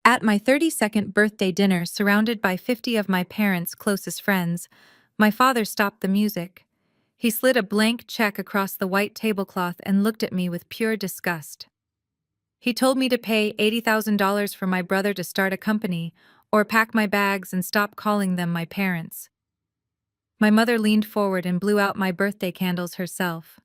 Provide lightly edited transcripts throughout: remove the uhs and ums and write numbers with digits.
At my 32nd birthday dinner, surrounded by 50 of my parents' closest friends, my father stopped the music. He slid a blank check across the white tablecloth and looked at me with pure disgust. He told me to pay $80,000 for my brother to start a company, or pack my bags and stop calling them my parents. My mother leaned forward and blew out my birthday candles herself.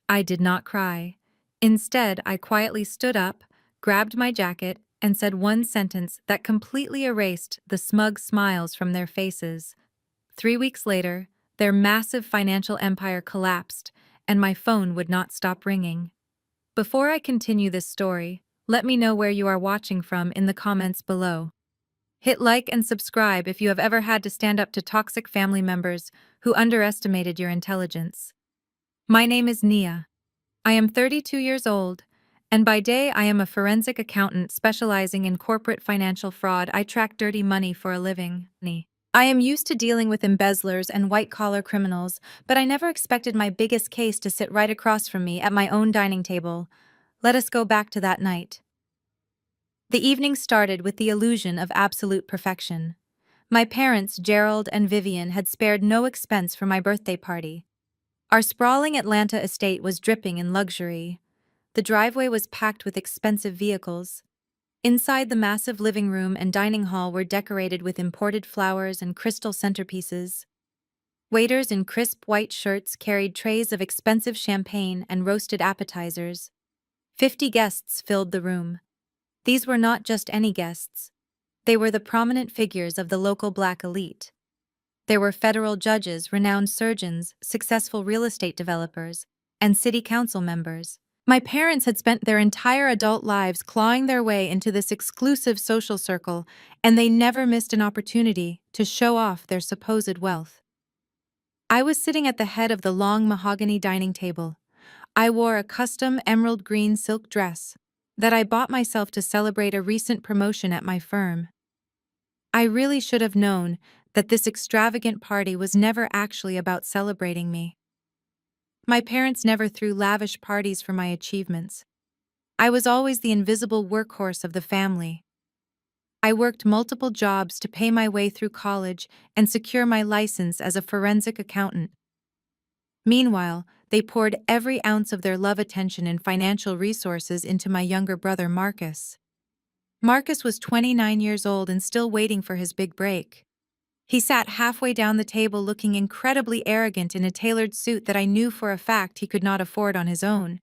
I did not cry. Instead, I quietly stood up, grabbed my jacket, and said one sentence that completely erased the smug smiles from their faces. 3 weeks later, their massive financial empire collapsed, and my phone would not stop ringing. Before I continue this story, let me know where you are watching from in the comments below. Hit like and subscribe if you have ever had to stand up to toxic family members who underestimated your intelligence. My name is Nia. I am 32 years old, and by day I am a forensic accountant specializing in corporate financial fraud. I track dirty money for a living. I am used to dealing with embezzlers and white-collar criminals, but I never expected my biggest case to sit right across from me at my own dining table. Let us go back to that night. The evening started with the illusion of absolute perfection. My parents, Gerald and Vivian, had spared no expense for my birthday party. Our sprawling Atlanta estate was dripping in luxury. The driveway was packed with expensive vehicles. Inside, the massive living room and dining hall were decorated with imported flowers and crystal centerpieces. Waiters in crisp white shirts carried trays of expensive champagne and roasted appetizers. 50 guests filled the room. These were not just any guests. They were the prominent figures of the local black elite. There were federal judges, renowned surgeons, successful real estate developers, and city council members. My parents had spent their entire adult lives clawing their way into this exclusive social circle, and they never missed an opportunity to show off their supposed wealth. I was sitting at the head of the long mahogany dining table. I wore a custom emerald green silk dress that I bought myself to celebrate a recent promotion at my firm. I really should have known that this extravagant party was never actually about celebrating me. My parents never threw lavish parties for my achievements. I was always the invisible workhorse of the family. I worked multiple jobs to pay my way through college and secure my license as a forensic accountant. Meanwhile, they poured every ounce of their love, attention, and financial resources into my younger brother, Marcus. Marcus was 29 years old and still waiting for his big break. He sat halfway down the table looking incredibly arrogant in a tailored suit that I knew for a fact he could not afford on his own.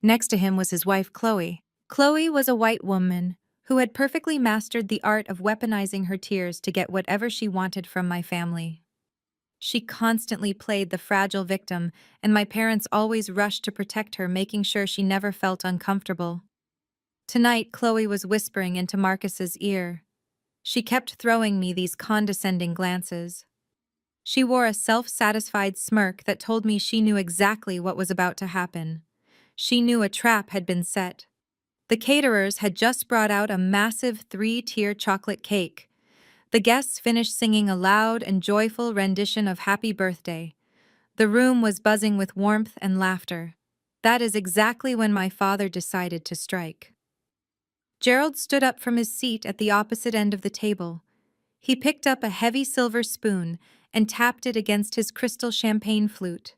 Next to him was his wife, Chloe. Chloe was a white woman who had perfectly mastered the art of weaponizing her tears to get whatever she wanted from my family. She constantly played the fragile victim, and my parents always rushed to protect her, making sure she never felt uncomfortable. Tonight, Chloe was whispering into Marcus's ear. She kept throwing me these condescending glances. She wore a self-satisfied smirk that told me she knew exactly what was about to happen. She knew a trap had been set. The caterers had just brought out a massive 3-tier chocolate cake. The guests finished singing a loud and joyful rendition of Happy Birthday. The room was buzzing with warmth and laughter. That is exactly when my father decided to strike. Gerald stood up from his seat at the opposite end of the table. He picked up a heavy silver spoon and tapped it against his crystal champagne flute.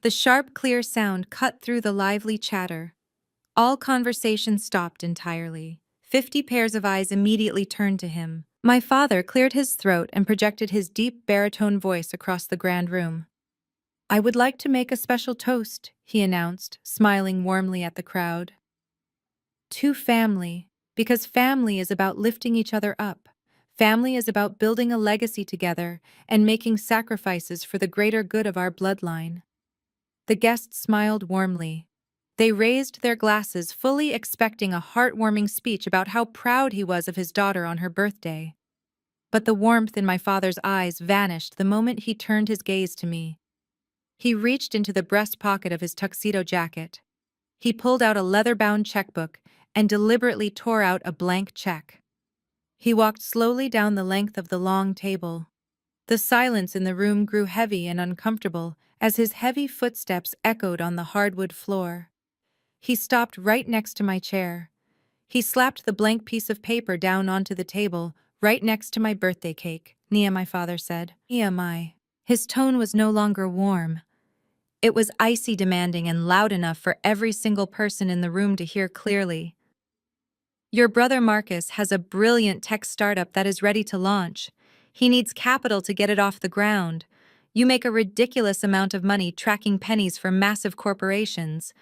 The sharp, clear sound cut through the lively chatter. All conversation stopped entirely. 50 pairs of eyes immediately turned to him. My father cleared his throat and projected his deep baritone voice across the grand room. "I would like to make a special toast," he announced, smiling warmly at the crowd. "To family, because family is about lifting each other up. Family is about building a legacy together and making sacrifices for the greater good of our bloodline." The guests smiled warmly. They raised their glasses, fully expecting a heartwarming speech about how proud he was of his daughter on her birthday. But the warmth in my father's eyes vanished the moment he turned his gaze to me. He reached into the breast pocket of his tuxedo jacket. He pulled out a leather-bound checkbook and deliberately tore out a blank check. He walked slowly down the length of the long table. The silence in the room grew heavy and uncomfortable as his heavy footsteps echoed on the hardwood floor. He stopped right next to my chair. He slapped the blank piece of paper down onto the table, right next to my birthday cake. "Nia," my father said. "Nia, my." His tone was no longer warm. It was icy, demanding, and loud enough for every single person in the room to hear clearly. "Your brother Marcus has a brilliant tech startup that is ready to launch. He needs capital to get it off the ground. You make a ridiculous amount of money tracking pennies for massive corporations.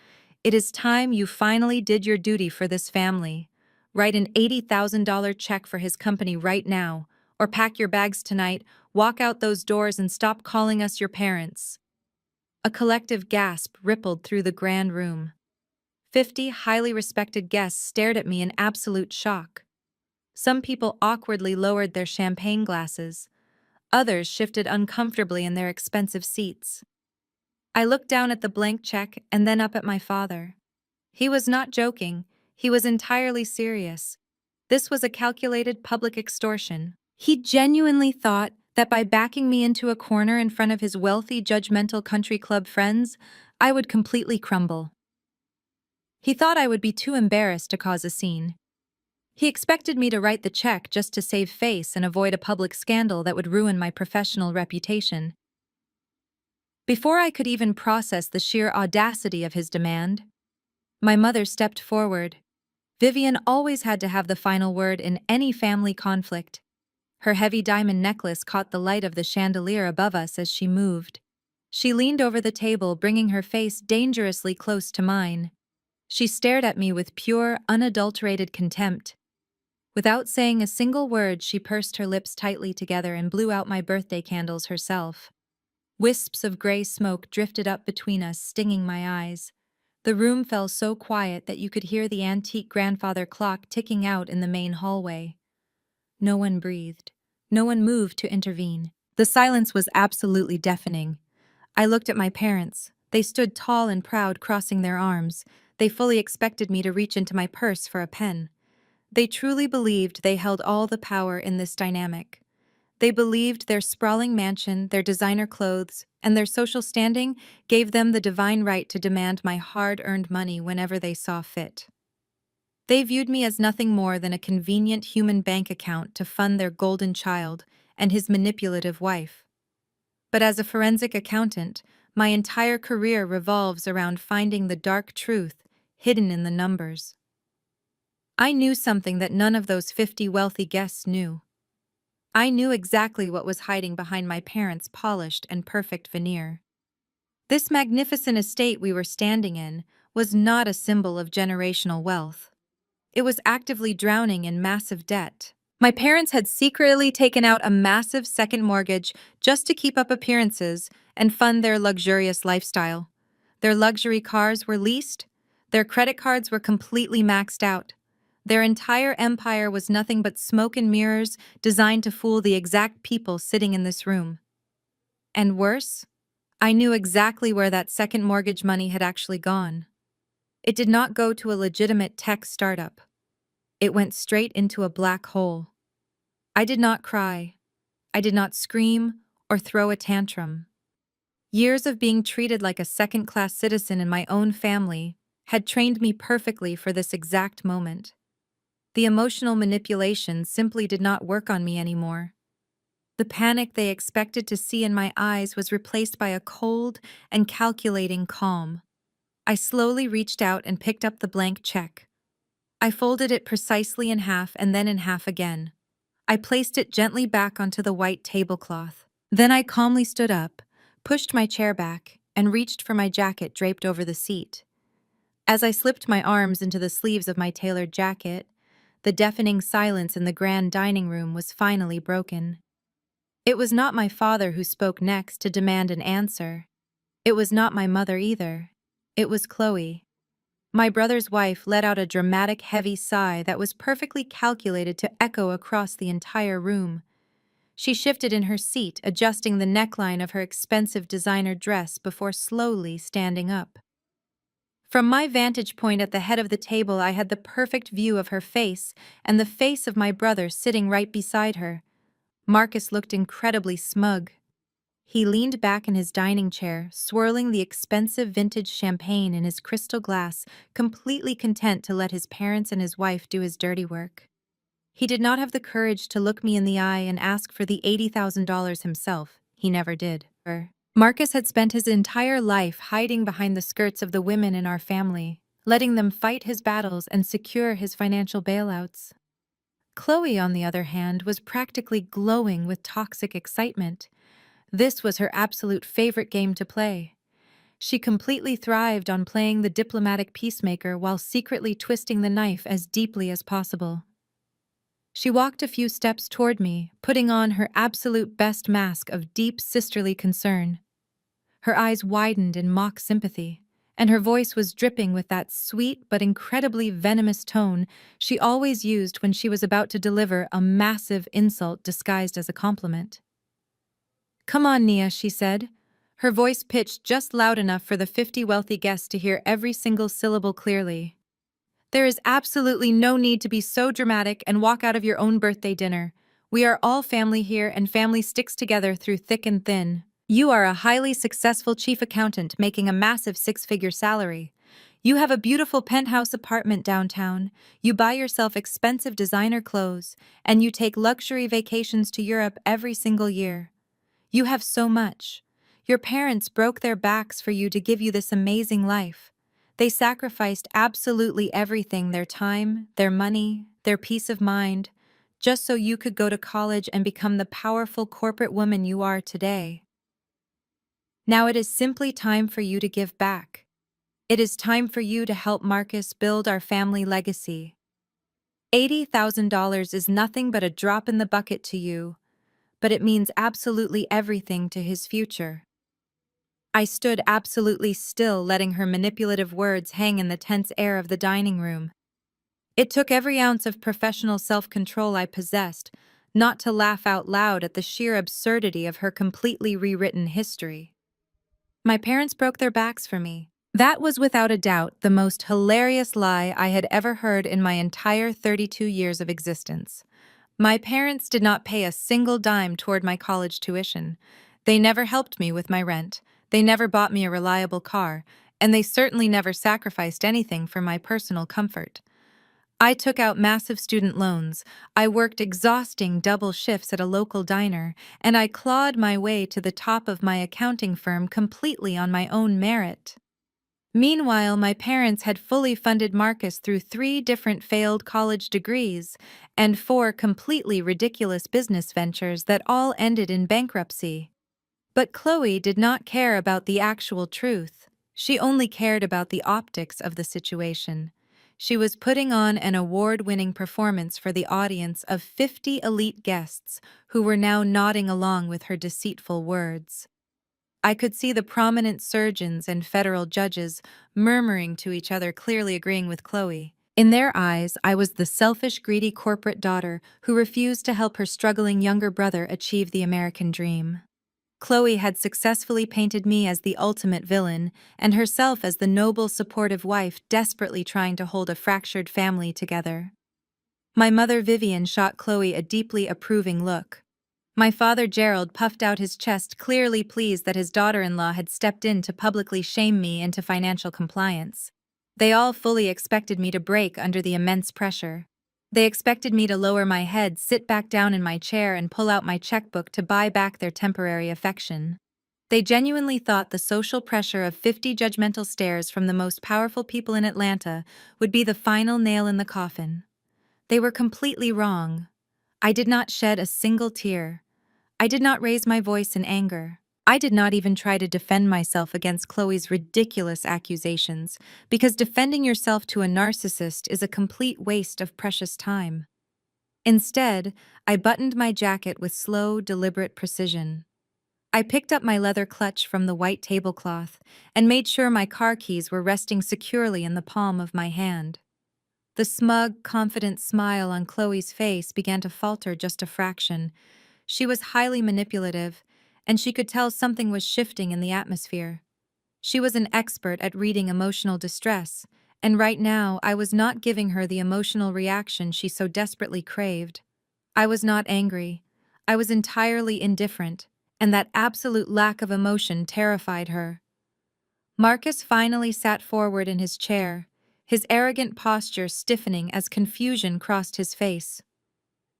It is time you finally did your duty for this family. Write an $80,000 check for his company right now, or pack your bags tonight, walk out those doors, and stop calling us your parents." A collective gasp rippled through the grand room. 50 highly respected guests stared at me in absolute shock. Some people awkwardly lowered their champagne glasses. Others shifted uncomfortably in their expensive seats. I looked down at the blank check and then up at my father. He was not joking. He was entirely serious. This was a calculated public extortion. He genuinely thought that by backing me into a corner in front of his wealthy, judgmental country club friends, I would completely crumble. He thought I would be too embarrassed to cause a scene. He expected me to write the check just to save face and avoid a public scandal that would ruin my professional reputation. Before I could even process the sheer audacity of his demand, my mother stepped forward. Vivian always had to have the final word in any family conflict. Her heavy diamond necklace caught the light of the chandelier above us as she moved. She leaned over the table, bringing her face dangerously close to mine. She stared at me with pure, unadulterated contempt. Without saying a single word, she pursed her lips tightly together and blew out my birthday candles herself. Wisps of gray smoke drifted up between us, stinging my eyes. The room fell so quiet that you could hear the antique grandfather clock ticking out in the main hallway. No one breathed. No one moved to intervene. The silence was absolutely deafening. I looked at my parents. They stood tall and proud, crossing their arms. They fully expected me to reach into my purse for a pen. They truly believed they held all the power in this dynamic. They believed their sprawling mansion, their designer clothes, and their social standing gave them the divine right to demand my hard-earned money whenever they saw fit. They viewed me as nothing more than a convenient human bank account to fund their golden child and his manipulative wife. But as a forensic accountant, my entire career revolves around finding the dark truth hidden in the numbers. I knew something that none of those 50 wealthy guests knew. I knew exactly what was hiding behind my parents' polished and perfect veneer. This magnificent estate we were standing in was not a symbol of generational wealth. It was actively drowning in massive debt. My parents had secretly taken out a massive second mortgage just to keep up appearances and fund their luxurious lifestyle. Their luxury cars were leased. Their credit cards were completely maxed out. Their entire empire was nothing but smoke and mirrors designed to fool the exact people sitting in this room. And worse, I knew exactly where that second mortgage money had actually gone. It did not go to a legitimate tech startup. It went straight into a black hole. I did not cry. I did not scream or throw a tantrum. Years of being treated like a second-class citizen in my own family had trained me perfectly for this exact moment. The emotional manipulation simply did not work on me anymore. The panic they expected to see in my eyes was replaced by a cold and calculating calm. I slowly reached out and picked up the blank check. I folded it precisely in half and then in half again. I placed it gently back onto the white tablecloth. Then I calmly stood up, pushed my chair back, and reached for my jacket draped over the seat. As I slipped my arms into the sleeves of my tailored jacket, the deafening silence in the grand dining room was finally broken. It was not my father who spoke next to demand an answer. It was not my mother either. It was Chloe. My brother's wife let out a dramatic, heavy sigh that was perfectly calculated to echo across the entire room. She shifted in her seat, adjusting the neckline of her expensive designer dress before slowly standing up. From my vantage point at the head of the table, I had the perfect view of her face and the face of my brother sitting right beside her. Marcus looked incredibly smug. He leaned back in his dining chair, swirling the expensive vintage champagne in his crystal glass, completely content to let his parents and his wife do his dirty work. He did not have the courage to look me in the eye and ask for the $80,000 himself. He never did. Marcus had spent his entire life hiding behind the skirts of the women in our family, letting them fight his battles and secure his financial bailouts. Chloe, on the other hand, was practically glowing with toxic excitement. This was her absolute favorite game to play. She completely thrived on playing the diplomatic peacemaker while secretly twisting the knife as deeply as possible. She walked a few steps toward me, putting on her absolute best mask of deep sisterly concern. Her eyes widened in mock sympathy, and her voice was dripping with that sweet but incredibly venomous tone she always used when she was about to deliver a massive insult disguised as a compliment. "Come on, Nia," she said, her voice pitched just loud enough for the 50 wealthy guests to hear every single syllable clearly. "There is absolutely no need to be so dramatic and walk out of your own birthday dinner. We are all family here, and family sticks together through thick and thin. You are a highly successful chief accountant making a massive six-figure salary. You have a beautiful penthouse apartment downtown. You buy yourself expensive designer clothes, and you take luxury vacations to Europe every single year. You have so much. Your parents broke their backs for you to give you this amazing life. They sacrificed absolutely everything, their time, their money, their peace of mind, just so you could go to college and become the powerful corporate woman you are today. Now it is simply time for you to give back. It is time for you to help Marcus build our family legacy. $80,000 is nothing but a drop in the bucket to you, but it means absolutely everything to his future." I stood absolutely still, letting her manipulative words hang in the tense air of the dining room. It took every ounce of professional self-control I possessed not to laugh out loud at the sheer absurdity of her completely rewritten history. My parents broke their backs for me. That was without a doubt the most hilarious lie I had ever heard in my entire 32 years of existence. My parents did not pay a single dime toward my college tuition. They never helped me with my rent. They never bought me a reliable car, and they certainly never sacrificed anything for my personal comfort. I took out massive student loans, I worked exhausting double shifts at a local diner, and I clawed my way to the top of my accounting firm completely on my own merit. Meanwhile, my parents had fully funded Marcus through 3 different failed college degrees and 4 completely ridiculous business ventures that all ended in bankruptcy. But Chloe did not care about the actual truth. She only cared about the optics of the situation. She was putting on an award-winning performance for the audience of 50 elite guests who were now nodding along with her deceitful words. I could see the prominent surgeons and federal judges murmuring to each other, clearly agreeing with Chloe. In their eyes, I was the selfish, greedy corporate daughter who refused to help her struggling younger brother achieve the American dream. Chloe had successfully painted me as the ultimate villain, and herself as the noble, supportive wife desperately trying to hold a fractured family together. My mother Vivian shot Chloe a deeply approving look. My father Gerald puffed out his chest, clearly pleased that his daughter-in-law had stepped in to publicly shame me into financial compliance. They all fully expected me to break under the immense pressure. They expected me to lower my head, sit back down in my chair, and pull out my checkbook to buy back their temporary affection. They genuinely thought the social pressure of 50 judgmental stares from the most powerful people in Atlanta would be the final nail in the coffin. They were completely wrong. I did not shed a single tear. I did not raise my voice in anger. I did not even try to defend myself against Chloe's ridiculous accusations, because defending yourself to a narcissist is a complete waste of precious time. Instead, I buttoned my jacket with slow, deliberate precision. I picked up my leather clutch from the white tablecloth and made sure my car keys were resting securely in the palm of my hand. The smug, confident smile on Chloe's face began to falter just a fraction. She was highly manipulative, and she could tell something was shifting in the atmosphere. She was an expert at reading emotional distress, and right now I was not giving her the emotional reaction she so desperately craved. I was not angry. I was entirely indifferent, and that absolute lack of emotion terrified her. Marcus finally sat forward in his chair, his arrogant posture stiffening as confusion crossed his face.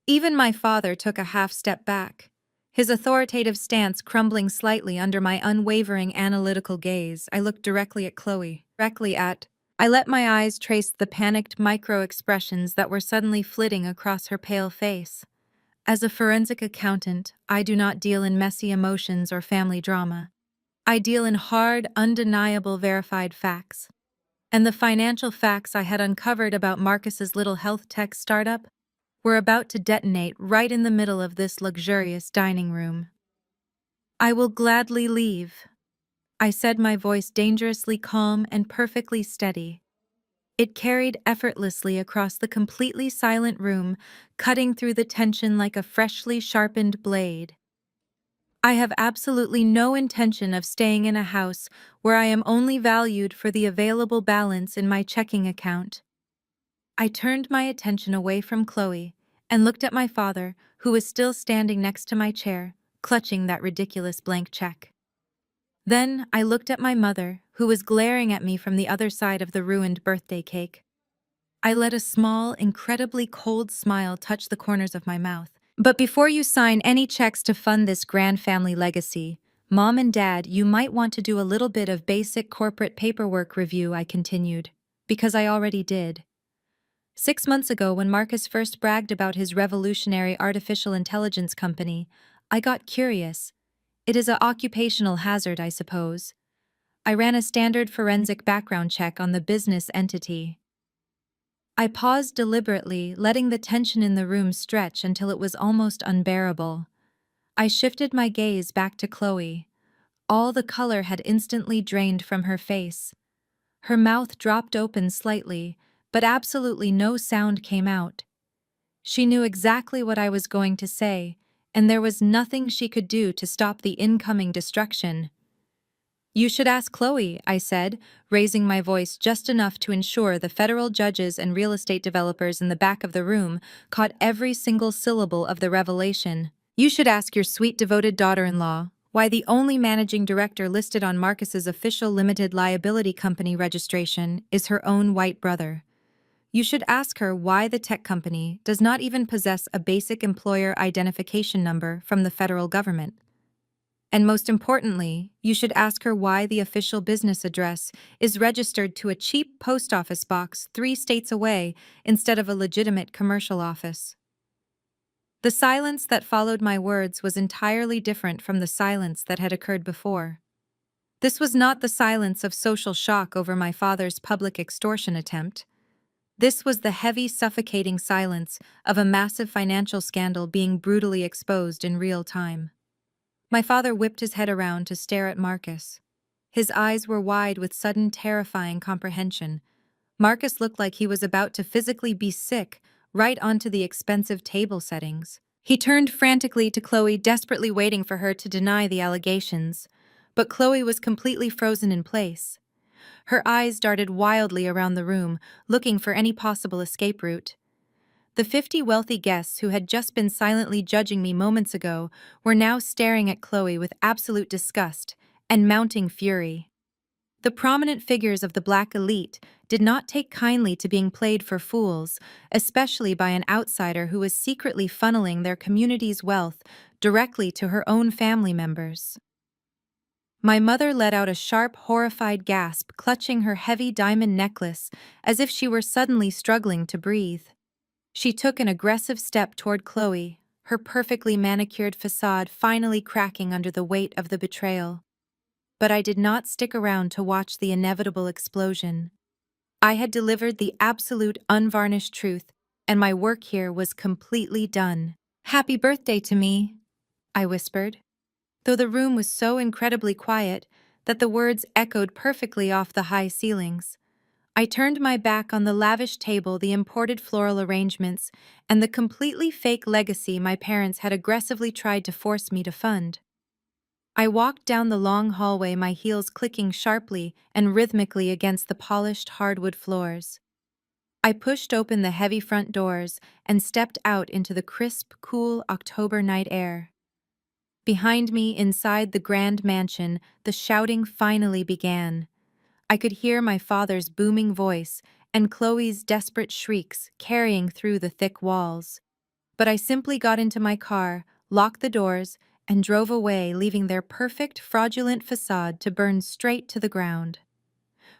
Even my father took a half-step back, his authoritative stance crumbling slightly under my unwavering analytical gaze. I looked directly at Chloe. I let my eyes trace the panicked micro-expressions that were suddenly flitting across her pale face. As a forensic accountant, I do not deal in messy emotions or family drama. I deal in hard, undeniable, verified facts. And the financial facts I had uncovered about Marcus's little health tech startup were about to detonate right in the middle of this luxurious dining room. I will gladly leave, I said, my voice dangerously calm and perfectly steady. It carried effortlessly across the completely silent room, cutting through the tension like a freshly sharpened blade. I have absolutely no intention of staying in a house where I am only valued for the available balance in my checking account. I turned my attention away from Chloe and looked at my father, who was still standing next to my chair, clutching that ridiculous blank check. Then I looked at my mother, who was glaring at me from the other side of the ruined birthday cake. I let a small, incredibly cold smile touch the corners of my mouth. But before you sign any checks to fund this grand family legacy, Mom and Dad, you might want to do a little bit of basic corporate paperwork review, I continued, because I already did. 6 months ago, when Marcus first bragged about his revolutionary artificial intelligence company, I got curious. It is an occupational hazard, I suppose. I ran a standard forensic background check on the business entity. I paused deliberately, letting the tension in the room stretch until it was almost unbearable. I shifted my gaze back to Chloe. All the color had instantly drained from her face. Her mouth dropped open slightly, but absolutely no sound came out. She knew exactly what I was going to say, and there was nothing she could do to stop the incoming destruction. You should ask Chloe, I said, raising my voice just enough to ensure the federal judges and real estate developers in the back of the room caught every single syllable of the revelation. You should ask your sweet devoted daughter-in-law why the only managing director listed on Marcus's official limited liability company registration is her own white brother. You should ask her why the tech company does not even possess a basic employer identification number from the federal government. And most importantly, you should ask her why the official business address is registered to a cheap post office box 3 states away instead of a legitimate commercial office. The silence that followed my words was entirely different from the silence that had occurred before. This was not the silence of social shock over my father's public extortion attempt. This was the heavy, suffocating silence of a massive financial scandal being brutally exposed in real time. My father whipped his head around to stare at Marcus. His eyes were wide with sudden, terrifying comprehension. Marcus looked like he was about to physically be sick right onto the expensive table settings. He turned frantically to Chloe, desperately waiting for her to deny the allegations. But Chloe was completely frozen in place. Her eyes darted wildly around the room, looking for any possible escape route. The 50 wealthy guests who had just been silently judging me moments ago were now staring at Chloe with absolute disgust and mounting fury. The prominent figures of the black elite did not take kindly to being played for fools, especially by an outsider who was secretly funneling their community's wealth directly to her own family members. My mother let out a sharp, horrified gasp, clutching her heavy diamond necklace as if she were suddenly struggling to breathe. She took an aggressive step toward Chloe, her perfectly manicured facade finally cracking under the weight of the betrayal. But I did not stick around to watch the inevitable explosion. I had delivered the absolute unvarnished truth, and my work here was completely done. "Happy birthday to me," I whispered, though the room was so incredibly quiet that the words echoed perfectly off the high ceilings. I turned my back on the lavish table, the imported floral arrangements, and the completely fake legacy my parents had aggressively tried to force me to fund. I walked down the long hallway, my heels clicking sharply and rhythmically against the polished hardwood floors. I pushed open the heavy front doors and stepped out into the crisp, cool October night air. Behind me, inside the grand mansion, the shouting finally began. I could hear my father's booming voice and Chloe's desperate shrieks carrying through the thick walls. But I simply got into my car, locked the doors, and drove away, leaving their perfect, fraudulent facade to burn straight to the ground.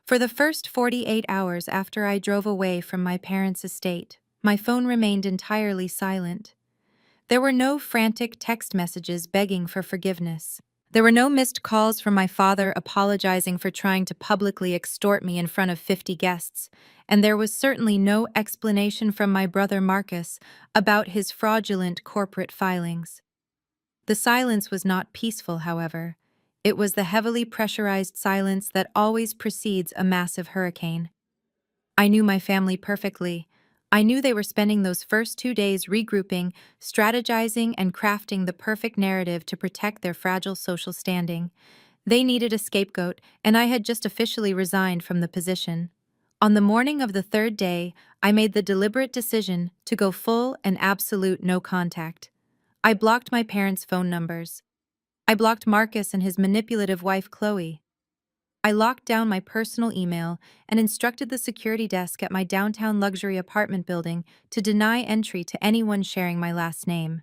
For the first 48 hours after I drove away from my parents' estate, my phone remained entirely silent. There were no frantic text messages begging for forgiveness. There were no missed calls from my father apologizing for trying to publicly extort me in front of 50 guests, and there was certainly no explanation from my brother Marcus about his fraudulent corporate filings. The silence was not peaceful, however. It was the heavily pressurized silence that always precedes a massive hurricane. I knew my family perfectly. I knew they were spending those first 2 days regrouping, strategizing, and crafting the perfect narrative to protect their fragile social standing. They needed a scapegoat, and I had just officially resigned from the position. On the morning of the third day, I made the deliberate decision to go full and absolute no contact. I blocked my parents' phone numbers. I blocked Marcus and his manipulative wife Chloe. I locked down my personal email and instructed the security desk at my downtown luxury apartment building to deny entry to anyone sharing my last name.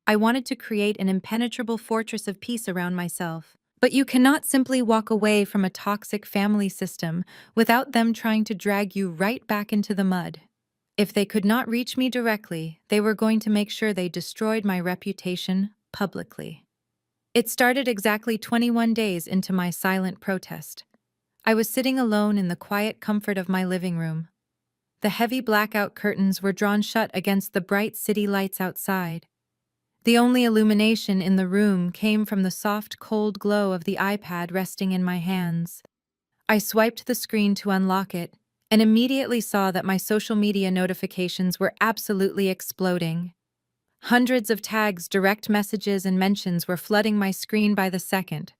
I wanted to create an impenetrable fortress of peace around myself. But you cannot simply walk away from a toxic family system without them trying to drag you right back into the mud. If they could not reach me directly, they were going to make sure they destroyed my reputation publicly. It started exactly 21 days into my silent protest. I was sitting alone in the quiet comfort of my living room. The heavy blackout curtains were drawn shut against the bright city lights outside. The only illumination in the room came from the soft, cold glow of the iPad resting in my hands. I swiped the screen to unlock it and immediately saw that my social media notifications were absolutely exploding. Hundreds of tags, direct messages, and mentions were flooding my screen by the second.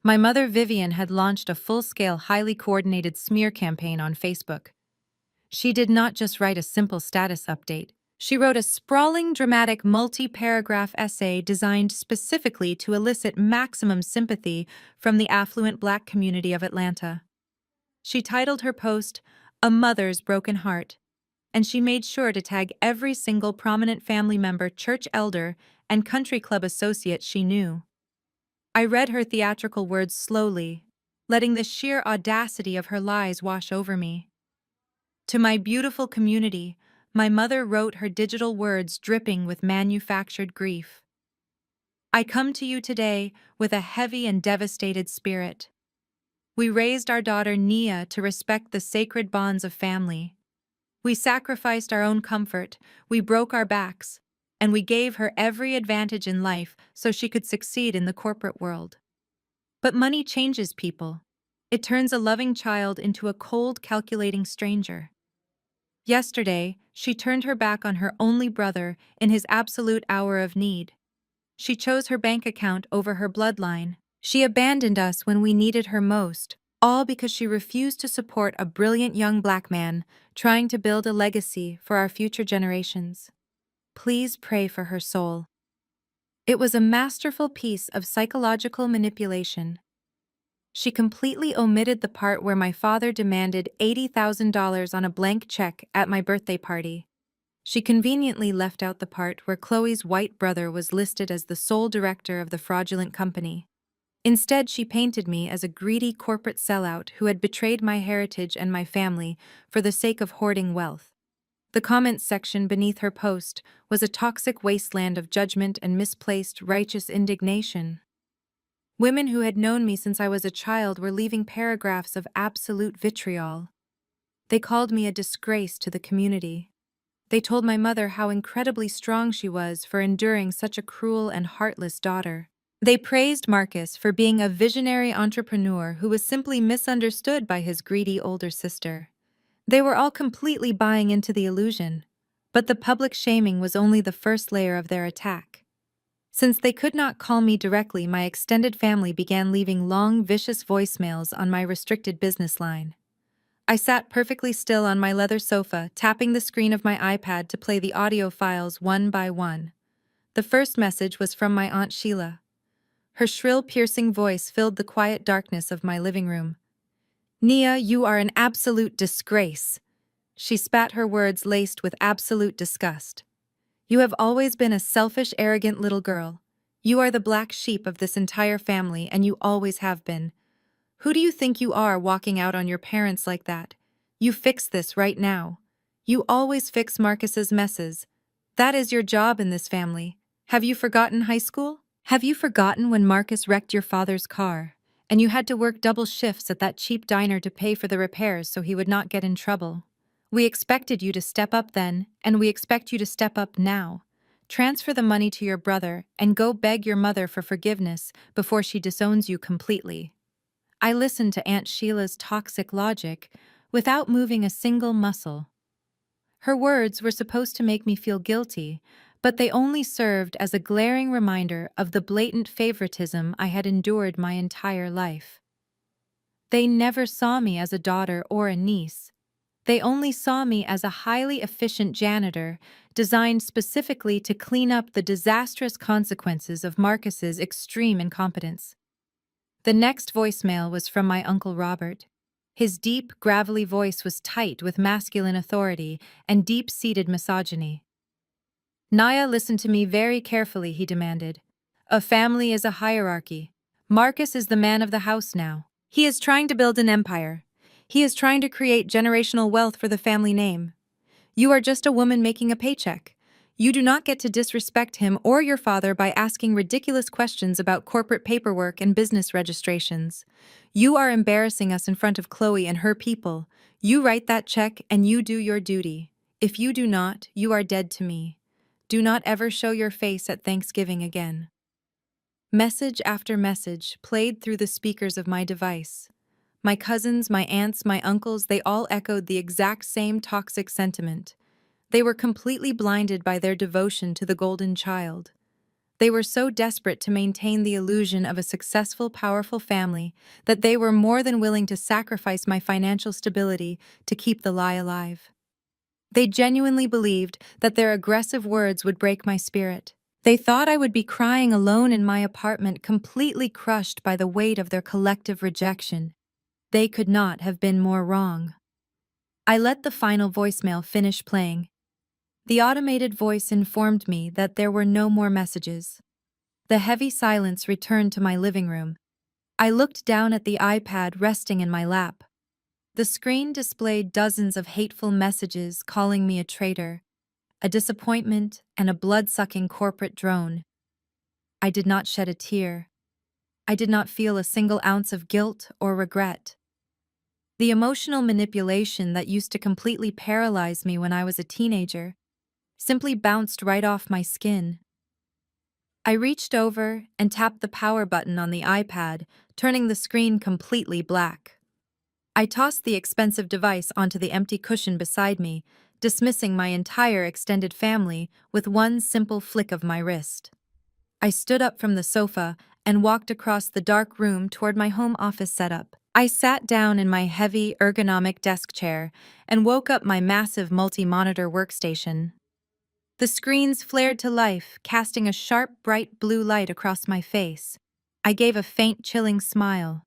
My mother Vivian had launched a full-scale, highly coordinated smear campaign on Facebook. She did not just write a simple status update. She wrote a sprawling, dramatic, multi-paragraph essay designed specifically to elicit maximum sympathy from the affluent Black community of Atlanta. She titled her post, "A Mother's Broken Heart," and she made sure to tag every single prominent family member, church elder, and country club associate she knew. I read her theatrical words slowly, letting the sheer audacity of her lies wash over me. To my beautiful community, my mother wrote her digital words dripping with manufactured grief. I come to you today with a heavy and devastated spirit. We raised our daughter Nia to respect the sacred bonds of family. We sacrificed our own comfort, we broke our backs, and we gave her every advantage in life so she could succeed in the corporate world. But money changes people. It turns a loving child into a cold, calculating stranger. Yesterday, she turned her back on her only brother in his absolute hour of need. She chose her bank account over her bloodline. She abandoned us when we needed her most, all because she refused to support a brilliant young Black man trying to build a legacy for our future generations. Please pray for her soul. It was a masterful piece of psychological manipulation. She completely omitted the part where my father demanded $80,000 on a blank check at my birthday party. She conveniently left out the part where Chloe's white brother was listed as the sole director of the fraudulent company. Instead, she painted me as a greedy corporate sellout who had betrayed my heritage and my family for the sake of hoarding wealth. The comments section beneath her post was a toxic wasteland of judgment and misplaced righteous indignation. Women who had known me since I was a child were leaving paragraphs of absolute vitriol. They called me a disgrace to the community. They told my mother how incredibly strong she was for enduring such a cruel and heartless daughter. They praised Marcus for being a visionary entrepreneur who was simply misunderstood by his greedy older sister. They were all completely buying into the illusion, but the public shaming was only the first layer of their attack. Since they could not call me directly, my extended family began leaving long, vicious voicemails on my restricted business line. I sat perfectly still on my leather sofa, tapping the screen of my iPad to play the audio files one by one. The first message was from my Aunt Sheila. Her shrill, piercing voice filled the quiet darkness of my living room. "Nia, you are an absolute disgrace." She spat her words laced with absolute disgust. "You have always been a selfish, arrogant little girl. You are the black sheep of this entire family, and you always have been. Who do you think you are walking out on your parents like that? You fix this right now. You always fix Marcus's messes. That is your job in this family. Have you forgotten high school? Have you forgotten when Marcus wrecked your father's car, and you had to work double shifts at that cheap diner to pay for the repairs so he would not get in trouble? We expected you to step up then, and we expect you to step up now. Transfer the money to your brother and go beg your mother for forgiveness before she disowns you completely." I listened to Aunt Sheila's toxic logic without moving a single muscle. Her words were supposed to make me feel guilty, but they only served as a glaring reminder of the blatant favoritism I had endured my entire life. They never saw me as a daughter or a niece. They only saw me as a highly efficient janitor designed specifically to clean up the disastrous consequences of Marcus's extreme incompetence. The next voicemail was from my Uncle Robert. His deep, gravelly voice was tight with masculine authority and deep-seated misogyny. "Naya, listen to me very carefully," he demanded. "A family is a hierarchy. Marcus is the man of the house now. He is trying to build an empire. He is trying to create generational wealth for the family name. You are just a woman making a paycheck. You do not get to disrespect him or your father by asking ridiculous questions about corporate paperwork and business registrations. You are embarrassing us in front of Chloe and her people. You write that check and you do your duty. If you do not, you are dead to me. Do not ever show your face at Thanksgiving again." Message after message played through the speakers of my device. My cousins, my aunts, my uncles, they all echoed the exact same toxic sentiment. They were completely blinded by their devotion to the golden child. They were so desperate to maintain the illusion of a successful, powerful family that they were more than willing to sacrifice my financial stability to keep the lie alive. They genuinely believed that their aggressive words would break my spirit. They thought I would be crying alone in my apartment, completely crushed by the weight of their collective rejection. They could not have been more wrong. I let the final voicemail finish playing. The automated voice informed me that there were no more messages. The heavy silence returned to my living room. I looked down at the iPad resting in my lap. The screen displayed dozens of hateful messages calling me a traitor, a disappointment, and a blood-sucking corporate drone. I did not shed a tear. I did not feel a single ounce of guilt or regret. The emotional manipulation that used to completely paralyze me when I was a teenager simply bounced right off my skin. I reached over and tapped the power button on the iPad, turning the screen completely black. I tossed the expensive device onto the empty cushion beside me, dismissing my entire extended family with one simple flick of my wrist. I stood up from the sofa and walked across the dark room toward my home office setup. I sat down in my heavy, ergonomic desk chair and woke up my massive multi-monitor workstation. The screens flared to life, casting a sharp, bright blue light across my face. I gave a faint, chilling smile.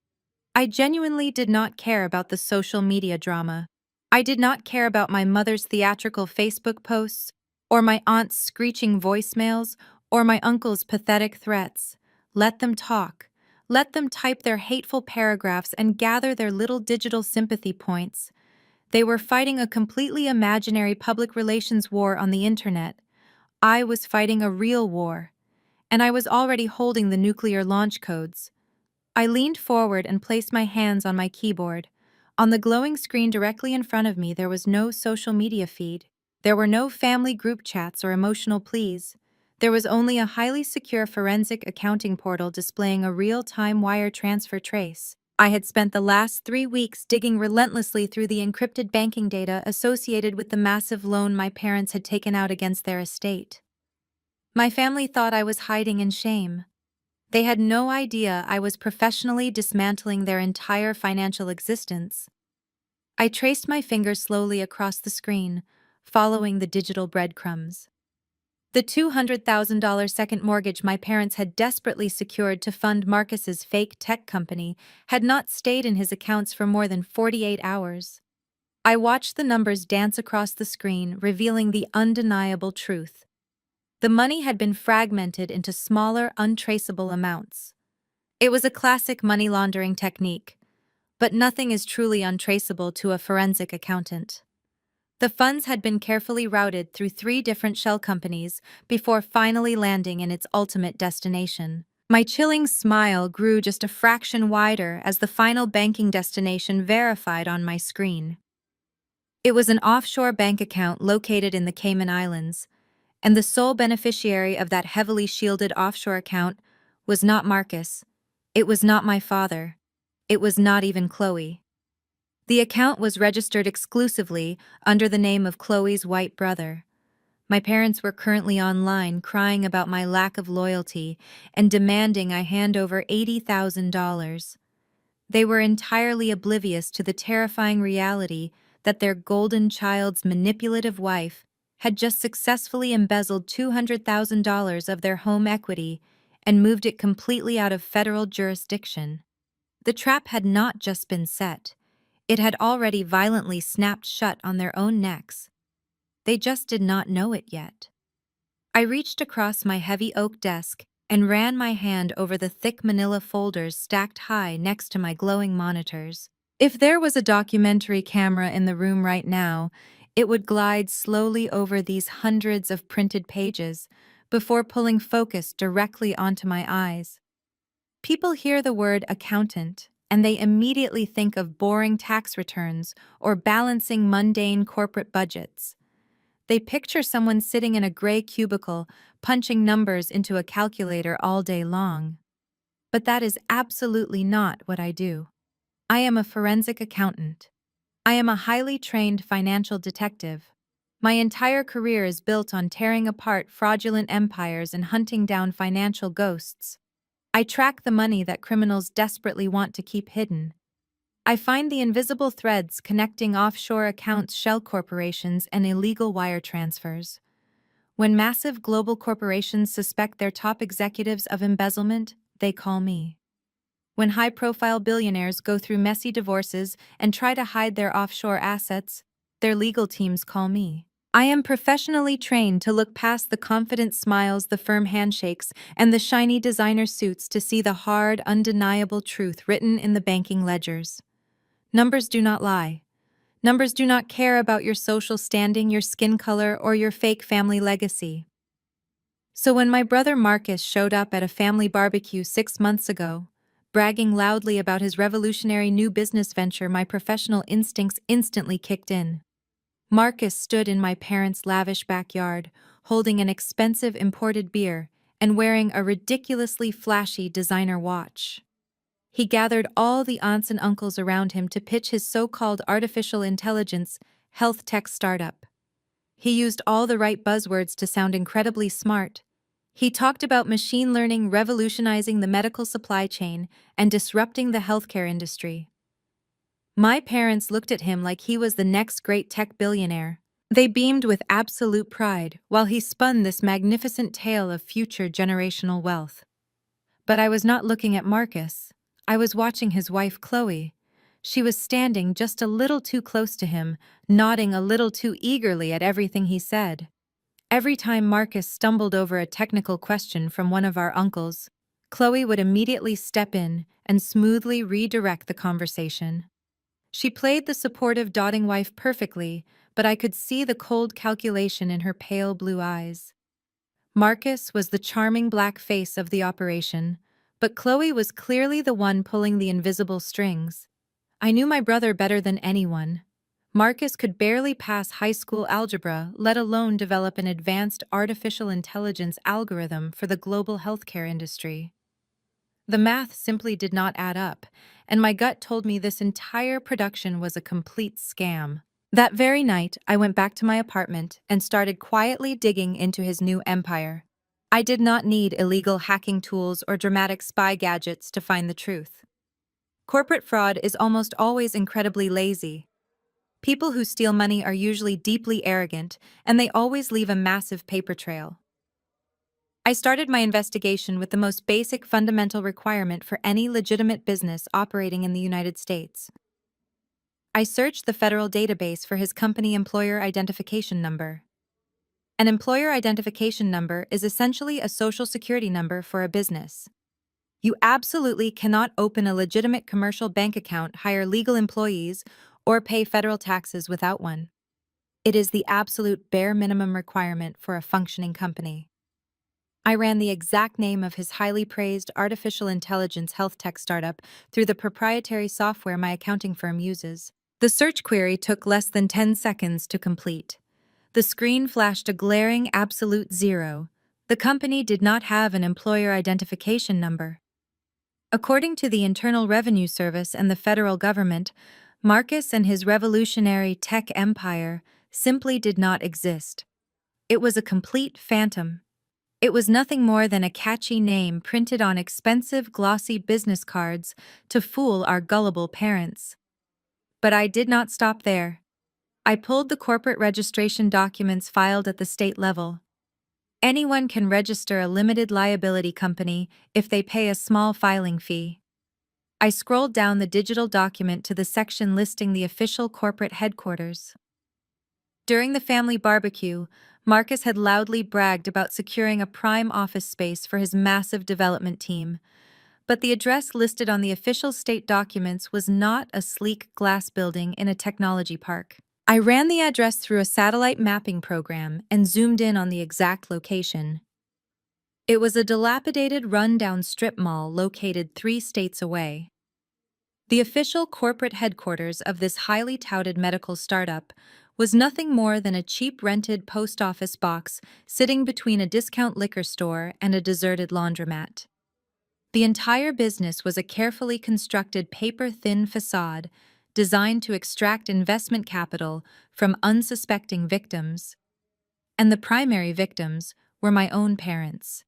I genuinely did not care about the social media drama. I did not care about my mother's theatrical Facebook posts, or my aunt's screeching voicemails, or my uncle's pathetic threats. Let them talk. Let them type their hateful paragraphs and gather their little digital sympathy points. They were fighting a completely imaginary public relations war on the internet. I was fighting a real war, and I was already holding the nuclear launch codes. I leaned forward and placed my hands on my keyboard. On the glowing screen directly in front of me, there was no social media feed. There were no family group chats or emotional pleas. There was only a highly secure forensic accounting portal displaying a real-time wire transfer trace. I had spent the last 3 weeks digging relentlessly through the encrypted banking data associated with the massive loan my parents had taken out against their estate. My family thought I was hiding in shame. They had no idea I was professionally dismantling their entire financial existence. I traced my fingers slowly across the screen, following the digital breadcrumbs. The $200,000 second mortgage my parents had desperately secured to fund Marcus's fake tech company had not stayed in his accounts for more than 48 hours. I watched the numbers dance across the screen, revealing the undeniable truth. The money had been fragmented into smaller, untraceable amounts. It was a classic money laundering technique, but nothing is truly untraceable to a forensic accountant. The funds had been carefully routed through 3 different shell companies before finally landing in its ultimate destination. My chilling smile grew just a fraction wider as the final banking destination verified on my screen. It was an offshore bank account located in the Cayman Islands, and the sole beneficiary of that heavily shielded offshore account was not Marcus. It was not my father. It was not even Chloe. The account was registered exclusively under the name of Chloe's white brother. My parents were currently online crying about my lack of loyalty and demanding I hand over $80,000. They were entirely oblivious to the terrifying reality that their golden child's manipulative wife had just successfully embezzled $200,000 of their home equity and moved it completely out of federal jurisdiction. The trap had not just been set. It had already violently snapped shut on their own necks. They just did not know it yet. I reached across my heavy oak desk and ran my hand over the thick manila folders stacked high next to my glowing monitors. If there was a documentary camera in the room right now, it would glide slowly over these hundreds of printed pages before pulling focus directly onto my eyes. People hear the word accountant, and they immediately think of boring tax returns or balancing mundane corporate budgets. They picture someone sitting in a gray cubicle, punching numbers into a calculator all day long. But that is absolutely not what I do. I am a forensic accountant. I am a highly trained financial detective. My entire career is built on tearing apart fraudulent empires and hunting down financial ghosts. I track the money that criminals desperately want to keep hidden. I find the invisible threads connecting offshore accounts, shell corporations, and illegal wire transfers. When massive global corporations suspect their top executives of embezzlement, they call me. When high-profile billionaires go through messy divorces and try to hide their offshore assets, their legal teams call me. I am professionally trained to look past the confident smiles, the firm handshakes, and the shiny designer suits to see the hard, undeniable truth written in the banking ledgers. Numbers do not lie. Numbers do not care about your social standing, your skin color, or your fake family legacy. So when my brother Marcus showed up at a family barbecue 6 months ago, bragging loudly about his revolutionary new business venture, my professional instincts instantly kicked in. Marcus stood in my parents' lavish backyard, holding an expensive imported beer and wearing a ridiculously flashy designer watch. He gathered all the aunts and uncles around him to pitch his so-called artificial intelligence health tech startup. He used all the right buzzwords to sound incredibly smart. He talked about machine learning revolutionizing the medical supply chain and disrupting the healthcare industry. My parents looked at him like he was the next great tech billionaire. They beamed with absolute pride while he spun this magnificent tale of future generational wealth. But I was not looking at Marcus. I was watching his wife, Chloe. She was standing just a little too close to him, nodding a little too eagerly at everything he said. Every time Marcus stumbled over a technical question from one of our uncles, Chloe would immediately step in and smoothly redirect the conversation. She played the supportive doting wife perfectly, but I could see the cold calculation in her pale blue eyes. Marcus was the charming black face of the operation, but Chloe was clearly the one pulling the invisible strings. I knew my brother better than anyone. Marcus could barely pass high school algebra, let alone develop an advanced artificial intelligence algorithm for the global healthcare industry. The math simply did not add up, and my gut told me this entire production was a complete scam. That very night, I went back to my apartment and started quietly digging into his new empire. I did not need illegal hacking tools or dramatic spy gadgets to find the truth. Corporate fraud is almost always incredibly lazy. People who steal money are usually deeply arrogant, and they always leave a massive paper trail. I started my investigation with the most basic fundamental requirement for any legitimate business operating in the United States. I searched the federal database for his company employer identification number. An employer identification number is essentially a social security number for a business. You absolutely cannot open a legitimate commercial bank account, hire legal employees, or pay federal taxes without one. It is the absolute bare minimum requirement for a functioning company. I ran the exact name of his highly praised artificial intelligence health tech startup through the proprietary software my accounting firm uses. The search query took less than 10 seconds to complete. The screen flashed a glaring absolute zero. The company did not have an employer identification number. According to the Internal Revenue Service and the federal government, Marcus and his revolutionary tech empire simply did not exist. It was a complete phantom. It was nothing more than a catchy name printed on expensive, glossy business cards to fool our gullible parents. But I did not stop there. I pulled the corporate registration documents filed at the state level. Anyone can register a limited liability company if they pay a small filing fee. I scrolled down the digital document to the section listing the official corporate headquarters. During the family barbecue, Marcus had loudly bragged about securing a prime office space for his massive development team, but the address listed on the official state documents was not a sleek glass building in a technology park. I ran the address through a satellite mapping program and zoomed in on the exact location. It was a dilapidated, run-down strip mall located 3 states away. The official corporate headquarters of this highly touted medical startup was nothing more than a cheap rented post office box sitting between a discount liquor store and a deserted laundromat. The entire business was a carefully constructed paper-thin facade designed to extract investment capital from unsuspecting victims. And the primary victims were my own parents.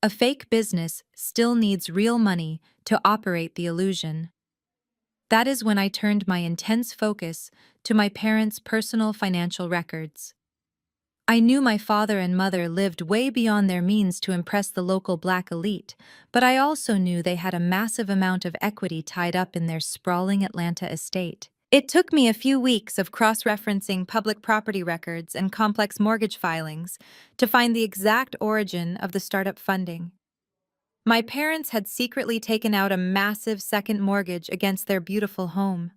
A fake business still needs real money to operate the illusion. That is when I turned my intense focus to my parents' personal financial records. I knew my father and mother lived way beyond their means to impress the local black elite, but I also knew they had a massive amount of equity tied up in their sprawling Atlanta estate. It took me a few weeks of cross-referencing public property records and complex mortgage filings to find the exact origin of the startup funding. My parents had secretly taken out a massive second mortgage against their beautiful home.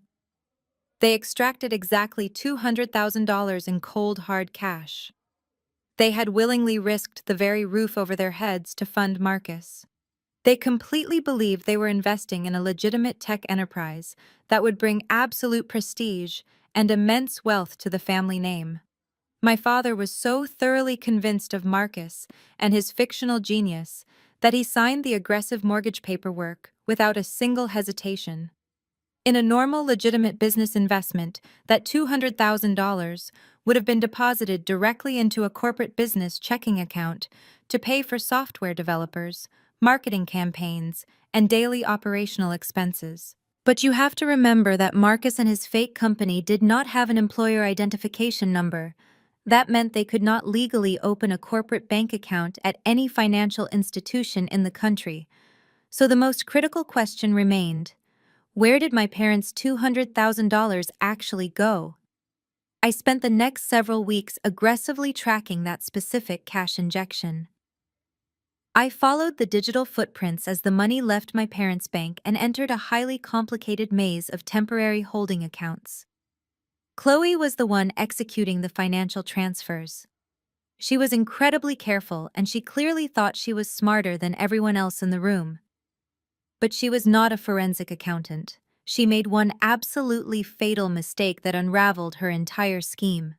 They extracted exactly $200,000 in cold, hard cash. They had willingly risked the very roof over their heads to fund Marcus. They completely believed they were investing in a legitimate tech enterprise that would bring absolute prestige and immense wealth to the family name. My father was so thoroughly convinced of Marcus and his fictional genius that he signed the aggressive mortgage paperwork without a single hesitation. In a normal, legitimate business investment, that $200,000 would have been deposited directly into a corporate business checking account to pay for software developers, marketing campaigns, and daily operational expenses. But you have to remember that Marcus and his fake company did not have an employer identification number. That meant they could not legally open a corporate bank account at any financial institution in the country. So the most critical question remained: where did my parents' $200,000 actually go? I spent the next several weeks aggressively tracking that specific cash injection. I followed the digital footprints as the money left my parents' bank and entered a highly complicated maze of temporary holding accounts. Chloe was the one executing the financial transfers. She was incredibly careful, and she clearly thought she was smarter than everyone else in the room. But she was not a forensic accountant. She made one absolutely fatal mistake that unraveled her entire scheme.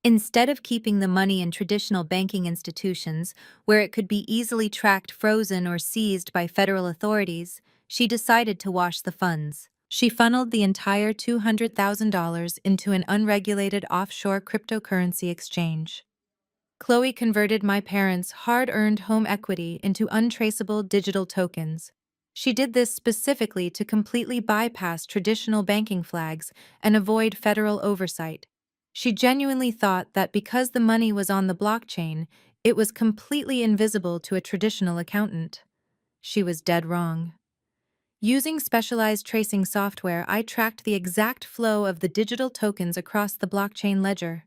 Instead of keeping the money in traditional banking institutions, where it could be easily tracked, frozen, or seized by federal authorities, she decided to wash the funds. She funneled the entire $200,000 into an unregulated offshore cryptocurrency exchange. Chloe converted my parents' hard-earned home equity into untraceable digital tokens. She did this specifically to completely bypass traditional banking flags and avoid federal oversight. She genuinely thought that because the money was on the blockchain, It was completely invisible to a traditional accountant. She was dead wrong. Using specialized tracing software, I tracked the exact flow of the digital tokens across the blockchain ledger.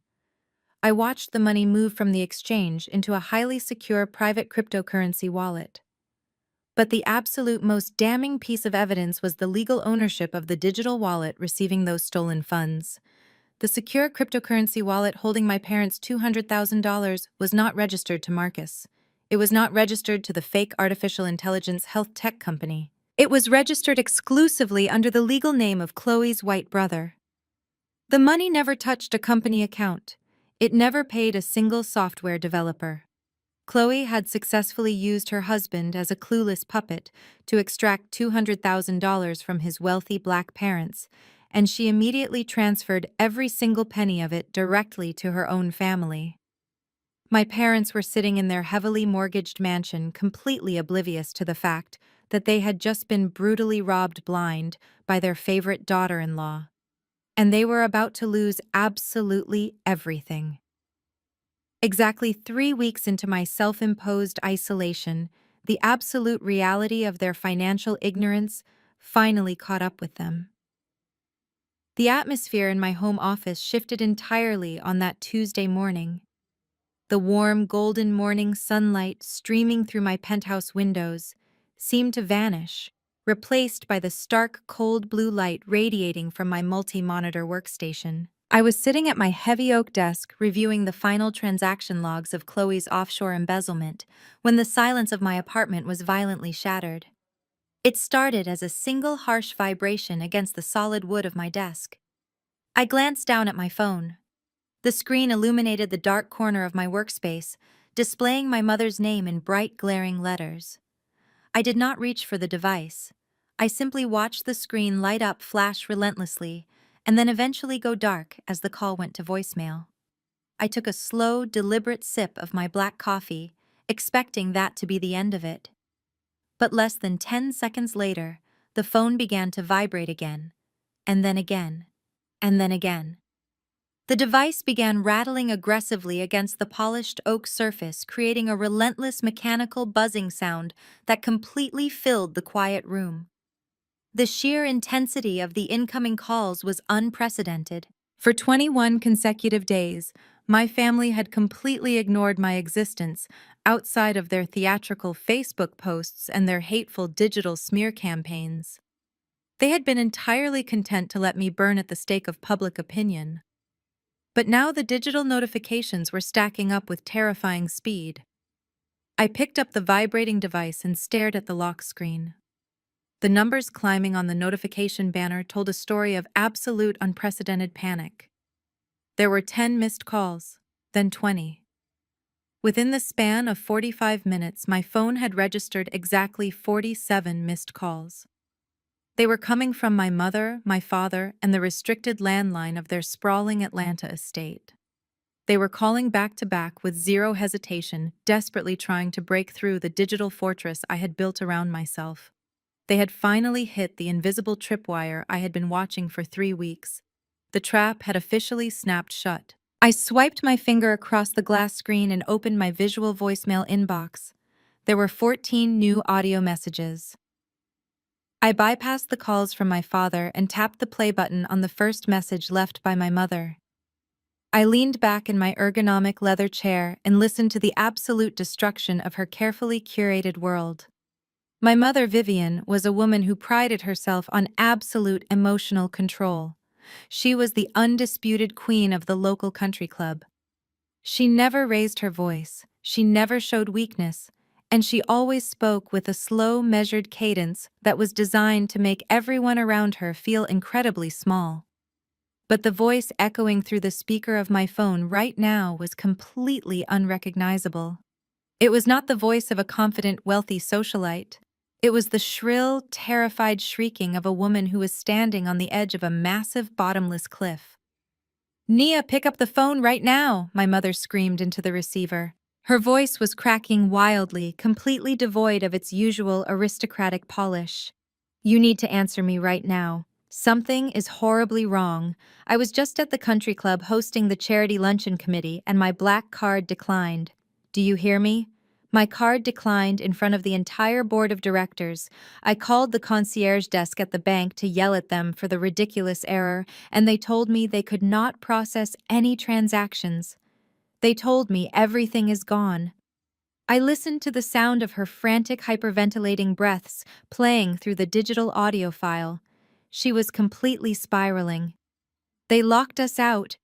I watched the money move from the exchange into a highly secure private cryptocurrency wallet. But the absolute most damning piece of evidence was the legal ownership of the digital wallet receiving those stolen funds. The secure cryptocurrency wallet holding my parents' $200,000 was not registered to Marcus. It was not registered to the fake artificial intelligence health tech company. It was registered exclusively under the legal name of Chloe's white brother. The money never touched a company account. It never paid a single software developer. Chloe had successfully used her husband as a clueless puppet to extract $200,000 from his wealthy black parents, and she immediately transferred every single penny of it directly to her own family. My parents were sitting in their heavily mortgaged mansion, completely oblivious to the fact that they had just been brutally robbed blind by their favorite daughter-in-law, and they were about to lose absolutely everything. Exactly 3 weeks into my self-imposed isolation, the absolute reality of their financial ignorance finally caught up with them. The atmosphere in my home office shifted entirely on that Tuesday morning. The warm, golden morning sunlight streaming through my penthouse windows seemed to vanish, replaced by the stark, cold blue light radiating from my multi-monitor workstation. I was sitting at my heavy oak desk reviewing the final transaction logs of Chloe's offshore embezzlement when the silence of my apartment was violently shattered. It started as a single harsh vibration against the solid wood of my desk. I glanced down at my phone. The screen illuminated the dark corner of my workspace, displaying my mother's name in bright, glaring letters. I did not reach for the device. I simply watched the screen light up, flash relentlessly, and then eventually go dark as the call went to voicemail. I took a slow, deliberate sip of my black coffee, expecting that to be the end of it. But less than 10 seconds later, the phone began to vibrate again, and then again, and then again. The device began rattling aggressively against the polished oak surface, creating a relentless mechanical buzzing sound that completely filled the quiet room. The sheer intensity of the incoming calls was unprecedented. For 21 consecutive days, my family had completely ignored my existence outside of their theatrical Facebook posts and their hateful digital smear campaigns. They had been entirely content to let me burn at the stake of public opinion. But now the digital notifications were stacking up with terrifying speed. I picked up the vibrating device and stared at the lock screen. The numbers climbing on the notification banner told a story of absolute unprecedented panic. There were 10 missed calls, then 20. Within the span of 45 minutes, my phone had registered exactly 47 missed calls. They were coming from my mother, my father, and the restricted landline of their sprawling Atlanta estate. They were calling back to back with zero hesitation, desperately trying to break through the digital fortress I had built around myself. They had finally hit the invisible tripwire I had been watching for 3 weeks. The trap had officially snapped shut. I swiped my finger across the glass screen and opened my visual voicemail inbox. There were 14 new audio messages. I bypassed the calls from my father and tapped the play button on the first message left by my mother. I leaned back in my ergonomic leather chair and listened to the absolute destruction of her carefully curated world. My mother, Vivian, was a woman who prided herself on absolute emotional control. She was the undisputed queen of the local country club. She never raised her voice, she never showed weakness, and she always spoke with a slow, measured cadence that was designed to make everyone around her feel incredibly small. But the voice echoing through the speaker of my phone right now was completely unrecognizable. It was not the voice of a confident, wealthy socialite. It was the shrill, terrified shrieking of a woman who was standing on the edge of a massive, bottomless cliff. "Nia, pick up the phone right now," my mother screamed into the receiver. Her voice was cracking wildly, completely devoid of its usual aristocratic polish. "You need to answer me right now. Something is horribly wrong. I was just at the country club hosting the charity luncheon committee and my black card declined. Do you hear me? My card declined in front of the entire board of directors. I called the concierge desk at the bank to yell at them for the ridiculous error, and they told me they could not process any transactions. They told me everything is gone. I listened to the sound of her frantic hyperventilating breaths playing through the digital audio file. She was completely spiraling. They locked us out.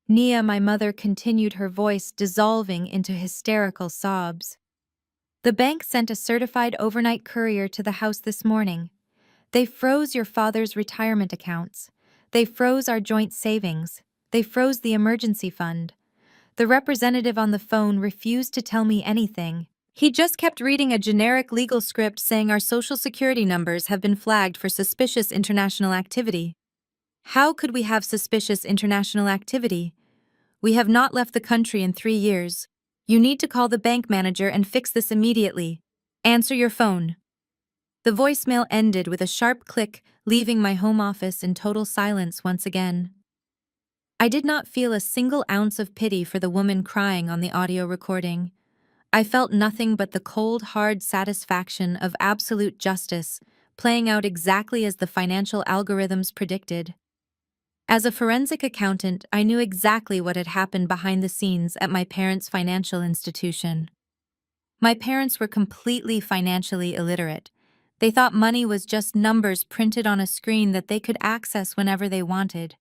Nia, my mother, continued, her voice dissolving into hysterical sobs. The bank sent a certified overnight courier to the house this morning. They froze your father's retirement accounts. They froze our joint savings. They froze the emergency fund. The representative on the phone refused to tell me anything. He just kept reading a generic legal script saying our social security numbers have been flagged for suspicious international activity. How could we have suspicious international activity? We have not left the country in 3 years. You need to call the bank manager and fix this immediately. Answer your phone. The voicemail ended with a sharp click, leaving my home office in total silence once again. I did not feel a single ounce of pity for the woman crying on the audio recording. I felt nothing but the cold, hard satisfaction of absolute justice, playing out exactly as the financial algorithms predicted. As a forensic accountant, I knew exactly what had happened behind the scenes at my parents' financial institution. My parents were completely financially illiterate. They thought money was just numbers printed on a screen that they could access whenever they wanted.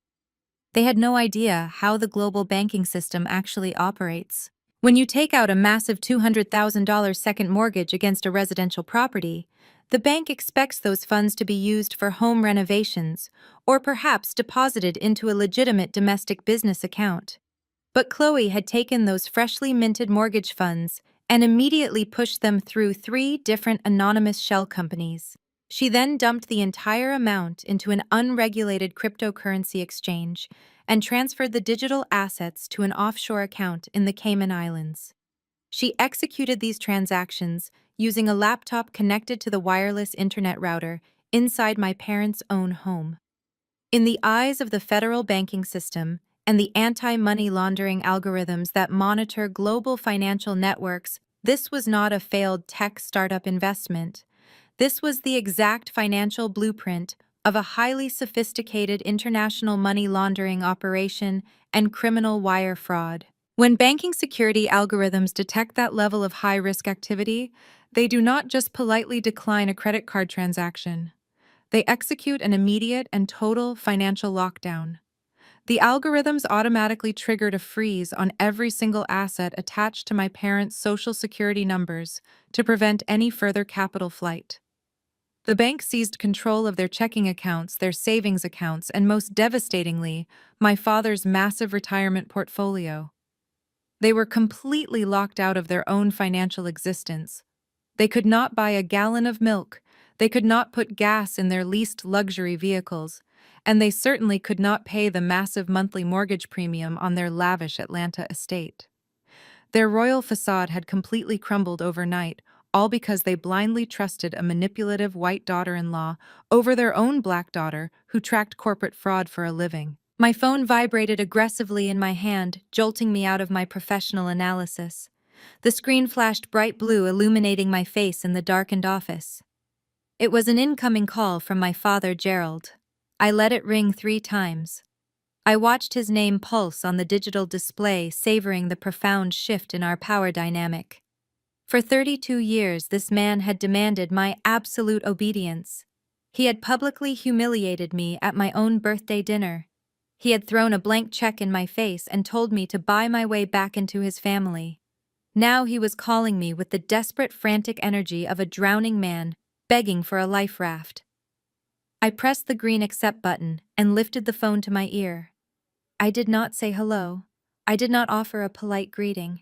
They had no idea how the global banking system actually operates. When you take out a massive $200,000 second mortgage against a residential property, the bank expects those funds to be used for home renovations or perhaps deposited into a legitimate domestic business account. But Chloe had taken those freshly minted mortgage funds and immediately pushed them through 3 different anonymous shell companies. She then dumped the entire amount into an unregulated cryptocurrency exchange and transferred the digital assets to an offshore account in the Cayman Islands. She executed these transactions using a laptop connected to the wireless internet router inside my parents' own home. In the eyes of the federal banking system and the anti-money laundering algorithms that monitor global financial networks, this was not a failed tech startup investment. This was the exact financial blueprint of a highly sophisticated international money laundering operation and criminal wire fraud. When banking security algorithms detect that level of high-risk activity, they do not just politely decline a credit card transaction. They execute an immediate and total financial lockdown. The algorithms automatically triggered a freeze on every single asset attached to my parents' social security numbers to prevent any further capital flight. The bank seized control of their checking accounts, their savings accounts, and most devastatingly, my father's massive retirement portfolio. They were completely locked out of their own financial existence. They could not buy a gallon of milk, they could not put gas in their leased luxury vehicles, and they certainly could not pay the massive monthly mortgage premium on their lavish Atlanta estate. Their royal facade had completely crumbled overnight, all because they blindly trusted a manipulative white daughter-in-law over their own black daughter who tracked corporate fraud for a living. My phone vibrated aggressively in my hand, jolting me out of my professional analysis. The screen flashed bright blue, illuminating my face in the darkened office. It was an incoming call from my father, Gerald. I let it ring 3 times. I watched his name pulse on the digital display, savoring the profound shift in our power dynamic. For 32 years, this man had demanded my absolute obedience. He had publicly humiliated me at my own birthday dinner. He had thrown a blank check in my face and told me to buy my way back into his family. Now he was calling me with the desperate, frantic energy of a drowning man, begging for a life raft. I pressed the green accept button and lifted the phone to my ear. I did not say hello. I did not offer a polite greeting.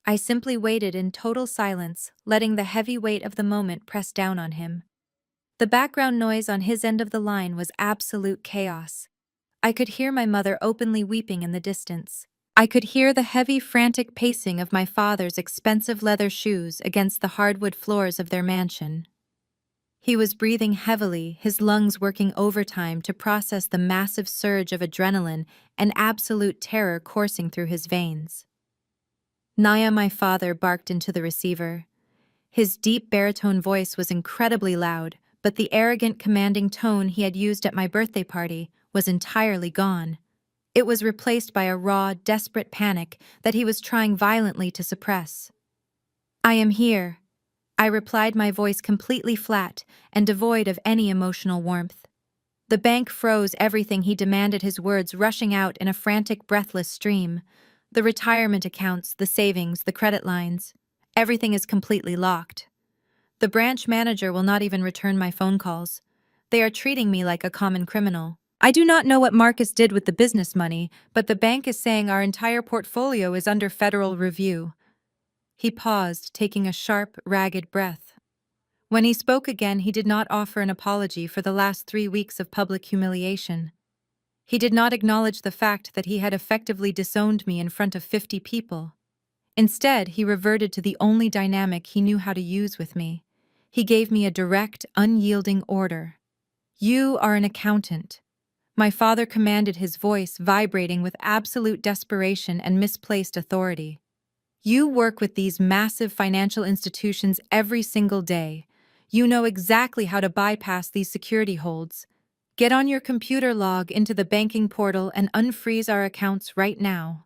I simply waited in total silence, letting the heavy weight of the moment press down on him. The background noise on his end of the line was absolute chaos. I could hear my mother openly weeping in the distance. I could hear the heavy, frantic pacing of my father's expensive leather shoes against the hardwood floors of their mansion. He was breathing heavily, his lungs working overtime to process the massive surge of adrenaline and absolute terror coursing through his veins. Naya, my father, barked into the receiver. His deep baritone voice was incredibly loud, but the arrogant, commanding tone he had used at my birthday party was entirely gone. It was replaced by a raw, desperate panic that he was trying violently to suppress. "I am here," I replied, my voice completely flat and devoid of any emotional warmth. The bank froze everything he demanded, his words rushing out in a frantic, breathless stream. "The retirement accounts, the savings, the credit lines. Everything is completely locked. The branch manager will not even return my phone calls. They are treating me like a common criminal. I do not know what Marcus did with the business money, but the bank is saying our entire portfolio is under federal review." He paused, taking a sharp, ragged breath. When he spoke again, he did not offer an apology for the last 3 weeks of public humiliation. He did not acknowledge the fact that he had effectively disowned me in front of 50 people. Instead, he reverted to the only dynamic he knew how to use with me. He gave me a direct, unyielding order. "You are an accountant." My father commanded, his voice vibrating with absolute desperation and misplaced authority. "You work with these massive financial institutions every single day. You know exactly how to bypass these security holds. Get on your computer, log into the banking portal, and unfreeze our accounts right now."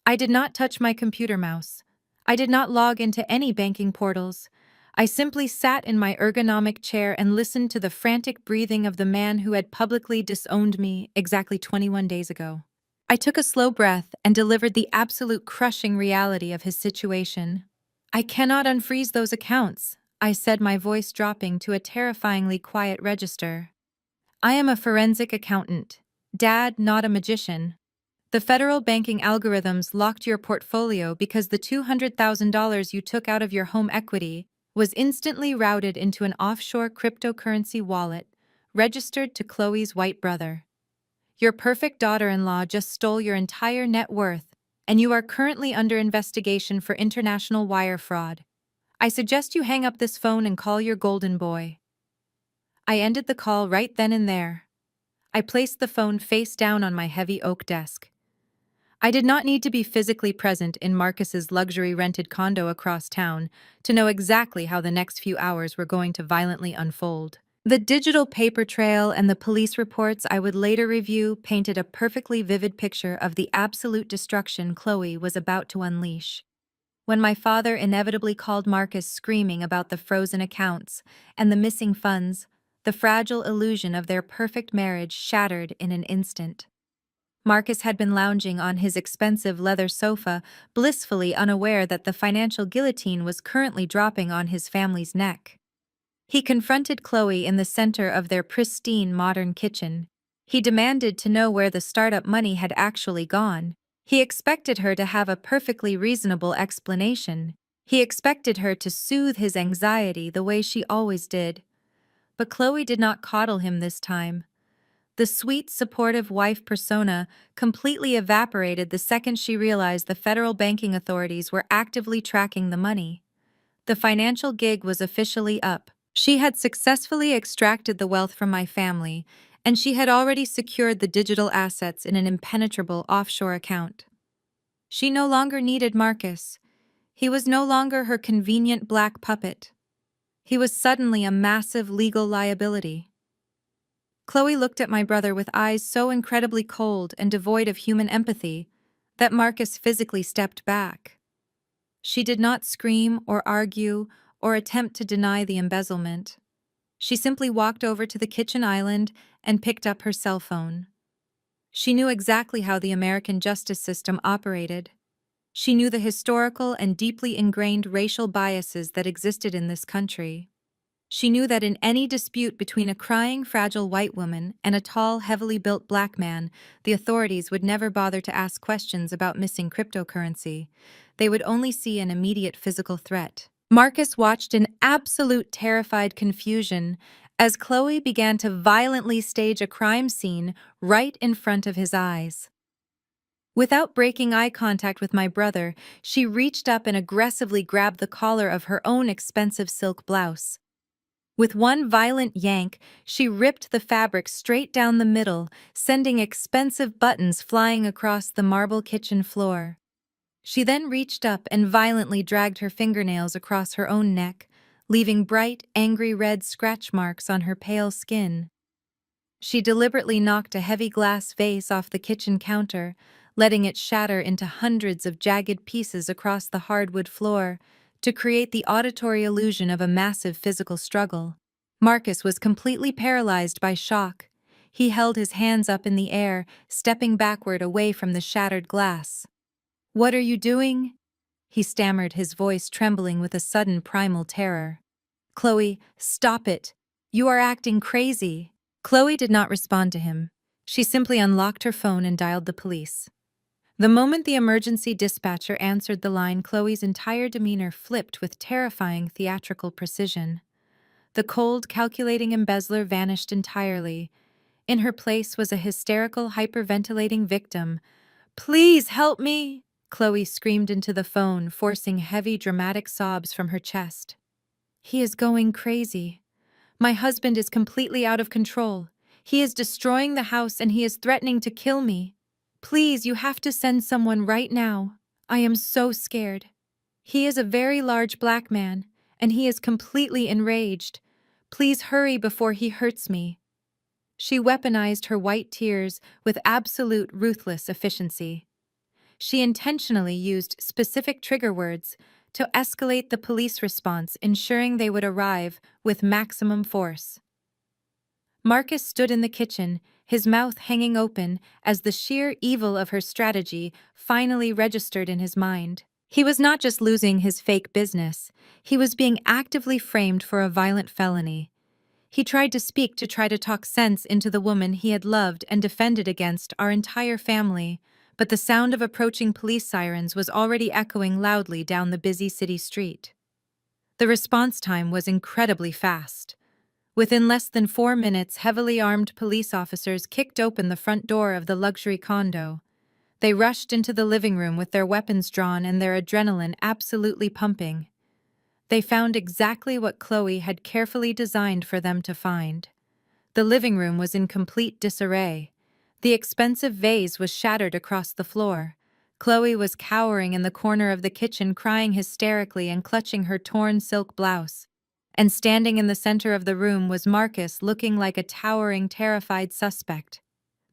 I did not touch my computer mouse. I did not log into any banking portals. I simply sat in my ergonomic chair and listened to the frantic breathing of the man who had publicly disowned me exactly 21 days ago. I took a slow breath and delivered the absolute crushing reality of his situation. "I cannot unfreeze those accounts," I said, my voice dropping to a terrifyingly quiet register. "I am a forensic accountant. Dad, not a magician. The federal banking algorithms locked your portfolio because the $200,000 you took out of your home equity was instantly routed into an offshore cryptocurrency wallet registered to Chloe's white brother. Your perfect daughter-in-law just stole your entire net worth, and you are currently under investigation for international wire fraud. I suggest you hang up this phone and call your golden boy." I ended the call right then and there. I placed the phone face down on my heavy oak desk. I did not need to be physically present in Marcus's luxury rented condo across town to know exactly how the next few hours were going to violently unfold. The digital paper trail and the police reports I would later review painted a perfectly vivid picture of the absolute destruction Chloe was about to unleash. When my father inevitably called Marcus, screaming about the frozen accounts and the missing funds, the fragile illusion of their perfect marriage shattered in an instant. Marcus had been lounging on his expensive leather sofa, blissfully unaware that the financial guillotine was currently dropping on his family's neck. He confronted Chloe in the center of their pristine modern kitchen. He demanded to know where the startup money had actually gone. He expected her to have a perfectly reasonable explanation. He expected her to soothe his anxiety the way she always did. But Chloe did not coddle him this time. The sweet, supportive wife persona completely evaporated the second she realized the federal banking authorities were actively tracking the money. The financial gig was officially up. She had successfully extracted the wealth from my family, and she had already secured the digital assets in an impenetrable offshore account. She no longer needed Marcus. He was no longer her convenient black puppet. He was suddenly a massive legal liability. Chloe looked at my brother with eyes so incredibly cold and devoid of human empathy that Marcus physically stepped back. She did not scream or argue or attempt to deny the embezzlement. She simply walked over to the kitchen island and picked up her cell phone. She knew exactly how the American justice system operated. She knew the historical and deeply ingrained racial biases that existed in this country. She knew that in any dispute between a crying, fragile white woman and a tall, heavily built black man, the authorities would never bother to ask questions about missing cryptocurrency. They would only see an immediate physical threat. Marcus watched in absolute terrified confusion as Chloe began to violently stage a crime scene right in front of his eyes. Without breaking eye contact with my brother, she reached up and aggressively grabbed the collar of her own expensive silk blouse. With one violent yank, she ripped the fabric straight down the middle, sending expensive buttons flying across the marble kitchen floor. She then reached up and violently dragged her fingernails across her own neck, leaving bright, angry red scratch marks on her pale skin. She deliberately knocked a heavy glass vase off the kitchen counter, letting it shatter into hundreds of jagged pieces across the hardwood floor to create the auditory illusion of a massive physical struggle. Marcus was completely paralyzed by shock. He held his hands up in the air, stepping backward away from the shattered glass. "What are you doing?" he stammered, his voice trembling with a sudden primal terror. "Chloe, stop it. You are acting crazy." Chloe did not respond to him. She simply unlocked her phone and dialed the police. The moment the emergency dispatcher answered the line, Chloe's entire demeanor flipped with terrifying theatrical precision. The cold, calculating embezzler vanished entirely. In her place was a hysterical, hyperventilating victim. "Please help me!" Chloe screamed into the phone, forcing heavy, dramatic sobs from her chest. "He is going crazy. My husband is completely out of control. He is destroying the house and he is threatening to kill me. Please, you have to send someone right now. I am so scared. He is a very large black man, and he is completely enraged. Please hurry before he hurts me." She weaponized her white tears with absolute ruthless efficiency. She intentionally used specific trigger words to escalate the police response, ensuring they would arrive with maximum force. Marcus stood in the kitchen, his mouth hanging open as the sheer evil of her strategy finally registered in his mind. He was not just losing his fake business, he was being actively framed for a violent felony. He tried to speak to try to talk sense into the woman he had loved and defended against our entire family, but the sound of approaching police sirens was already echoing loudly down the busy city street. The response time was incredibly fast. Within less than 4 minutes, heavily armed police officers kicked open the front door of the luxury condo. They rushed into the living room with their weapons drawn and their adrenaline absolutely pumping. They found exactly what Chloe had carefully designed for them to find. The living room was in complete disarray. The expensive vase was shattered across the floor. Chloe was cowering in the corner of the kitchen, crying hysterically and clutching her torn silk blouse. And standing in the center of the room was Marcus, looking like a towering, terrified suspect.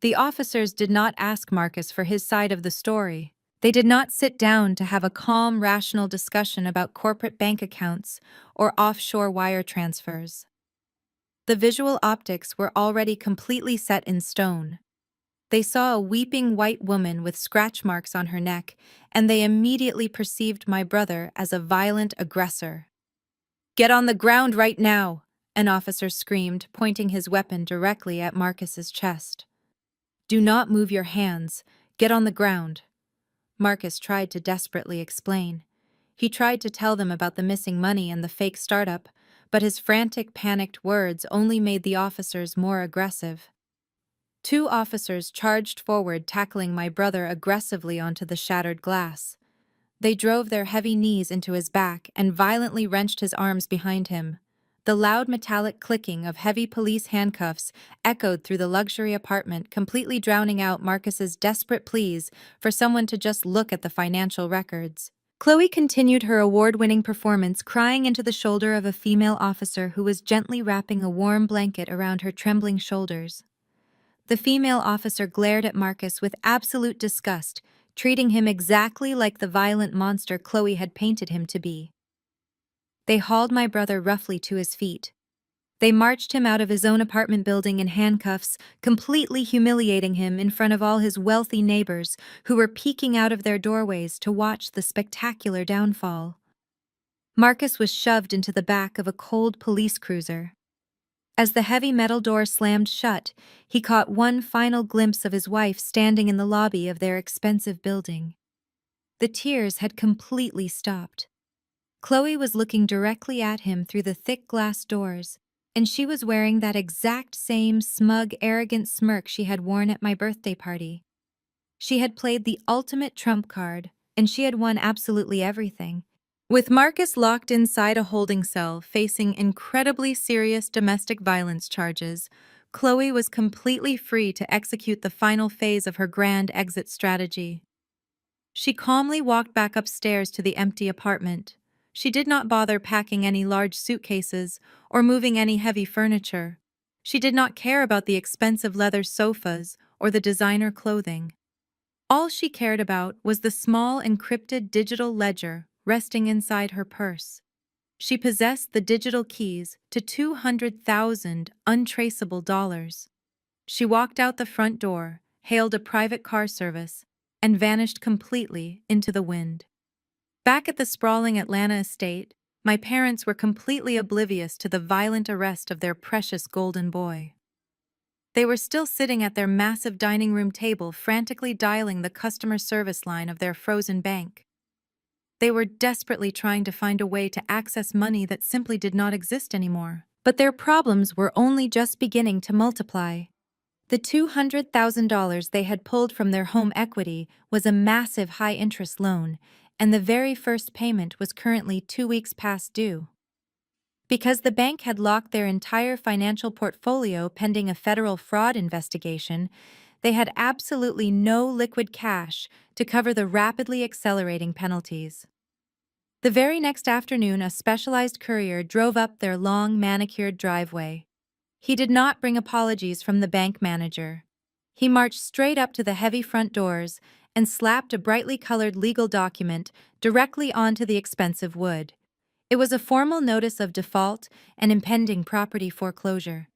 The officers did not ask Marcus for his side of the story. They did not sit down to have a calm, rational discussion about corporate bank accounts or offshore wire transfers. The visual optics were already completely set in stone. They saw a weeping white woman with scratch marks on her neck, and they immediately perceived my brother as a violent aggressor. "Get on the ground right now!" an officer screamed, pointing his weapon directly at Marcus's chest. "Do not move your hands. Get on the ground." Marcus tried to desperately explain. He tried to tell them about the missing money and the fake startup, but his frantic, panicked words only made the officers more aggressive. 2 officers charged forward, tackling my brother aggressively onto the shattered glass. They drove their heavy knees into his back and violently wrenched his arms behind him. The loud metallic clicking of heavy police handcuffs echoed through the luxury apartment, completely drowning out Marcus's desperate pleas for someone to just look at the financial records. Chloe continued her award-winning performance, crying into the shoulder of a female officer who was gently wrapping a warm blanket around her trembling shoulders. The female officer glared at Marcus with absolute disgust, treating him exactly like the violent monster Chloe had painted him to be. They hauled my brother roughly to his feet. They marched him out of his own apartment building in handcuffs, completely humiliating him in front of all his wealthy neighbors who were peeking out of their doorways to watch the spectacular downfall. Marcus was shoved into the back of a cold police cruiser. As the heavy metal door slammed shut, he caught one final glimpse of his wife standing in the lobby of their expensive building. The tears had completely stopped. Chloe was looking directly at him through the thick glass doors, and she was wearing that exact same smug, arrogant smirk she had worn at my birthday party. She had played the ultimate trump card, and she had won absolutely everything. With Marcus locked inside a holding cell, facing incredibly serious domestic violence charges, Chloe was completely free to execute the final phase of her grand exit strategy. She calmly walked back upstairs to the empty apartment. She did not bother packing any large suitcases or moving any heavy furniture. She did not care about the expensive leather sofas or the designer clothing. All she cared about was the small encrypted digital ledger resting inside her purse. She possessed the digital keys to 200,000 untraceable dollars. She walked out the front door, hailed a private car service, and vanished completely into the wind. Back at the sprawling Atlanta estate, my parents were completely oblivious to the violent arrest of their precious golden boy. They were still sitting at their massive dining room table, frantically dialing the customer service line of their frozen bank. They were desperately trying to find a way to access money that simply did not exist anymore. But their problems were only just beginning to multiply. The $200,000 they had pulled from their home equity was a massive high-interest loan, and the very first payment was currently 2 weeks past due. Because the bank had locked their entire financial portfolio pending a federal fraud investigation, they had absolutely no liquid cash to cover the rapidly accelerating penalties. The very next afternoon, a specialized courier drove up their long, manicured driveway. He did not bring apologies from the bank manager. He marched straight up to the heavy front doors and slapped a brightly colored legal document directly onto the expensive wood. It was a formal notice of default and impending property foreclosure.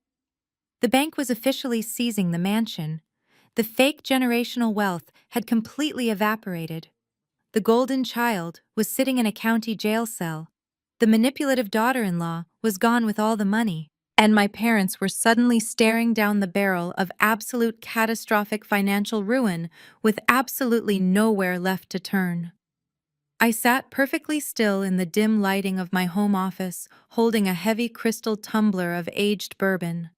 The bank was officially seizing the mansion. The fake generational wealth had completely evaporated. The golden child was sitting in a county jail cell. The manipulative daughter-in-law was gone with all the money, and my parents were suddenly staring down the barrel of absolute catastrophic financial ruin with absolutely nowhere left to turn. I sat perfectly still in the dim lighting of my home office, holding a heavy crystal tumbler of aged bourbon.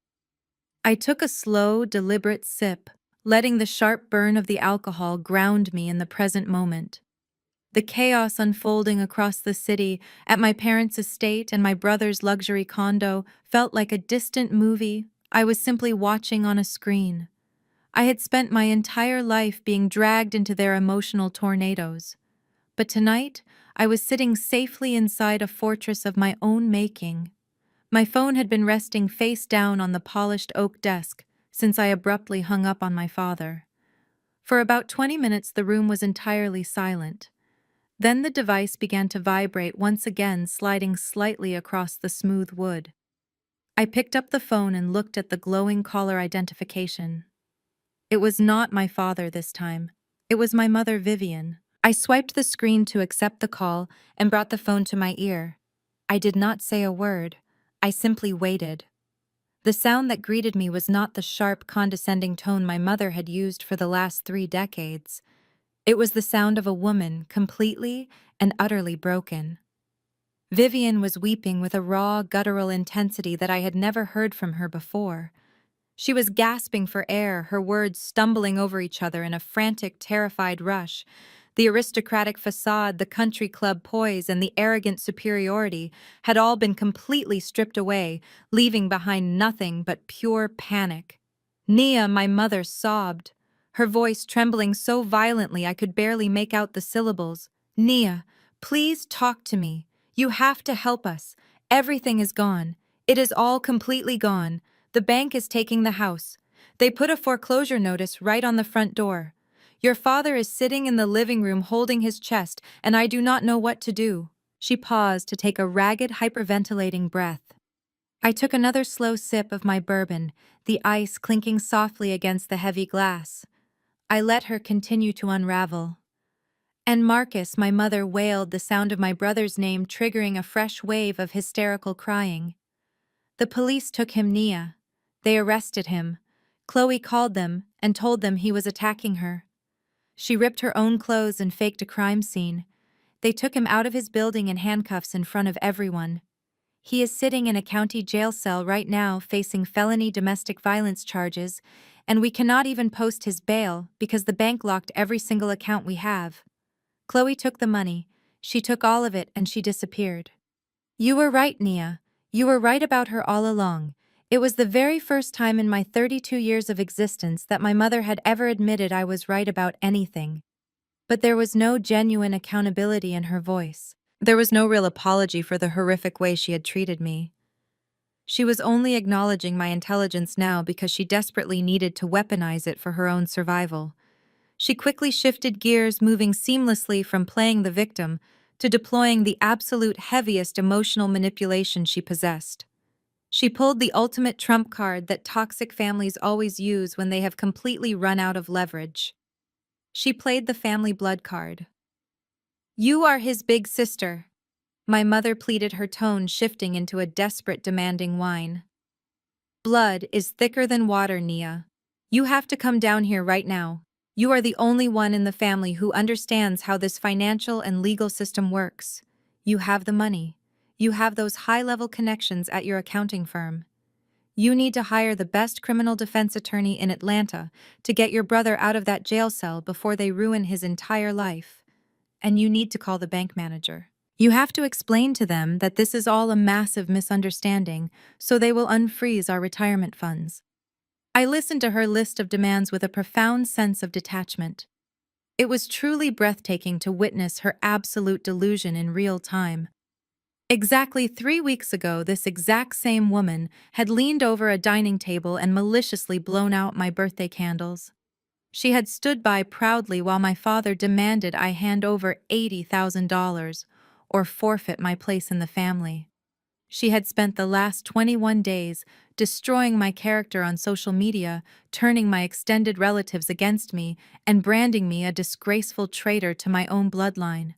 I took a slow, deliberate sip, letting the sharp burn of the alcohol ground me in the present moment. The chaos unfolding across the city, at my parents' estate and my brother's luxury condo, felt like a distant movie I was simply watching on a screen. I had spent my entire life being dragged into their emotional tornadoes. But tonight, I was sitting safely inside a fortress of my own making. My phone had been resting face down on the polished oak desk since I abruptly hung up on my father. For about 20 minutes, the room was entirely silent. Then the device began to vibrate once again, sliding slightly across the smooth wood. I picked up the phone and looked at the glowing caller identification. It was not my father this time. It was my mother, Vivian. I swiped the screen to accept the call and brought the phone to my ear. I did not say a word. I simply waited. The sound that greeted me was not the sharp, condescending tone my mother had used for the last 3 decades. It was the sound of a woman completely and utterly broken. Vivian was weeping with a raw, guttural intensity that I had never heard from her before. She was gasping for air, her words stumbling over each other in a frantic, terrified rush. The aristocratic facade, the country club poise, and the arrogant superiority had all been completely stripped away, leaving behind nothing but pure panic. Nia, my mother, sobbed, her voice trembling so violently I could barely make out the syllables. Nia, please talk to me. You have to help us. Everything is gone. It is all completely gone. The bank is taking the house. They put a foreclosure notice right on the front door. Your father is sitting in the living room holding his chest, and I do not know what to do. She paused to take a ragged, hyperventilating breath. I took another slow sip of my bourbon, the ice clinking softly against the heavy glass. I let her continue to unravel. And Marcus, my mother wailed, the sound of my brother's name triggering a fresh wave of hysterical crying. The police took him, Nia. They arrested him. Chloe called them and told them he was attacking her. She ripped her own clothes and faked a crime scene. They took him out of his building in handcuffs in front of everyone. He is sitting in a county jail cell right now facing felony domestic violence charges, and we cannot even post his bail because the bank locked every single account we have. Chloe took the money. She took all of it and she disappeared. You were right, Nia. You were right about her all along. It was the very first time in my 32 years of existence that my mother had ever admitted I was right about anything. But there was no genuine accountability in her voice. There was no real apology for the horrific way she had treated me. She was only acknowledging my intelligence now because she desperately needed to weaponize it for her own survival. She quickly shifted gears, moving seamlessly from playing the victim to deploying the absolute heaviest emotional manipulation she possessed. She pulled the ultimate trump card that toxic families always use when they have completely run out of leverage. She played the family blood card. "You are his big sister," my mother pleaded, her tone shifting into a desperate, demanding whine. "Blood is thicker than water, Nia. You have to come down here right now. You are the only one in the family who understands how this financial and legal system works. You have the money. You have those high-level connections at your accounting firm. You need to hire the best criminal defense attorney in Atlanta to get your brother out of that jail cell before they ruin his entire life. And you need to call the bank manager. You have to explain to them that this is all a massive misunderstanding, so they will unfreeze our retirement funds." I listened to her list of demands with a profound sense of detachment. It was truly breathtaking to witness her absolute delusion in real time. Exactly 3 weeks ago, this exact same woman had leaned over a dining table and maliciously blown out my birthday candles. She had stood by proudly while my father demanded I hand over $80,000 or forfeit my place in the family. She had spent the last 21 days destroying my character on social media, turning my extended relatives against me, and branding me a disgraceful traitor to my own bloodline.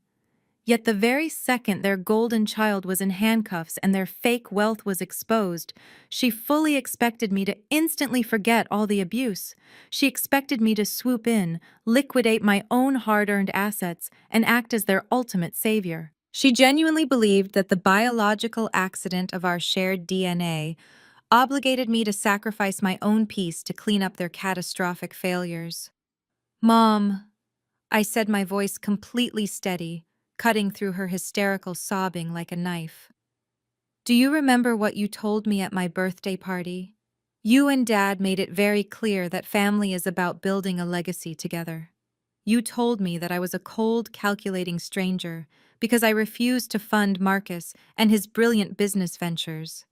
Yet the very second their golden child was in handcuffs and their fake wealth was exposed, she fully expected me to instantly forget all the abuse. She expected me to swoop in, liquidate my own hard-earned assets, and act as their ultimate savior. She genuinely believed that the biological accident of our shared DNA obligated me to sacrifice my own peace to clean up their catastrophic failures. "Mom," I said, my voice completely steady, cutting through her hysterical sobbing like a knife. "Do you remember what you told me at my birthday party? You and Dad made it very clear that family is about building a legacy together. You told me that I was a cold, calculating stranger because I refused to fund Marcus and his brilliant business ventures.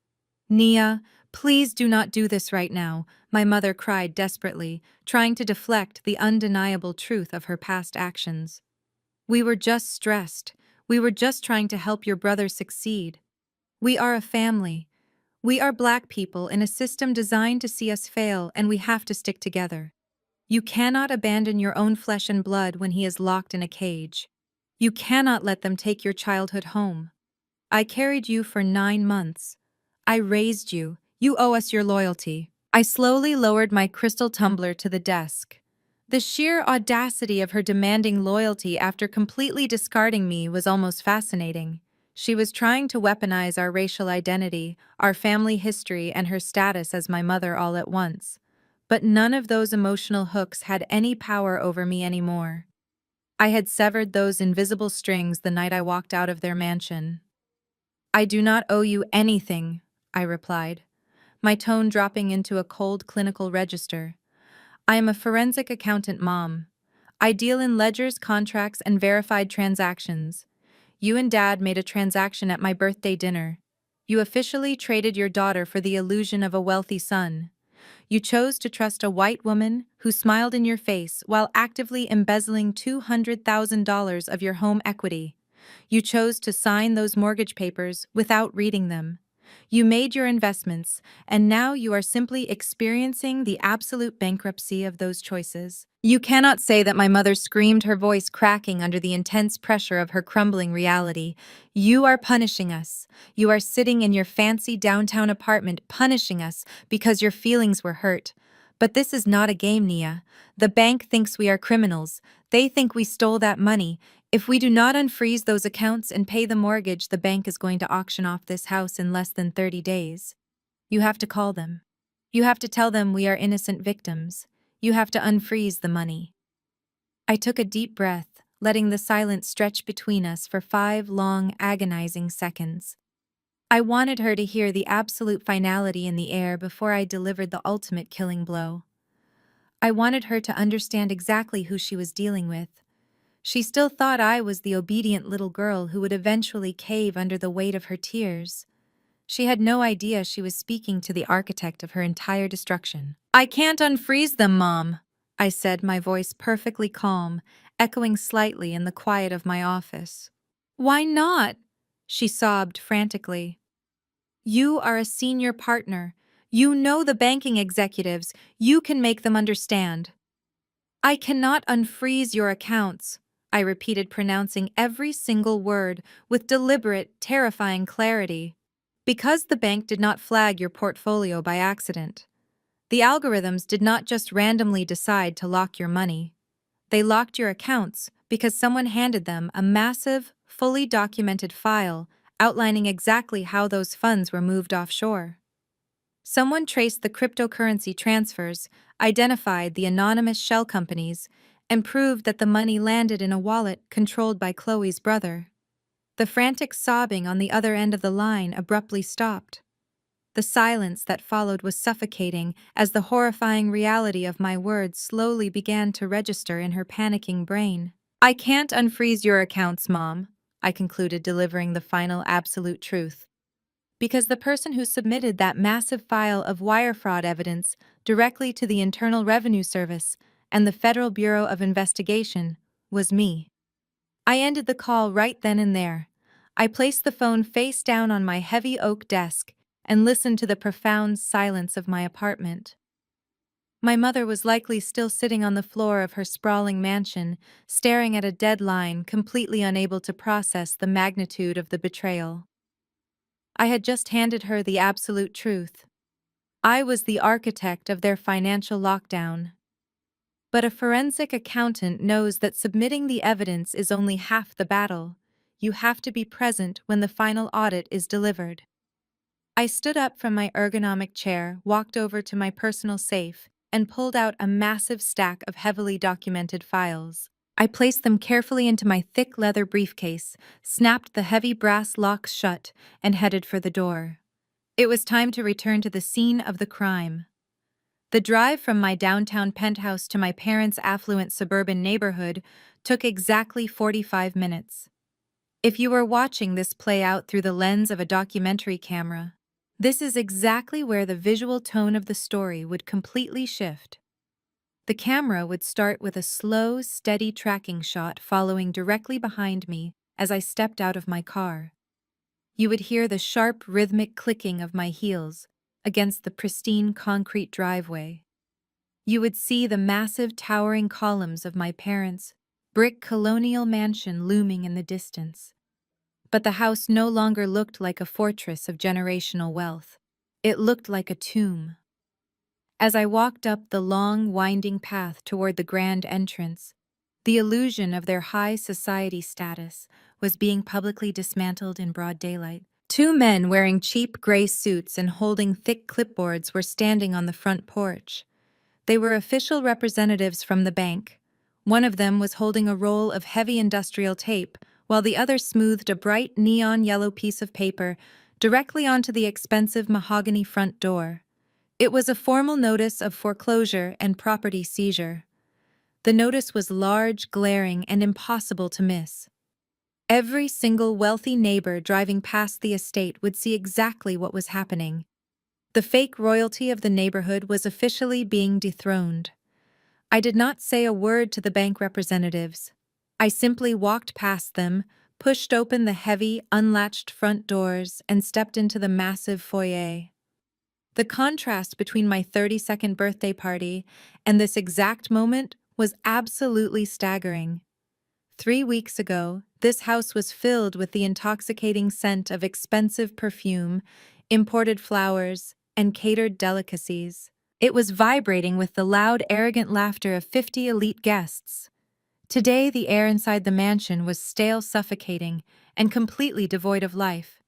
Nia, please do not do this right now," my mother cried desperately, trying to deflect the undeniable truth of her past actions. "We were just stressed. We were just trying to help your brother succeed. We are a family. We are Black people in a system designed to see us fail, and we have to stick together. You cannot abandon your own flesh and blood when he is locked in a cage. You cannot let them take your childhood home. I carried you for 9 months. I raised you. You owe us your loyalty." I slowly lowered my crystal tumbler to the desk. The sheer audacity of her demanding loyalty after completely discarding me was almost fascinating. She was trying to weaponize our racial identity, our family history, and her status as my mother all at once. But none of those emotional hooks had any power over me anymore. I had severed those invisible strings the night I walked out of their mansion. "I do not owe you anything," I replied, my tone dropping into a cold clinical register. "I am a forensic accountant, Mom. I deal in ledgers, contracts, and verified transactions. You and Dad made a transaction at my birthday dinner. You officially traded your daughter for the illusion of a wealthy son. You chose to trust a white woman who smiled in your face while actively embezzling $200,000 of your home equity. You chose to sign those mortgage papers without reading them. You made your investments, and now you are simply experiencing the absolute bankruptcy of those choices." You cannot say that my mother screamed, her voice cracking under the intense pressure of her crumbling reality. "You are punishing us. You are sitting in your fancy downtown apartment punishing us because your feelings were hurt. But this is not a game, Nia. The bank thinks we are criminals. They think we stole that money. If we do not unfreeze those accounts and pay the mortgage, the bank is going to auction off this house in less than 30 days. You have to call them. You have to tell them we are innocent victims. You have to unfreeze the money." I took a deep breath, letting the silence stretch between us for 5 long, agonizing seconds. I wanted her to hear the absolute finality in the air before I delivered the ultimate killing blow. I wanted her to understand exactly who she was dealing with. She still thought I was the obedient little girl who would eventually cave under the weight of her tears. She had no idea she was speaking to the architect of her entire destruction. "I can't unfreeze them, Mom," I said, my voice perfectly calm, echoing slightly in the quiet of my office. "Why not?" she sobbed frantically. "You are a senior partner. You know the banking executives. You can make them understand." "I cannot unfreeze your accounts," I repeated, pronouncing every single word with deliberate, terrifying clarity. "Because the bank did not flag your portfolio by accident. The algorithms did not just randomly decide to lock your money. They locked your accounts because someone handed them a massive, fully documented file outlining exactly how those funds were moved offshore. Someone traced the cryptocurrency transfers, identified the anonymous shell companies, and proved that the money landed in a wallet controlled by Chloe's brother." The frantic sobbing on the other end of the line abruptly stopped. The silence that followed was suffocating as the horrifying reality of my words slowly began to register in her panicking brain. "I can't unfreeze your accounts, Mom," I concluded, delivering the final absolute truth. "Because the person who submitted that massive file of wire fraud evidence directly to the Internal Revenue Service and the Federal Bureau of Investigation was me." I ended the call right then and there. I placed the phone face down on my heavy oak desk and listened to the profound silence of my apartment. My mother was likely still sitting on the floor of her sprawling mansion, staring at a dead line, completely unable to process the magnitude of the betrayal. I had just handed her the absolute truth. I was the architect of their financial lockdown. But a forensic accountant knows that submitting the evidence is only half the battle. You have to be present when the final audit is delivered. I stood up from my ergonomic chair, walked over to my personal safe, and pulled out a massive stack of heavily documented files. I placed them carefully into my thick leather briefcase, snapped the heavy brass locks shut, and headed for the door. It was time to return to the scene of the crime. The drive from my downtown penthouse to my parents' affluent suburban neighborhood took exactly 45 minutes. If you were watching this play out through the lens of a documentary camera, this is exactly where the visual tone of the story would completely shift. The camera would start with a slow, steady tracking shot following directly behind me as I stepped out of my car. You would hear the sharp, rhythmic clicking of my heels against the pristine concrete driveway. You would see the massive, towering columns of my parents' brick colonial mansion looming in the distance. But the house no longer looked like a fortress of generational wealth. It looked like a tomb. As I walked up the long, winding path toward the grand entrance, the illusion of their high society status was being publicly dismantled in broad daylight. Two men wearing cheap gray suits and holding thick clipboards were standing on the front porch. They were official representatives from the bank. One of them was holding a roll of heavy industrial tape, while the other smoothed a bright neon yellow piece of paper directly onto the expensive mahogany front door. It was a formal notice of foreclosure and property seizure. The notice was large, glaring, and impossible to miss. Every single wealthy neighbor driving past the estate would see exactly what was happening. The fake royalty of the neighborhood was officially being dethroned. I did not say a word to the bank representatives. I simply walked past them, pushed open the heavy, unlatched front doors, and stepped into the massive foyer. The contrast between my 32nd birthday party and this exact moment was absolutely staggering. 3 weeks ago, this house was filled with the intoxicating scent of expensive perfume, imported flowers, and catered delicacies. It was vibrating with the loud, arrogant laughter of 50 elite guests. Today, the air inside the mansion was stale, suffocating, and completely devoid of life.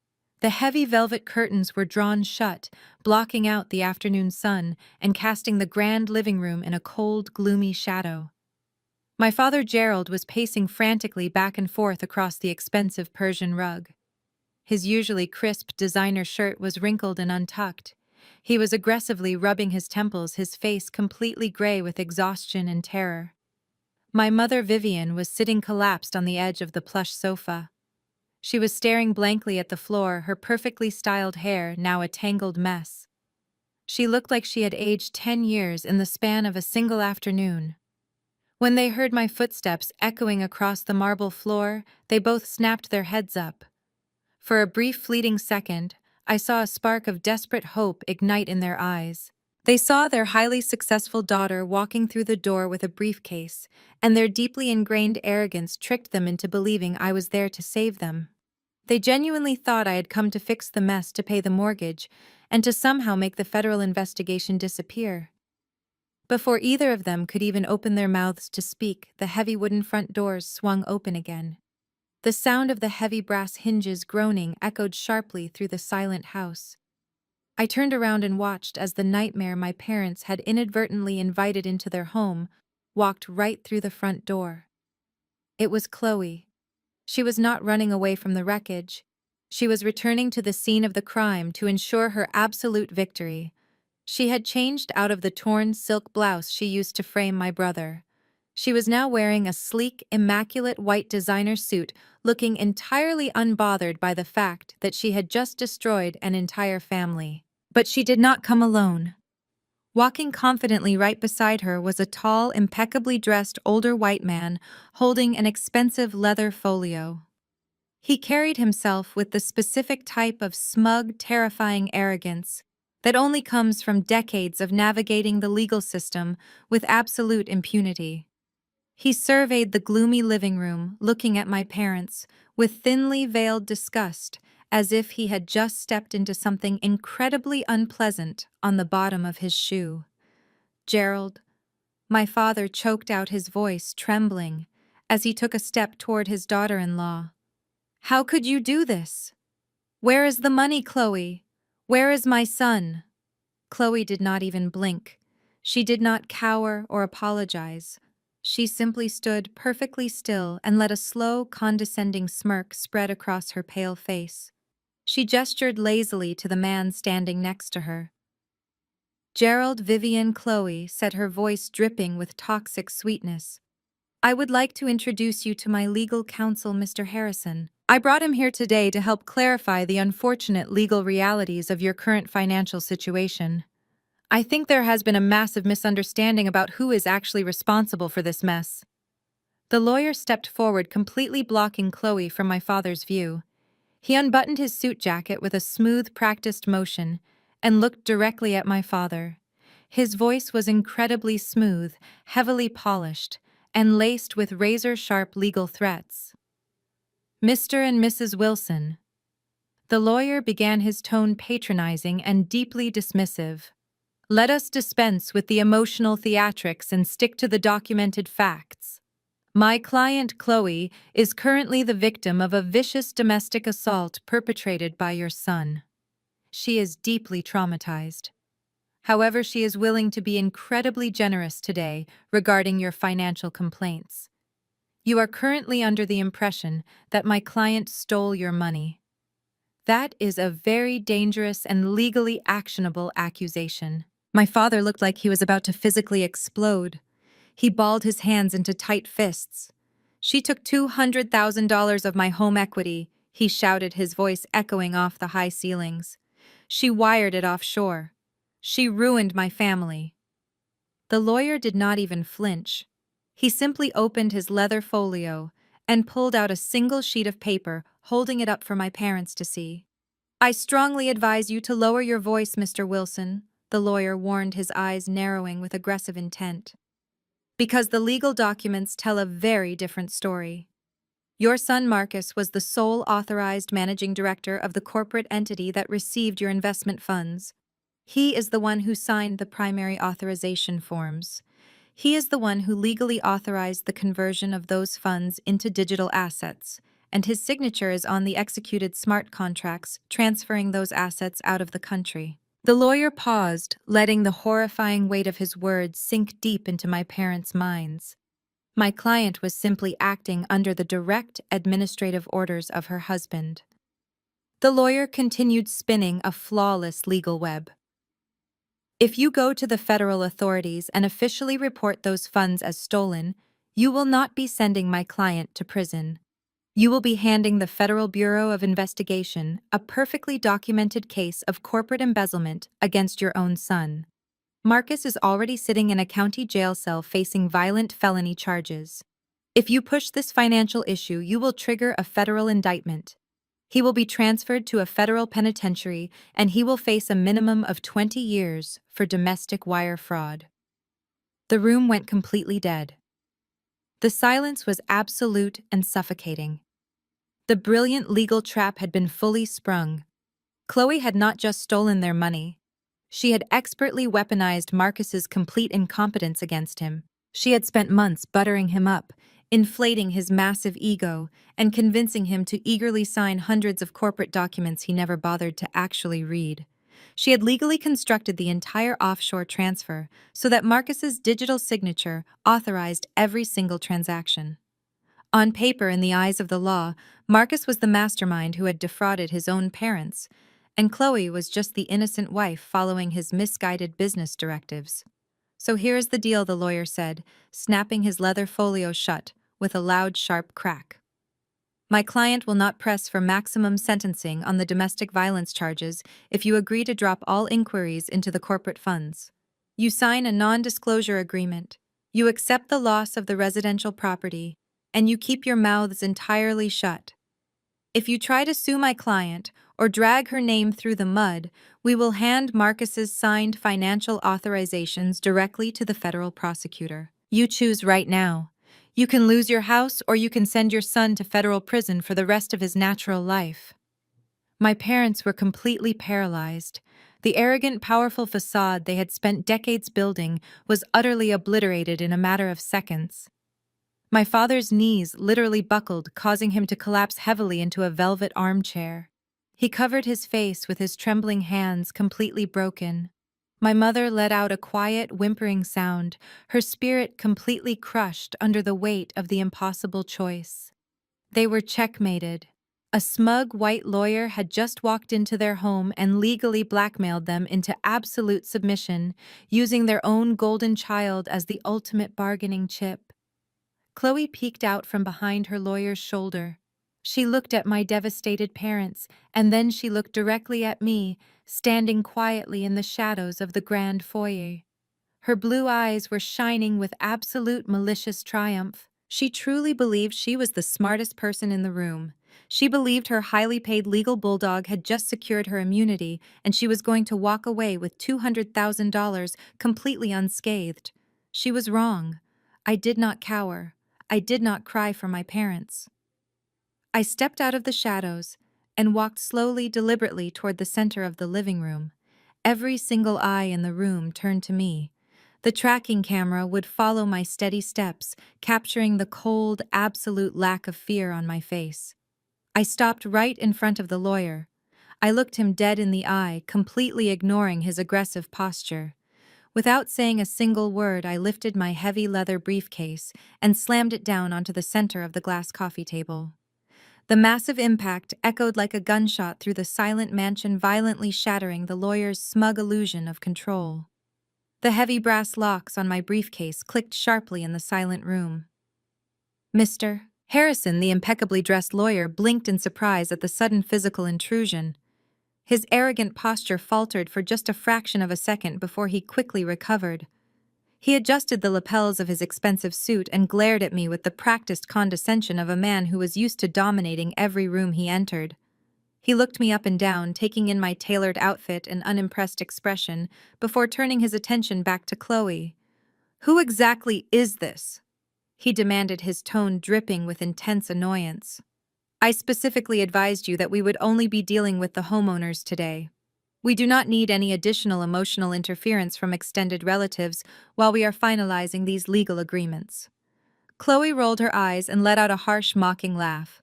The heavy velvet curtains were drawn shut, blocking out the afternoon sun and casting the grand living room in a cold, gloomy shadow. My father Gerald was pacing frantically back and forth across the expensive Persian rug. His usually crisp designer shirt was wrinkled and untucked. He was aggressively rubbing his temples, his face completely gray with exhaustion and terror. My mother Vivian was sitting collapsed on the edge of the plush sofa. She was staring blankly at the floor, her perfectly styled hair now a tangled mess. She looked like she had aged 10 years in the span of a single afternoon. When they heard my footsteps echoing across the marble floor, they both snapped their heads up. For a brief fleeting second, I saw a spark of desperate hope ignite in their eyes. They saw their highly successful daughter walking through the door with a briefcase, and their deeply ingrained arrogance tricked them into believing I was there to save them. They genuinely thought I had come to fix the mess, to pay the mortgage, and to somehow make the federal investigation disappear. Before either of them could even open their mouths to speak, the heavy wooden front doors swung open again. The sound of the heavy brass hinges groaning echoed sharply through the silent house. I turned around and watched as the nightmare my parents had inadvertently invited into their home walked right through the front door. It was Chloe. She was not running away from the wreckage. She was returning to the scene of the crime to ensure her absolute victory. She had changed out of the torn silk blouse she used to frame my brother. She was now wearing a sleek, immaculate white designer suit, looking entirely unbothered by the fact that she had just destroyed an entire family. But she did not come alone. Walking confidently right beside her was a tall, impeccably dressed older white man holding an expensive leather folio. He carried himself with the specific type of smug, terrifying arrogance that only comes from decades of navigating the legal system with absolute impunity. He surveyed the gloomy living room, looking at my parents with thinly veiled disgust, as if he had just stepped into something incredibly unpleasant on the bottom of his shoe. "Gerald," my father choked out, his voice trembling, as he took a step toward his daughter-in-law. "How could you do this? Where is the money, Chloe? Where is my son?" Chloe did not even blink. She did not cower or apologize. She simply stood perfectly still and let a slow, condescending smirk spread across her pale face. She gestured lazily to the man standing next to her. "Gerald, Vivian, Chloe," said, her voice dripping with toxic sweetness. "I would like to introduce you to my legal counsel, Mr. Harrison. I brought him here today to help clarify the unfortunate legal realities of your current financial situation. I think there has been a massive misunderstanding about who is actually responsible for this mess." The lawyer stepped forward, completely blocking Chloe from my father's view. He unbuttoned his suit jacket with a smooth, practiced motion and looked directly at my father. His voice was incredibly smooth, heavily polished, and laced with razor-sharp legal threats. "Mr. and Mrs. Wilson." The lawyer began, his tone patronizing and deeply dismissive. "Let us dispense with the emotional theatrics and stick to the documented facts. My client, Chloe, is currently the victim of a vicious domestic assault perpetrated by your son. She is deeply traumatized. However, she is willing to be incredibly generous today regarding your financial complaints. You are currently under the impression that my client stole your money. That is a very dangerous and legally actionable accusation." My father looked like he was about to physically explode. He balled his hands into tight fists. "She took $200,000 of my home equity," he shouted, his voice echoing off the high ceilings. "She wired it offshore. She ruined my family." The lawyer did not even flinch. He simply opened his leather folio and pulled out a single sheet of paper, holding it up for my parents to see. "I strongly advise you to lower your voice, Mr. Wilson," the lawyer warned, his eyes narrowing with aggressive intent. "Because the legal documents tell a very different story. Your son Marcus was the sole authorized managing director of the corporate entity that received your investment funds. He is the one who signed the primary authorization forms. He is the one who legally authorized the conversion of those funds into digital assets, and his signature is on the executed smart contracts transferring those assets out of the country." The lawyer paused, letting the horrifying weight of his words sink deep into my parents' minds. My client was simply acting under the direct administrative orders of her husband. The lawyer continued, spinning a flawless legal web. "If you go to the federal authorities and officially report those funds as stolen, You will not be sending my client to prison. You will be handing the Federal Bureau of Investigation a perfectly documented case of corporate embezzlement against your own son. Marcus is already sitting in a county jail cell facing violent felony charges. If you push this financial issue, you will trigger a federal indictment. He will be transferred to a federal penitentiary and he will face a minimum of 20 years for domestic wire fraud. The room went completely dead. The silence was absolute and suffocating. The brilliant legal trap had been fully sprung. Chloe had not just stolen their money. She had expertly weaponized Marcus's complete incompetence against him. She had spent months buttering him up, inflating his massive ego, and convincing him to eagerly sign hundreds of corporate documents he never bothered to actually read. She had legally constructed the entire offshore transfer so that Marcus's digital signature authorized every single transaction. On paper, in the eyes of the law, Marcus was the mastermind who had defrauded his own parents, and Chloe was just the innocent wife following his misguided business directives. So here's the deal, the lawyer said, snapping his leather folio shut with a loud, sharp crack. My client will not press for maximum sentencing on the domestic violence charges if you agree to drop all inquiries into the corporate funds. You sign a non-disclosure agreement, you accept the loss of the residential property, and you keep your mouths entirely shut. If you try to sue my client or drag her name through the mud, we will hand Marcus's signed financial authorizations directly to the federal prosecutor. You choose right now. You can lose your house or you can send your son to federal prison for the rest of his natural life. My parents were completely paralyzed. The arrogant, powerful facade they had spent decades building was utterly obliterated in a matter of seconds. My father's knees literally buckled, causing him to collapse heavily into a velvet armchair. He covered his face with his trembling hands, completely broken. My mother let out a quiet, whimpering sound, her spirit completely crushed under the weight of the impossible choice. They were checkmated. A smug white lawyer had just walked into their home and legally blackmailed them into absolute submission, using their own golden child as the ultimate bargaining chip. Chloe peeked out from behind her lawyer's shoulder. She looked at my devastated parents, and then she looked directly at me, standing quietly in the shadows of the grand foyer. Her blue eyes were shining with absolute malicious triumph. She truly believed she was the smartest person in the room. She believed her highly paid legal bulldog had just secured her immunity, and she was going to walk away with $200,000 completely unscathed. She was wrong. I did not cower. I did not cry for my parents. I stepped out of the shadows and walked slowly, deliberately toward the center of the living room. Every single eye in the room turned to me. The tracking camera would follow my steady steps, capturing the cold, absolute lack of fear on my face. I stopped right in front of the lawyer. I looked him dead in the eye, completely ignoring his aggressive posture. Without saying a single word, I lifted my heavy leather briefcase and slammed it down onto the center of the glass coffee table. The massive impact echoed like a gunshot through the silent mansion, violently shattering the lawyer's smug illusion of control. The heavy brass locks on my briefcase clicked sharply in the silent room. Mr. Harrison, the impeccably dressed lawyer, blinked in surprise at the sudden physical intrusion. His arrogant posture faltered for just a fraction of a second before he quickly recovered. He adjusted the lapels of his expensive suit and glared at me with the practiced condescension of a man who was used to dominating every room he entered. He looked me up and down, taking in my tailored outfit and unimpressed expression, before turning his attention back to Chloe. "Who exactly is this?" he demanded, his tone dripping with intense annoyance. "I specifically advised you that we would only be dealing with the homeowners today. We do not need any additional emotional interference from extended relatives while we are finalizing these legal agreements." Chloe rolled her eyes and let out a harsh, mocking laugh.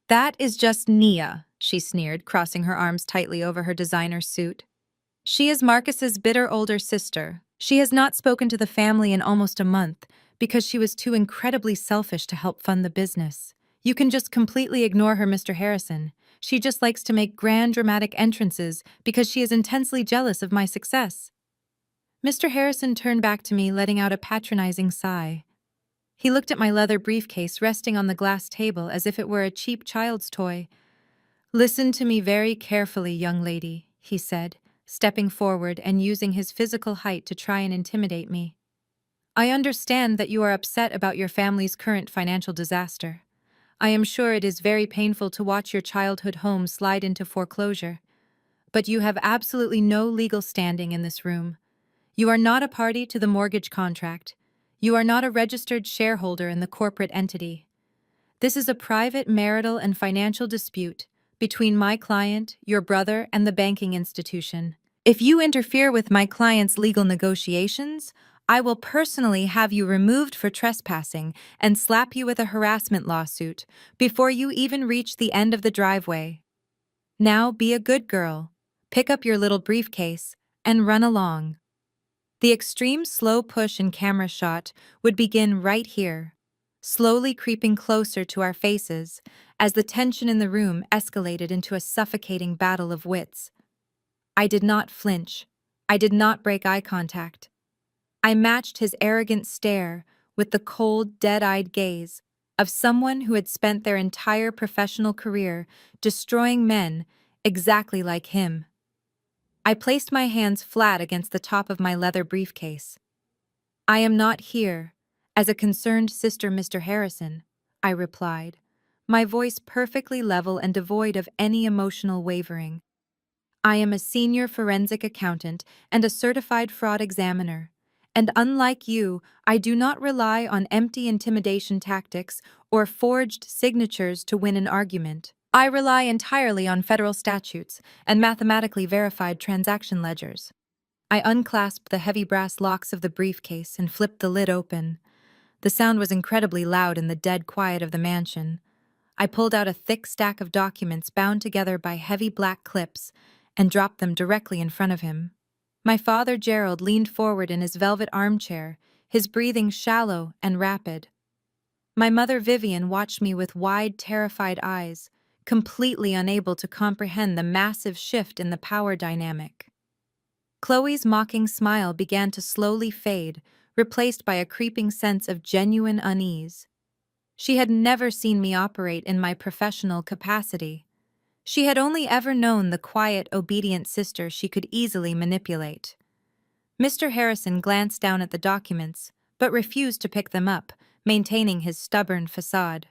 "That is just Nia," she sneered, crossing her arms tightly over her designer suit. "She is Marcus's bitter older sister. She has not spoken to the family in almost a month because she was too incredibly selfish to help fund the business. You can just completely ignore her, Mr. Harrison. She just likes to make grand dramatic entrances because she is intensely jealous of my success." Mr. Harrison turned back to me, letting out a patronizing sigh. He looked at my leather briefcase resting on the glass table as if it were a cheap child's toy. "Listen to me very carefully, young lady," he said, stepping forward and using his physical height to try and intimidate me. "I understand that you are upset about your family's current financial disaster. I am sure it is very painful to watch your childhood home slide into foreclosure. But you have absolutely no legal standing in this room. You are not a party to the mortgage contract. You are not a registered shareholder in the corporate entity. This is a private marital and financial dispute between my client, your brother, and the banking institution. If you interfere with my client's legal negotiations, I will personally have you removed for trespassing and slap you with a harassment lawsuit before you even reach the end of the driveway. Now be a good girl, pick up your little briefcase, and run along." The extreme slow push and camera shot would begin right here, slowly creeping closer to our faces as the tension in the room escalated into a suffocating battle of wits. I did not flinch. I did not break eye contact. I matched his arrogant stare with the cold, dead-eyed gaze of someone who had spent their entire professional career destroying men exactly like him. I placed my hands flat against the top of my leather briefcase. "I am not here as a concerned sister, Mr. Harrison," I replied, my voice perfectly level and devoid of any emotional wavering. "I am a senior forensic accountant and a certified fraud examiner, and unlike you, I do not rely on empty intimidation tactics or forged signatures to win an argument. I rely entirely on federal statutes and mathematically verified transaction ledgers." I unclasped the heavy brass locks of the briefcase and flipped the lid open. The sound was incredibly loud in the dead quiet of the mansion. I pulled out a thick stack of documents bound together by heavy black clips and dropped them directly in front of him. My father Gerald leaned forward in his velvet armchair, his breathing shallow and rapid. My mother Vivian watched me with wide, terrified eyes, completely unable to comprehend the massive shift in the power dynamic. Chloe's mocking smile began to slowly fade, replaced by a creeping sense of genuine unease. She had never seen me operate in my professional capacity. She had only ever known the quiet, obedient sister she could easily manipulate. Mr. Harrison glanced down at the documents, but refused to pick them up, maintaining his stubborn facade.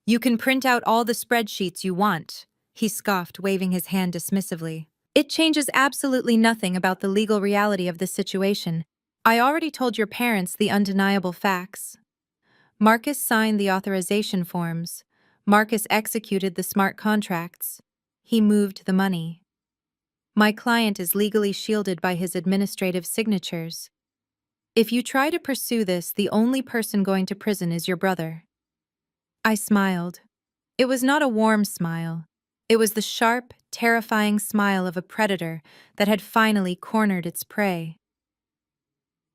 "You can print out all the spreadsheets you want," he scoffed, waving his hand dismissively. "It changes absolutely nothing about the legal reality of this situation. I already told your parents the undeniable facts." Marcus signed the authorization forms. Marcus executed the smart contracts. He moved the money. My client is legally shielded by his administrative signatures. If you try to pursue this, the only person going to prison is your brother." I smiled. It was not a warm smile. It was the sharp, terrifying smile of a predator that had finally cornered its prey.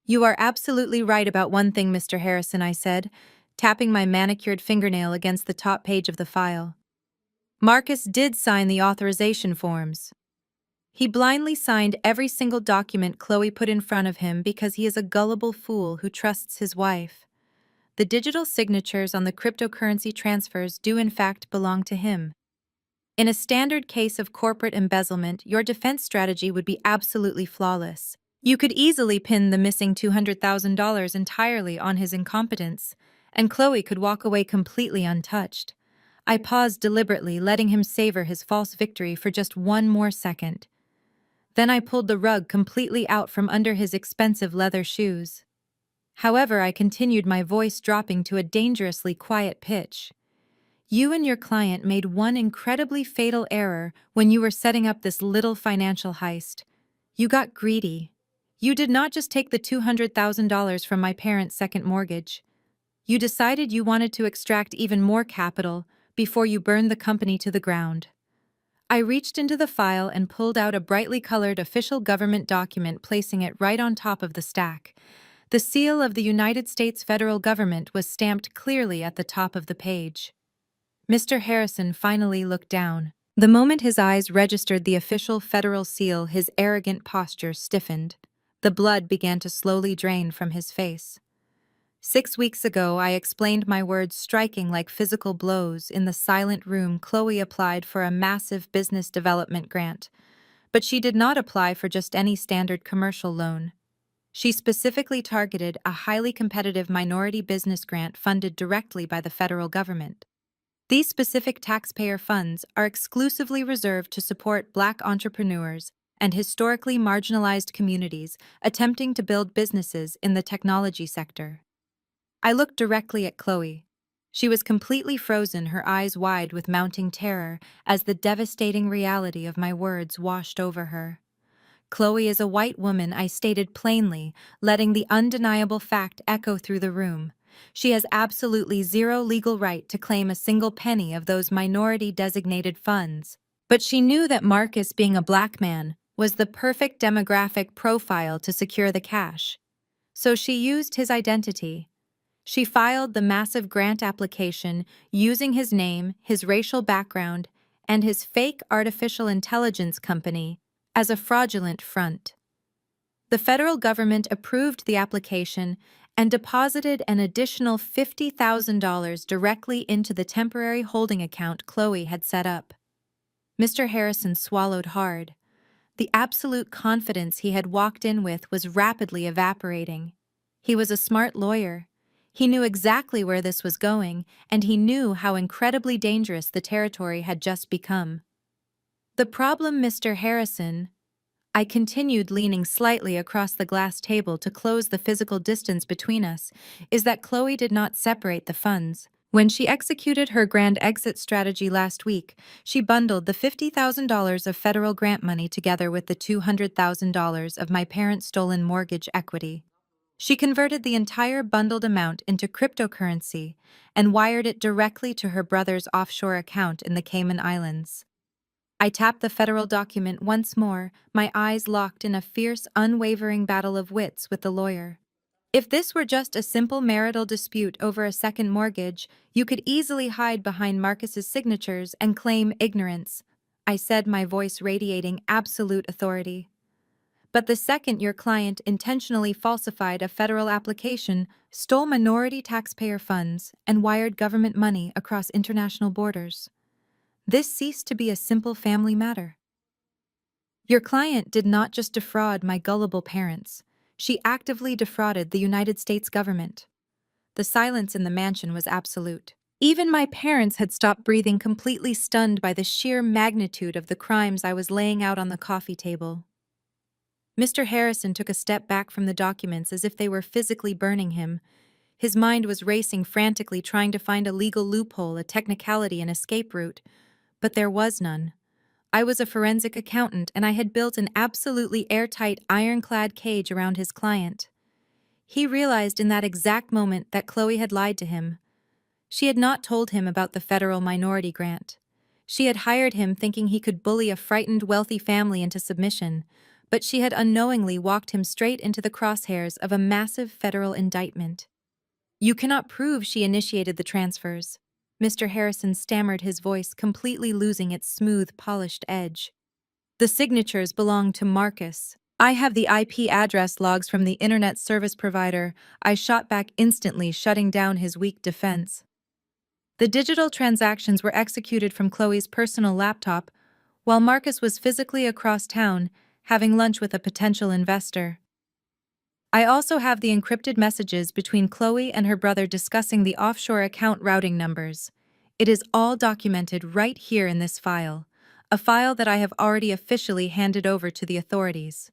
"You are absolutely right about one thing, Mr. Harrison," I said, tapping my manicured fingernail against the top page of the file. "Marcus did sign the authorization forms. He blindly signed every single document Chloe put in front of him because he is a gullible fool who trusts his wife. The digital signatures on the cryptocurrency transfers do in fact belong to him. In a standard case of corporate embezzlement, your defense strategy would be absolutely flawless. You could easily pin the missing $200,000 entirely on his incompetence, and Chloe could walk away completely untouched." I paused deliberately, letting him savor his false victory for just one more second. Then I pulled the rug completely out from under his expensive leather shoes. However, I continued, my voice dropping to a dangerously quiet pitch. "You and your client made one incredibly fatal error when you were setting up this little financial heist. You got greedy. You did not just take the $200,000 from my parents' second mortgage. You decided you wanted to extract even more capital before you burned the company to the ground." I reached into the file and pulled out a brightly colored official government document, placing it right on top of the stack. The seal of the United States federal government was stamped clearly at the top of the page. Mr. Harrison finally looked down. The moment his eyes registered the official federal seal, his arrogant posture stiffened. The blood began to slowly drain from his face. 6 weeks ago, I explained my words striking like physical blows in the silent room. Chloe applied for a massive business development grant. But she did not apply for just any standard commercial loan. She specifically targeted a highly competitive minority business grant funded directly by the federal government. These specific taxpayer funds are exclusively reserved to support Black entrepreneurs and historically marginalized communities attempting to build businesses in the technology sector. I looked directly at Chloe. She was completely frozen, her eyes wide with mounting terror as the devastating reality of my words washed over her. Chloe is a white woman, I stated plainly, letting the undeniable fact echo through the room. She has absolutely zero legal right to claim a single penny of those minority-designated funds. But she knew that Marcus, being a Black man, was the perfect demographic profile to secure the cash. So she used his identity. She filed the massive grant application using his name, his racial background, and his fake artificial intelligence company as a fraudulent front. The federal government approved the application and deposited an additional $50,000 directly into the temporary holding account Chloe had set up. Mr. Harrison swallowed hard. The absolute confidence he had walked in with was rapidly evaporating. He was a smart lawyer. He knew exactly where this was going, and he knew how incredibly dangerous the territory had just become. The problem, Mr. Harrison, I continued, leaning slightly across the glass table to close the physical distance between us, is that Chloe did not separate the funds. When she executed her grand exit strategy last week, she bundled the $50,000 of federal grant money together with the $200,000 of my parents' stolen mortgage equity. She converted the entire bundled amount into cryptocurrency and wired it directly to her brother's offshore account in the Cayman Islands. I tapped the federal document once more, my eyes locked in a fierce, unwavering battle of wits with the lawyer. If this were just a simple marital dispute over a second mortgage, you could easily hide behind Marcus's signatures and claim ignorance, I said, my voice radiating absolute authority. But the second your client intentionally falsified a federal application, stole minority taxpayer funds, and wired government money across international borders, this ceased to be a simple family matter. Your client did not just defraud my gullible parents. She actively defrauded the United States government. The silence in the mansion was absolute. Even my parents had stopped breathing, completely stunned by the sheer magnitude of the crimes I was laying out on the coffee table. Mr. Harrison took a step back from the documents as if they were physically burning him. His mind was racing frantically, trying to find a legal loophole, a technicality, an escape route. But there was none. I was a forensic accountant, and I had built an absolutely airtight, ironclad cage around his client. He realized in that exact moment that Chloe had lied to him. She had not told him about the federal minority grant. She had hired him thinking he could bully a frightened, wealthy family into submission, but she had unknowingly walked him straight into the crosshairs of a massive federal indictment. You cannot prove she initiated the transfers. Mr. Harrison stammered, his voice completely losing its smooth, polished edge. The signatures belong to Marcus. I have the IP address logs from the internet service provider. I shot back instantly, shutting down his weak defense. The digital transactions were executed from Chloe's personal laptop, while Marcus was physically across town, having lunch with a potential investor. I also have the encrypted messages between Chloe and her brother discussing the offshore account routing numbers. It is all documented right here in this file, a file that I have already officially handed over to the authorities.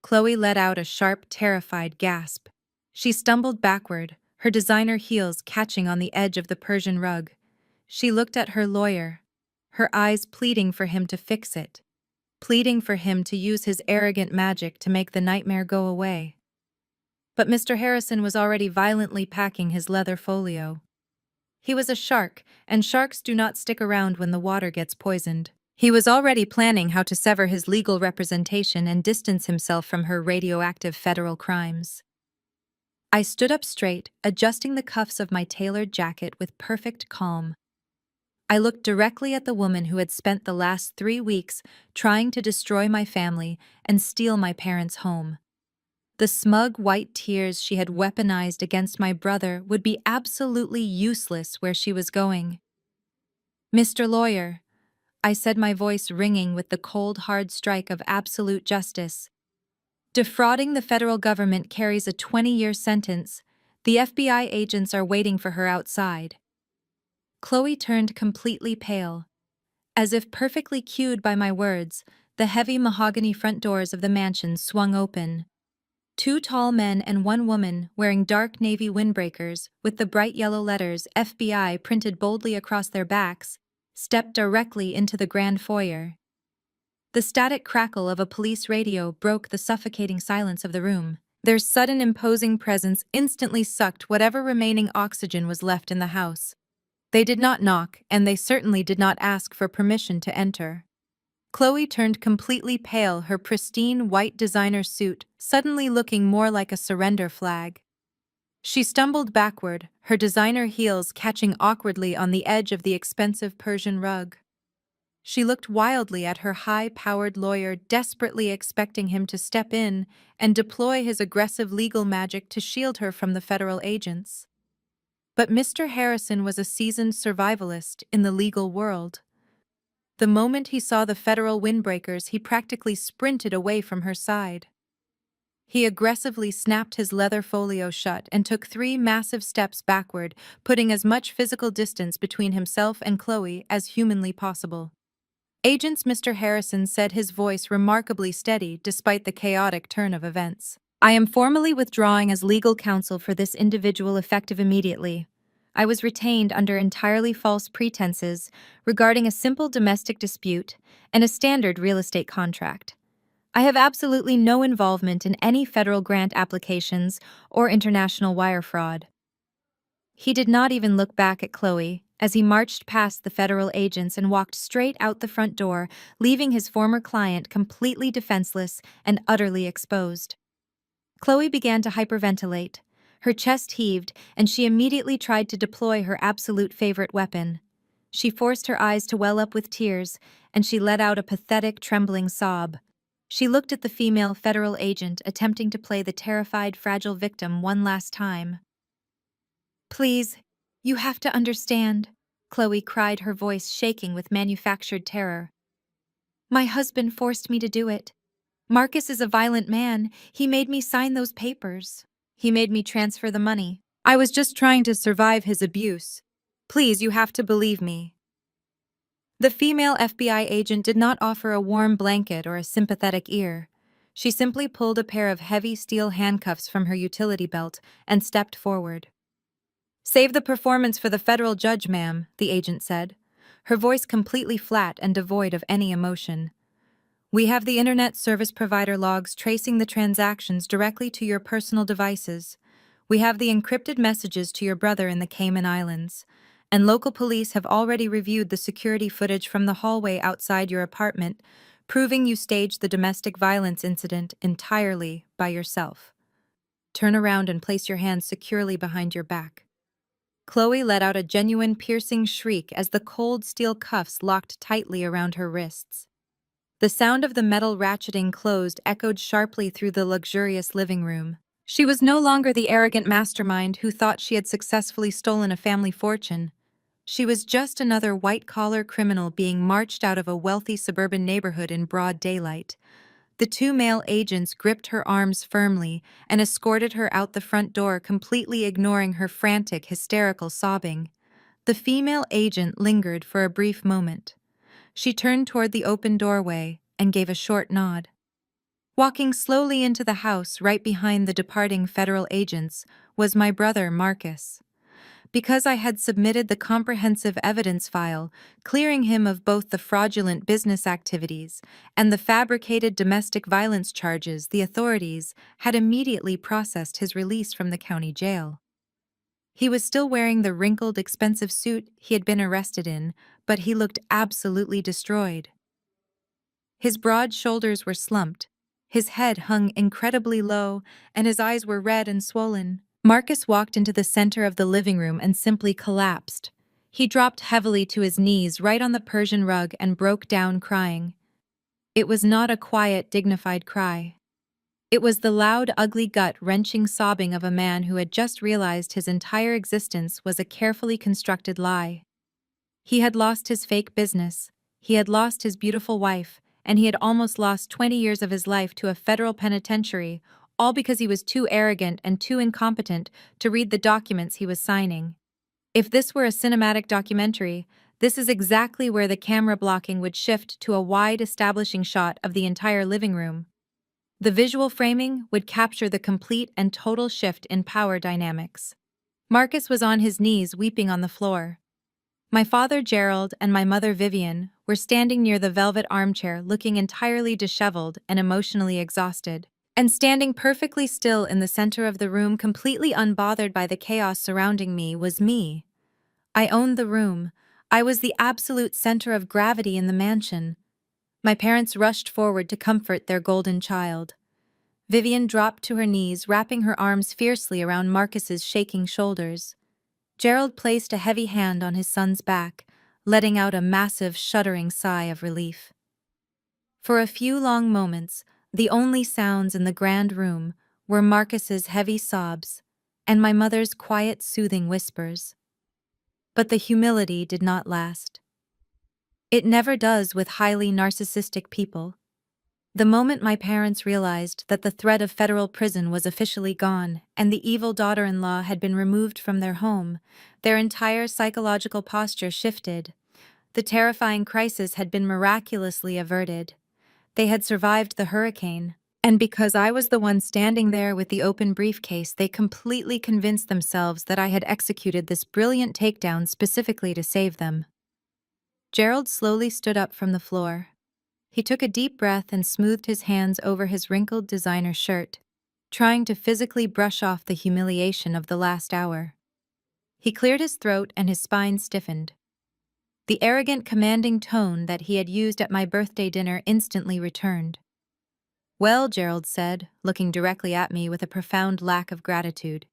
Chloe let out a sharp, terrified gasp. She stumbled backward, her designer heels catching on the edge of the Persian rug. She looked at her lawyer, her eyes pleading for him to fix it, pleading for him to use his arrogant magic to make the nightmare go away. But Mr. Harrison was already violently packing his leather folio. He was a shark, and sharks do not stick around when the water gets poisoned. He was already planning how to sever his legal representation and distance himself from her radioactive federal crimes. I stood up straight, adjusting the cuffs of my tailored jacket with perfect calm. I looked directly at the woman who had spent the last 3 weeks trying to destroy my family and steal my parents' home. The smug white tears she had weaponized against my brother would be absolutely useless where she was going. "Mr. Lawyer," I said, my voice ringing with the cold, hard strike of absolute justice. "Defrauding the federal government carries a 20-year sentence. The FBI agents are waiting for her outside." Chloe turned completely pale. As if perfectly cued by my words, the heavy mahogany front doors of the mansion swung open. Two tall men and one woman, wearing dark navy windbreakers with the bright yellow letters FBI printed boldly across their backs, stepped directly into the grand foyer. The static crackle of a police radio broke the suffocating silence of the room. Their sudden imposing presence instantly sucked whatever remaining oxygen was left in the house. They did not knock, and they certainly did not ask for permission to enter. Chloe turned completely pale, her pristine white designer suit suddenly looking more like a surrender flag. She stumbled backward, her designer heels catching awkwardly on the edge of the expensive Persian rug. She looked wildly at her high-powered lawyer, desperately expecting him to step in and deploy his aggressive legal magic to shield her from the federal agents. But Mr. Harrison was a seasoned survivalist in the legal world. The moment he saw the federal windbreakers, he practically sprinted away from her side. He aggressively snapped his leather folio shut and took 3 massive steps backward, putting as much physical distance between himself and Chloe as humanly possible. "Agents," Mr. Harrison said, his voice remarkably steady despite the chaotic turn of events. "I am formally withdrawing as legal counsel for this individual effective immediately. I was retained under entirely false pretenses regarding a simple domestic dispute and a standard real estate contract. I have absolutely no involvement in any federal grant applications or international wire fraud." He did not even look back at Chloe as he marched past the federal agents and walked straight out the front door, leaving his former client completely defenseless and utterly exposed. Chloe began to hyperventilate. Her chest heaved, and she immediately tried to deploy her absolute favorite weapon. She forced her eyes to well up with tears, and she let out a pathetic, trembling sob. She looked at the female federal agent, attempting to play the terrified, fragile victim one last time. "Please, you have to understand," Chloe cried, her voice shaking with manufactured terror. "My husband forced me to do it. Marcus is a violent man. He made me sign those papers. He made me transfer the money. I was just trying to survive his abuse. Please, you have to believe me." The female FBI agent did not offer a warm blanket or a sympathetic ear. She simply pulled a pair of heavy steel handcuffs from her utility belt and stepped forward. "Save the performance for the federal judge, ma'am," the agent said, her voice completely flat and devoid of any emotion. "We have the internet service provider logs tracing the transactions directly to your personal devices. We have the encrypted messages to your brother in the Cayman Islands. And local police have already reviewed the security footage from the hallway outside your apartment, proving you staged the domestic violence incident entirely by yourself. Turn around and place your hands securely behind your back." Chloe let out a genuine piercing shriek as the cold steel cuffs locked tightly around her wrists. The sound of the metal ratcheting closed echoed sharply through the luxurious living room. She was no longer the arrogant mastermind who thought she had successfully stolen a family fortune. She was just another white-collar criminal being marched out of a wealthy suburban neighborhood in broad daylight. The 2 male agents gripped her arms firmly and escorted her out the front door, completely ignoring her frantic, hysterical sobbing. The female agent lingered for a brief moment. She turned toward the open doorway and gave a short nod. Walking slowly into the house right behind the departing federal agents was my brother, Marcus. Because I had submitted the comprehensive evidence file, clearing him of both the fraudulent business activities and the fabricated domestic violence charges, the authorities had immediately processed his release from the county jail. He was still wearing the wrinkled, expensive suit he had been arrested in, but he looked absolutely destroyed. His broad shoulders were slumped, his head hung incredibly low, and his eyes were red and swollen. Marcus walked into the center of the living room and simply collapsed. He dropped heavily to his knees right on the Persian rug and broke down crying. It was not a quiet, dignified cry. It was the loud, ugly, gut-wrenching sobbing of a man who had just realized his entire existence was a carefully constructed lie. He had lost his fake business, he had lost his beautiful wife, and he had almost lost 20 years of his life to a federal penitentiary, all because he was too arrogant and too incompetent to read the documents he was signing. If this were a cinematic documentary, this is exactly where the camera blocking would shift to a wide establishing shot of the entire living room. The visual framing would capture the complete and total shift in power dynamics. Marcus was on his knees weeping on the floor. My father Gerald and my mother Vivian were standing near the velvet armchair looking entirely disheveled and emotionally exhausted. And standing perfectly still in the center of the room, completely unbothered by the chaos surrounding me, was me. I owned the room. I was the absolute center of gravity in the mansion. My parents rushed forward to comfort their golden child. Vivian dropped to her knees, wrapping her arms fiercely around Marcus's shaking shoulders. Gerald placed a heavy hand on his son's back, letting out a massive, shuddering sigh of relief. For a few long moments, the only sounds in the grand room were Marcus's heavy sobs and my mother's quiet, soothing whispers. But the humility did not last. It never does with highly narcissistic people. The moment my parents realized that the threat of federal prison was officially gone and the evil daughter-in-law had been removed from their home, their entire psychological posture shifted. The terrifying crisis had been miraculously averted. They had survived the hurricane, and because I was the one standing there with the open briefcase, they completely convinced themselves that I had executed this brilliant takedown specifically to save them. Gerald slowly stood up from the floor. He took a deep breath and smoothed his hands over his wrinkled designer shirt, trying to physically brush off the humiliation of the last hour. He cleared his throat and his spine stiffened. The arrogant, commanding tone that he had used at my birthday dinner instantly returned. "Well," Gerald said, looking directly at me with a profound lack of gratitude,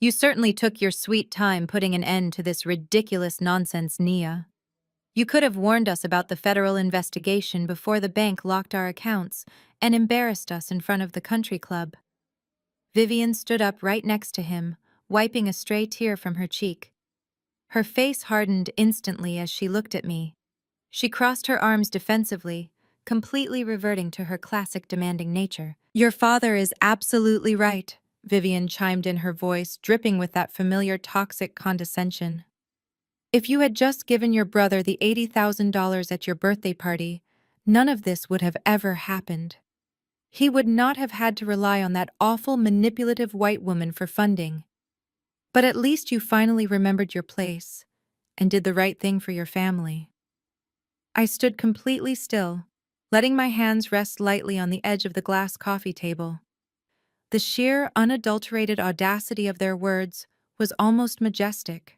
"you certainly took your sweet time putting an end to this ridiculous nonsense, Nia. You could have warned us about the federal investigation before the bank locked our accounts and embarrassed us in front of the country club." Vivian stood up right next to him, wiping a stray tear from her cheek. Her face hardened instantly as she looked at me. She crossed her arms defensively, completely reverting to her classic demanding nature. "Your father is absolutely right," Vivian chimed in, her voice dripping with that familiar toxic condescension. "If you had just given your brother the $80,000 at your birthday party, none of this would have ever happened. He would not have had to rely on that awful, manipulative white woman for funding. But at least you finally remembered your place and did the right thing for your family." I stood completely still, letting my hands rest lightly on the edge of the glass coffee table. The sheer, unadulterated audacity of their words was almost majestic.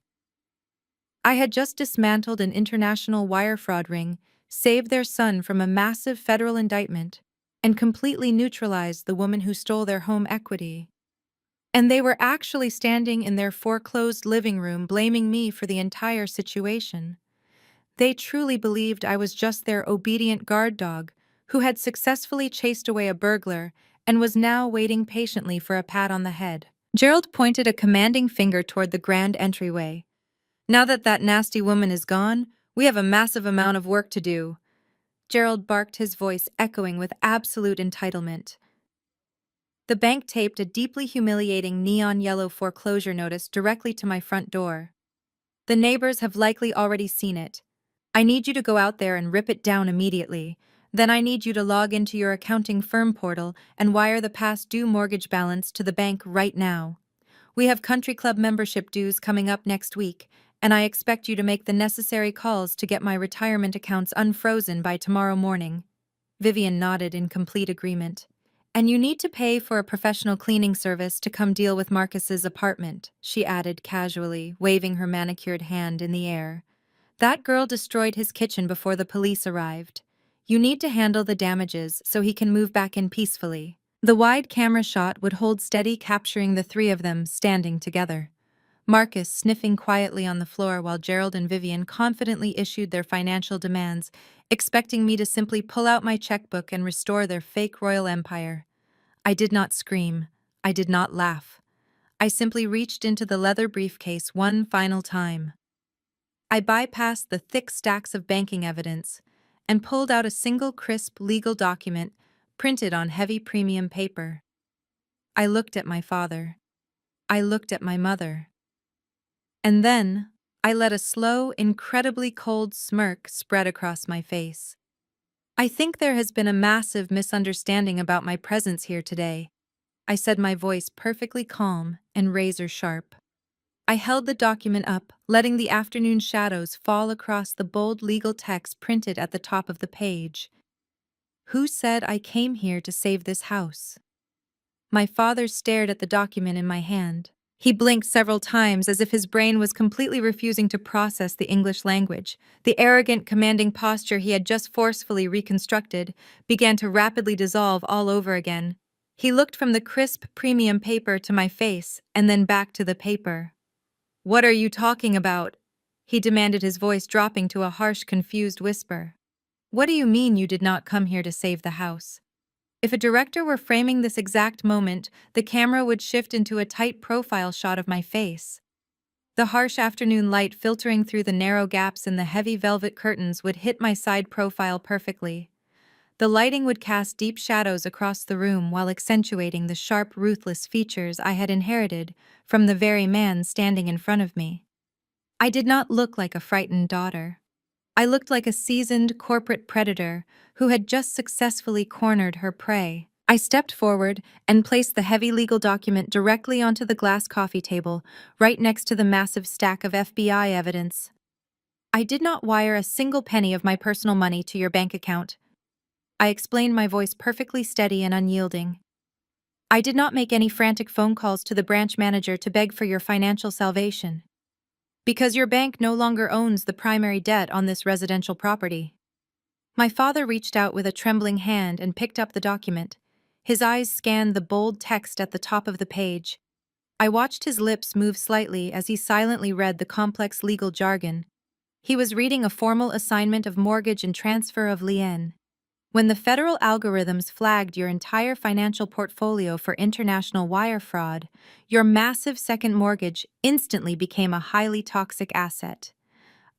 I had just dismantled an international wire fraud ring, saved their son from a massive federal indictment, and completely neutralized the woman who stole their home equity. And they were actually standing in their foreclosed living room blaming me for the entire situation. They truly believed I was just their obedient guard dog who had successfully chased away a burglar and was now waiting patiently for a pat on the head. Gerald pointed a commanding finger toward the grand entryway. "Now that that nasty woman is gone, we have a massive amount of work to do." Gerald barked, his voice echoing with absolute entitlement. The bank taped a deeply humiliating neon yellow foreclosure notice directly to my front door. "The neighbors have likely already seen it. I need you to go out there and rip it down immediately. Then I need you to log into your accounting firm portal and wire the past due mortgage balance to the bank right now. We have country club membership dues coming up next week, and I expect you to make the necessary calls to get my retirement accounts unfrozen by tomorrow morning." Vivian nodded in complete agreement. "And you need to pay for a professional cleaning service to come deal with Marcus's apartment," she added casually, waving her manicured hand in the air. "That girl destroyed his kitchen before the police arrived. You need to handle the damages so he can move back in peacefully." The wide camera shot would hold steady, capturing the three of them standing together. Marcus sniffing quietly on the floor while Gerald and Vivian confidently issued their financial demands, expecting me to simply pull out my checkbook and restore their fake royal empire. I did not scream. I did not laugh. I simply reached into the leather briefcase one final time. I bypassed the thick stacks of banking evidence and pulled out a single crisp legal document printed on heavy premium paper. I looked at my father. I looked at my mother. And then, I let a slow, incredibly cold smirk spread across my face. I think there has been a massive misunderstanding about my presence here today, I said, my voice perfectly calm and razor sharp. I held the document up, letting the afternoon shadows fall across the bold legal text printed at the top of the page. Who said I came here to save this house? My father stared at the document in my hand. He blinked several times as if his brain was completely refusing to process the English language. The arrogant, commanding posture he had just forcefully reconstructed began to rapidly dissolve all over again. He looked from the crisp, premium paper to my face and then back to the paper. "What are you talking about?" he demanded, his voice dropping to a harsh, confused whisper. "What do you mean you did not come here to save the house?" If a director were framing this exact moment, the camera would shift into a tight profile shot of my face. The harsh afternoon light filtering through the narrow gaps in the heavy velvet curtains would hit my side profile perfectly. The lighting would cast deep shadows across the room while accentuating the sharp, ruthless features I had inherited from the very man standing in front of me. I did not look like a frightened daughter. I looked like a seasoned corporate predator who had just successfully cornered her prey. I stepped forward and placed the heavy legal document directly onto the glass coffee table, right next to the massive stack of FBI evidence. "I did not wire a single penny of my personal money to your bank account," I explained, my voice perfectly steady and unyielding. "I did not make any frantic phone calls to the branch manager to beg for your financial salvation. Because your bank no longer owns the primary debt on this residential property." My father reached out with a trembling hand and picked up the document. His eyes scanned the bold text at the top of the page. I watched his lips move slightly as he silently read the complex legal jargon. He was reading a formal assignment of mortgage and transfer of lien. When the federal algorithms flagged your entire financial portfolio for international wire fraud, your massive second mortgage instantly became a highly toxic asset.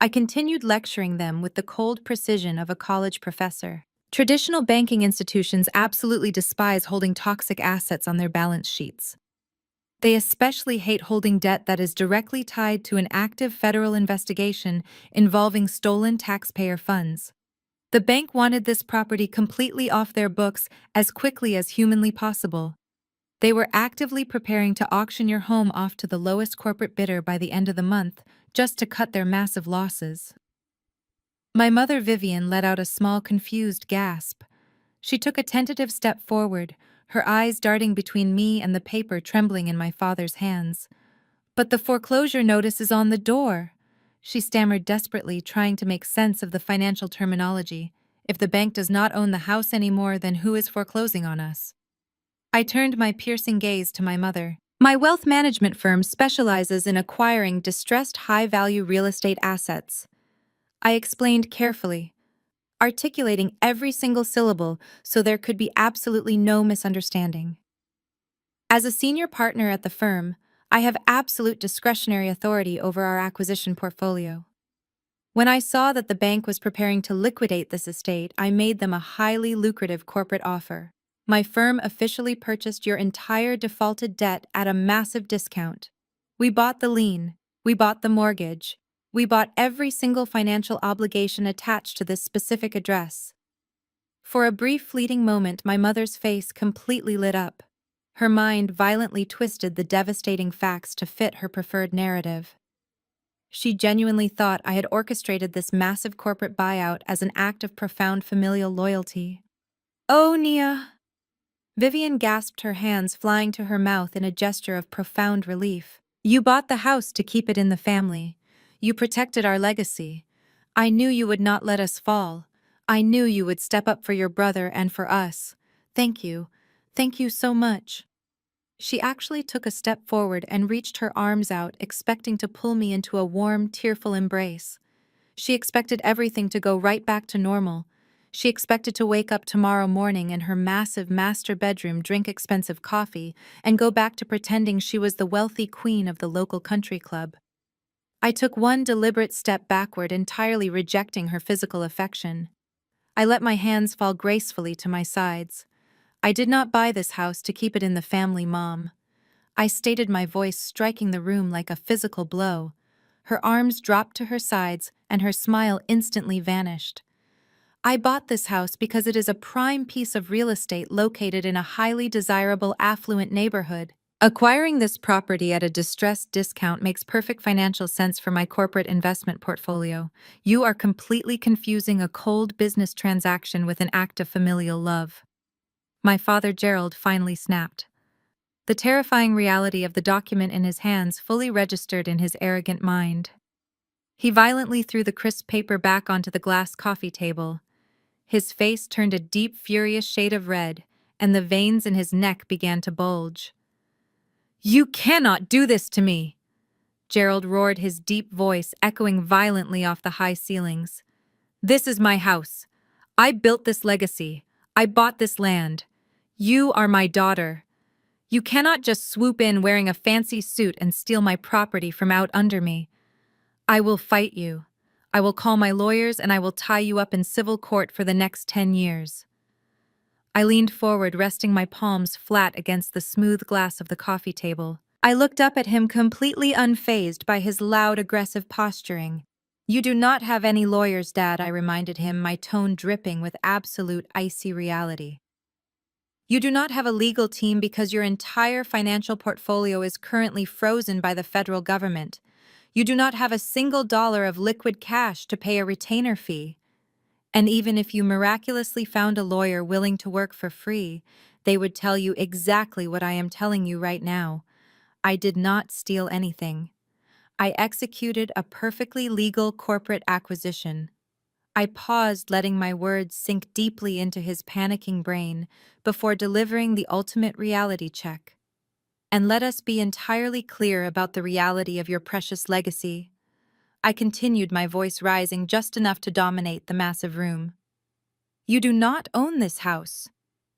I continued lecturing them with the cold precision of a college professor. Traditional banking institutions absolutely despise holding toxic assets on their balance sheets. They especially hate holding debt that is directly tied to an active federal investigation involving stolen taxpayer funds. The bank wanted this property completely off their books as quickly as humanly possible. They were actively preparing to auction your home off to the lowest corporate bidder by the end of the month, just to cut their massive losses. My mother, Vivian, let out a small, confused gasp. She took a tentative step forward, her eyes darting between me and the paper trembling in my father's hands. "But the foreclosure notice is on the door," she stammered desperately, trying to make sense of the financial terminology. "If the bank does not own the house anymore, then who is foreclosing on us?" I turned my piercing gaze to my mother. "My wealth management firm specializes in acquiring distressed high-value real estate assets," I explained carefully, articulating every single syllable so there could be absolutely no misunderstanding. "As a senior partner at the firm, I have absolute discretionary authority over our acquisition portfolio. When I saw that the bank was preparing to liquidate this estate, I made them a highly lucrative corporate offer. My firm officially purchased your entire defaulted debt at a massive discount. We bought the lien, we bought the mortgage, we bought every single financial obligation attached to this specific address." For a brief, fleeting moment, my mother's face completely lit up. Her mind violently twisted the devastating facts to fit her preferred narrative. She genuinely thought I had orchestrated this massive corporate buyout as an act of profound familial loyalty. "Oh, Nia!" Vivian gasped, her hands flying to her mouth in a gesture of profound relief. "You bought the house to keep it in the family. You protected our legacy. I knew you would not let us fall. I knew you would step up for your brother and for us. Thank you. Thank you so much." She actually took a step forward and reached her arms out, expecting to pull me into a warm, tearful embrace. She expected everything to go right back to normal. She expected to wake up tomorrow morning in her massive master bedroom, drink expensive coffee, and go back to pretending she was the wealthy queen of the local country club. I took one deliberate step backward, entirely rejecting her physical affection. I let my hands fall gracefully to my sides. I did not buy this house to keep it in the family, Mom. I stated, my voice striking the room like a physical blow. Her arms dropped to her sides, and her smile instantly vanished. I bought this house because it is a prime piece of real estate located in a highly desirable, affluent neighborhood. Acquiring this property at a distressed discount makes perfect financial sense for my corporate investment portfolio. You are completely confusing a cold business transaction with an act of familial love. My father, Gerald, finally snapped. The terrifying reality of the document in his hands fully registered in his arrogant mind. He violently threw the crisp paper back onto the glass coffee table. His face turned a deep, furious shade of red, and the veins in his neck began to bulge. "You cannot do this to me!" Gerald roared, his deep voice echoing violently off the high ceilings. "This is my house. I built this legacy. I bought this land. You are my daughter. You cannot just swoop in wearing a fancy suit and steal my property from out under me. I will fight you. I will call my lawyers and I will tie you up in civil court for the next 10 years. I leaned forward, resting my palms flat against the smooth glass of the coffee table. I looked up at him, completely unfazed by his loud, aggressive posturing. "You do not have any lawyers, Dad," I reminded him, my tone dripping with absolute icy reality. "You do not have a legal team because your entire financial portfolio is currently frozen by the federal government. You do not have a single dollar of liquid cash to pay a retainer fee. And even if you miraculously found a lawyer willing to work for free, they would tell you exactly what I am telling you right now. I did not steal anything. I executed a perfectly legal corporate acquisition." I paused, letting my words sink deeply into his panicking brain before delivering the ultimate reality check. "And let us be entirely clear about the reality of your precious legacy." I continued, my voice rising just enough to dominate the massive room. "You do not own this house.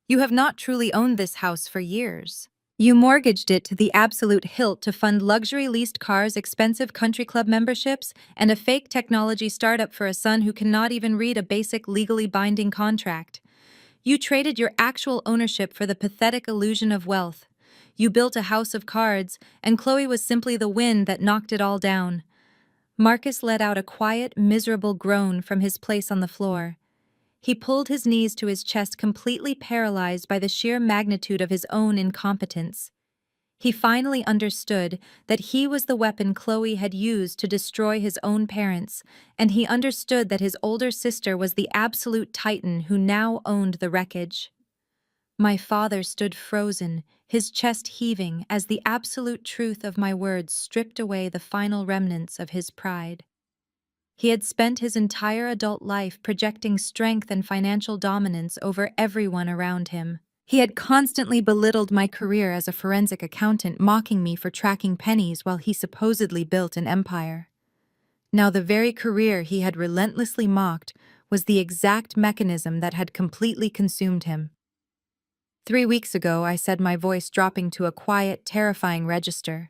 You have not truly owned this house for years. You mortgaged it to the absolute hilt to fund luxury leased cars, expensive country club memberships, and a fake technology startup for a son who cannot even read a basic legally binding contract. You traded your actual ownership for the pathetic illusion of wealth. You built a house of cards, and Chloe was simply the wind that knocked it all down." Marcus let out a quiet, miserable groan from his place on the floor. He pulled his knees to his chest, completely paralyzed by the sheer magnitude of his own incompetence. He finally understood that he was the weapon Chloe had used to destroy his own parents, and he understood that his older sister was the absolute titan who now owned the wreckage. My father stood frozen, his chest heaving as the absolute truth of my words stripped away the final remnants of his pride. He had spent his entire adult life projecting strength and financial dominance over everyone around him. He had constantly belittled my career as a forensic accountant, mocking me for tracking pennies while he supposedly built an empire. Now, the very career he had relentlessly mocked was the exact mechanism that had completely consumed him. 3 weeks ago, I said, my voice dropping to a quiet, terrifying register.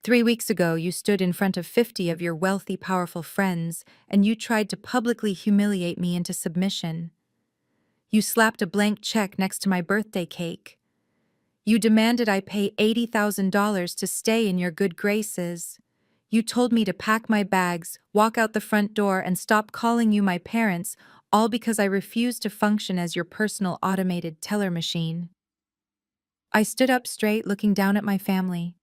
3 weeks ago, you stood in front of 50 of your wealthy, powerful friends, and you tried to publicly humiliate me into submission. You slapped a blank check next to my birthday cake. You demanded I pay $80,000 to stay in your good graces. You told me to pack my bags, walk out the front door, and stop calling you my parents, all because I refused to function as your personal automated teller machine. I stood up straight, looking down at my family.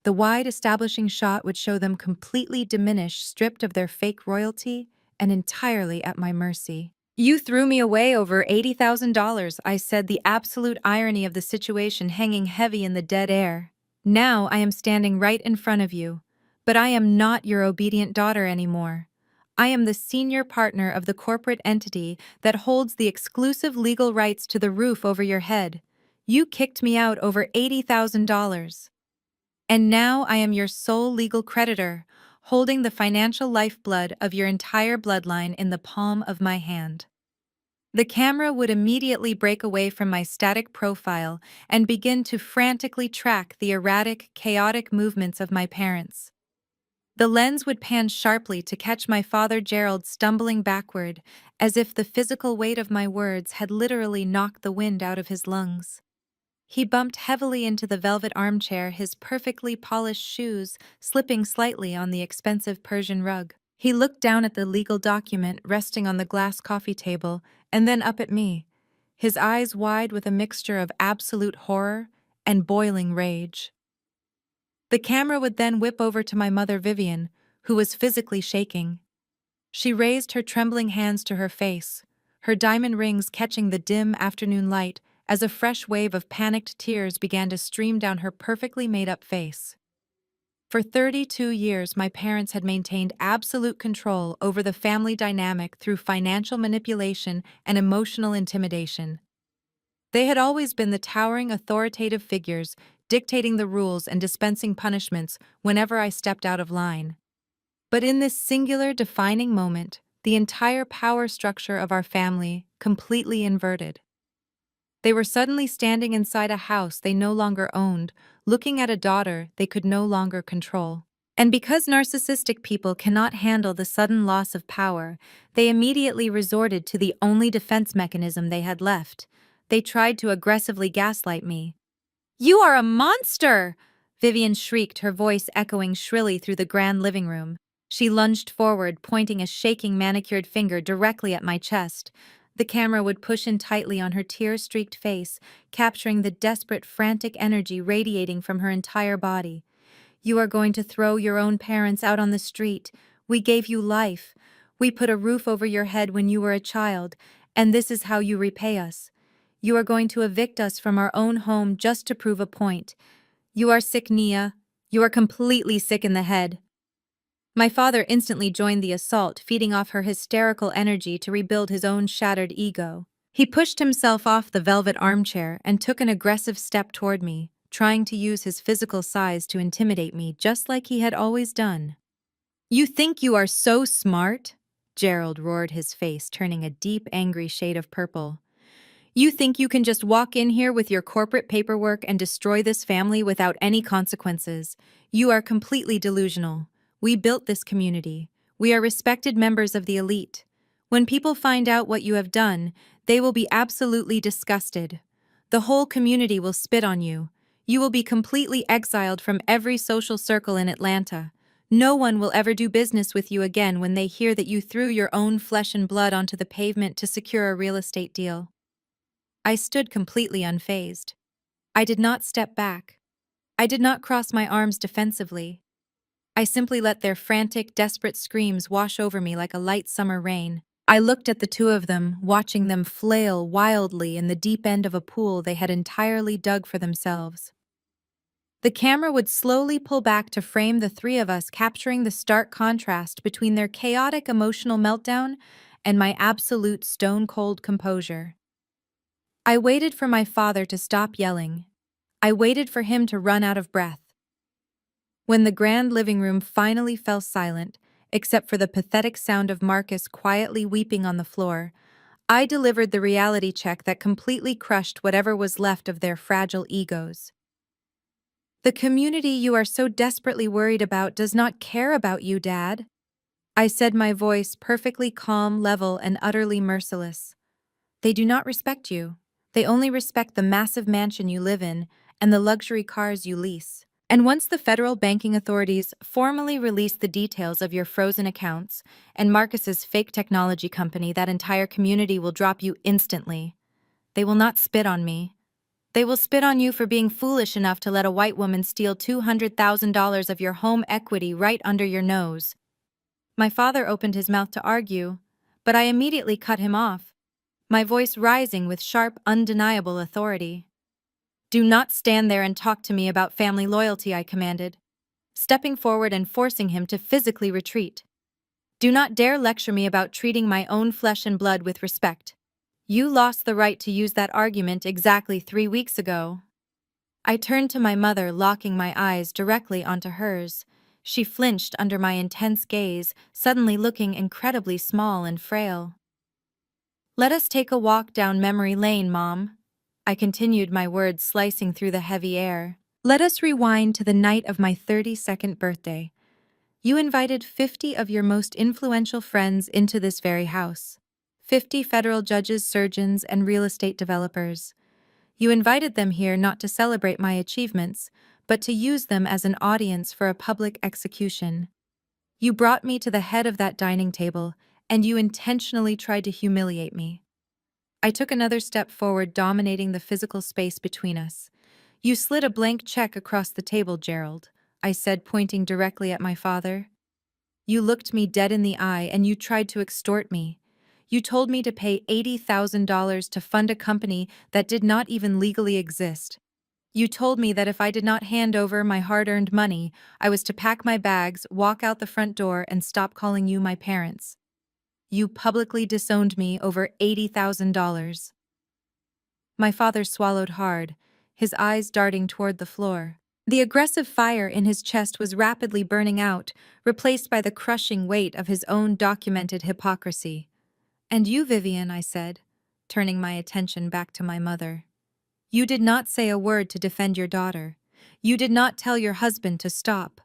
The wide establishing shot would show them completely diminished, stripped of their fake royalty, and entirely at my mercy. "You threw me away over $80,000, I said, the absolute irony of the situation hanging heavy in the dead air. "Now I am standing right in front of you, but I am not your obedient daughter anymore. I am the senior partner of the corporate entity that holds the exclusive legal rights to the roof over your head. You kicked me out over $80,000. And now I am your sole legal creditor, holding the financial lifeblood of your entire bloodline in the palm of my hand." The camera would immediately break away from my static profile and begin to frantically track the erratic, chaotic movements of my parents. The lens would pan sharply to catch my father Gerald stumbling backward, as if the physical weight of my words had literally knocked the wind out of his lungs. He bumped heavily into the velvet armchair, his perfectly polished shoes slipping slightly on the expensive Persian rug. He looked down at the legal document resting on the glass coffee table and then up at me, his eyes wide with a mixture of absolute horror and boiling rage. The camera would then whip over to my mother Vivian, who was physically shaking. She raised her trembling hands to her face, her diamond rings catching the dim afternoon light as a fresh wave of panicked tears began to stream down her perfectly made-up face. For 32 years, my parents had maintained absolute control over the family dynamic through financial manipulation and emotional intimidation. They had always been the towering authoritative figures, dictating the rules and dispensing punishments whenever I stepped out of line. But in this singular defining moment, the entire power structure of our family completely inverted. They were suddenly standing inside a house they no longer owned, looking at a daughter they could no longer control. And because narcissistic people cannot handle the sudden loss of power, they immediately resorted to the only defense mechanism they had left. They tried to aggressively gaslight me. "You are a monster!" Vivian shrieked, her voice echoing shrilly through the grand living room. She lunged forward, pointing a shaking manicured finger directly at my chest. The camera would push in tightly on her tear-streaked face, capturing the desperate, frantic energy radiating from her entire body. "You are going to throw your own parents out on the street. We gave you life. We put a roof over your head when you were a child, and this is how you repay us. You are going to evict us from our own home just to prove a point. You are sick, Nia. You are completely sick in the head." My father instantly joined the assault, feeding off her hysterical energy to rebuild his own shattered ego. He pushed himself off the velvet armchair and took an aggressive step toward me, trying to use his physical size to intimidate me just like he had always done. "You think you are so smart?" Gerald roared, his face turning a deep, angry shade of purple. "You think you can just walk in here with your corporate paperwork and destroy this family without any consequences? You are completely delusional. We built this community. We are respected members of the elite. When people find out what you have done, they will be absolutely disgusted. The whole community will spit on you. You will be completely exiled from every social circle in Atlanta. No one will ever do business with you again when they hear that you threw your own flesh and blood onto the pavement to secure a real estate deal." I stood completely unfazed. I did not step back. I did not cross my arms defensively. I simply let their frantic, desperate screams wash over me like a light summer rain. I looked at the two of them, watching them flail wildly in the deep end of a pool they had entirely dug for themselves. The camera would slowly pull back to frame the three of us, capturing the stark contrast between their chaotic emotional meltdown and my absolute stone-cold composure. I waited for my father to stop yelling. I waited for him to run out of breath. When the grand living room finally fell silent, except for the pathetic sound of Marcus quietly weeping on the floor, I delivered the reality check that completely crushed whatever was left of their fragile egos. "The community you are so desperately worried about does not care about you, Dad," I said, my voice perfectly calm, level, and utterly merciless. "They do not respect you. They only respect the massive mansion you live in and the luxury cars you lease. And once the federal banking authorities formally release the details of your frozen accounts and Marcus's fake technology company, that entire community will drop you instantly. They will not spit on me. They will spit on you for being foolish enough to let a white woman steal $200,000 of your home equity right under your nose." My father opened his mouth to argue, but I immediately cut him off, my voice rising with sharp, undeniable authority. "Do not stand there and talk to me about family loyalty," I commanded, stepping forward and forcing him to physically retreat. "Do not dare lecture me about treating my own flesh and blood with respect. You lost the right to use that argument exactly 3 weeks ago." I turned to my mother, locking my eyes directly onto hers. She flinched under my intense gaze, suddenly looking incredibly small and frail. Let us take a walk down memory lane, Mom. I continued, my words slicing through the heavy air. Let us rewind to the night of my 32nd birthday. You invited 50 of your most influential friends into this very house. 50 federal judges, surgeons, and real estate developers. You invited them here not to celebrate my achievements, but to use them as an audience for a public execution. You brought me to the head of that dining table, and you intentionally tried to humiliate me. I took another step forward, dominating the physical space between us. You slid a blank check across the table, Gerald, I said, pointing directly at my father. You looked me dead in the eye and you tried to extort me. You told me to pay $80,000 to fund a company that did not even legally exist. You told me that if I did not hand over my hard-earned money, I was to pack my bags, walk out the front door, and stop calling you my parents. You publicly disowned me over $80,000. My father swallowed hard, his eyes darting toward the floor. The aggressive fire in his chest was rapidly burning out, replaced by the crushing weight of his own documented hypocrisy. And you, Vivian, I said, turning my attention back to my mother. You did not say a word to defend your daughter. You did not tell your husband to stop.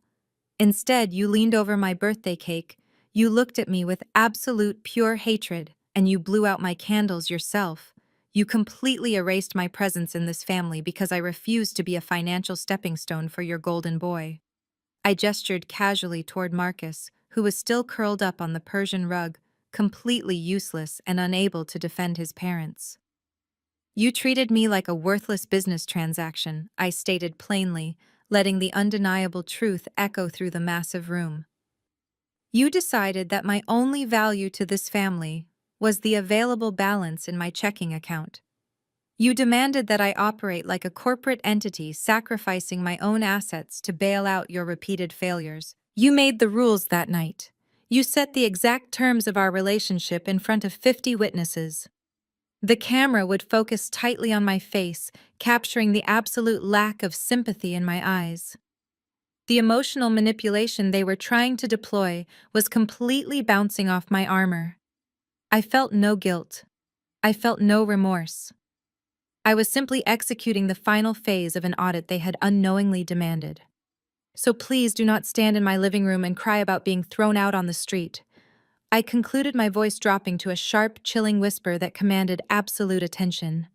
Instead, you leaned over my birthday cake, you looked at me with absolute pure hatred, and you blew out my candles yourself. You completely erased my presence in this family because I refused to be a financial stepping stone for your golden boy. I gestured casually toward Marcus, who was still curled up on the Persian rug, completely useless and unable to defend his parents. You treated me like a worthless business transaction, I stated plainly, letting the undeniable truth echo through the massive room. You decided that my only value to this family was the available balance in my checking account. You demanded that I operate like a corporate entity, sacrificing my own assets to bail out your repeated failures. You made the rules that night. You set the exact terms of our relationship in front of 50 witnesses. The camera would focus tightly on my face, capturing the absolute lack of sympathy in my eyes. The emotional manipulation they were trying to deploy was completely bouncing off my armor. I felt no guilt. I felt no remorse. I was simply executing the final phase of an audit they had unknowingly demanded. So please do not stand in my living room and cry about being thrown out on the street. I concluded, my voice dropping to a sharp, chilling whisper that commanded absolute attention.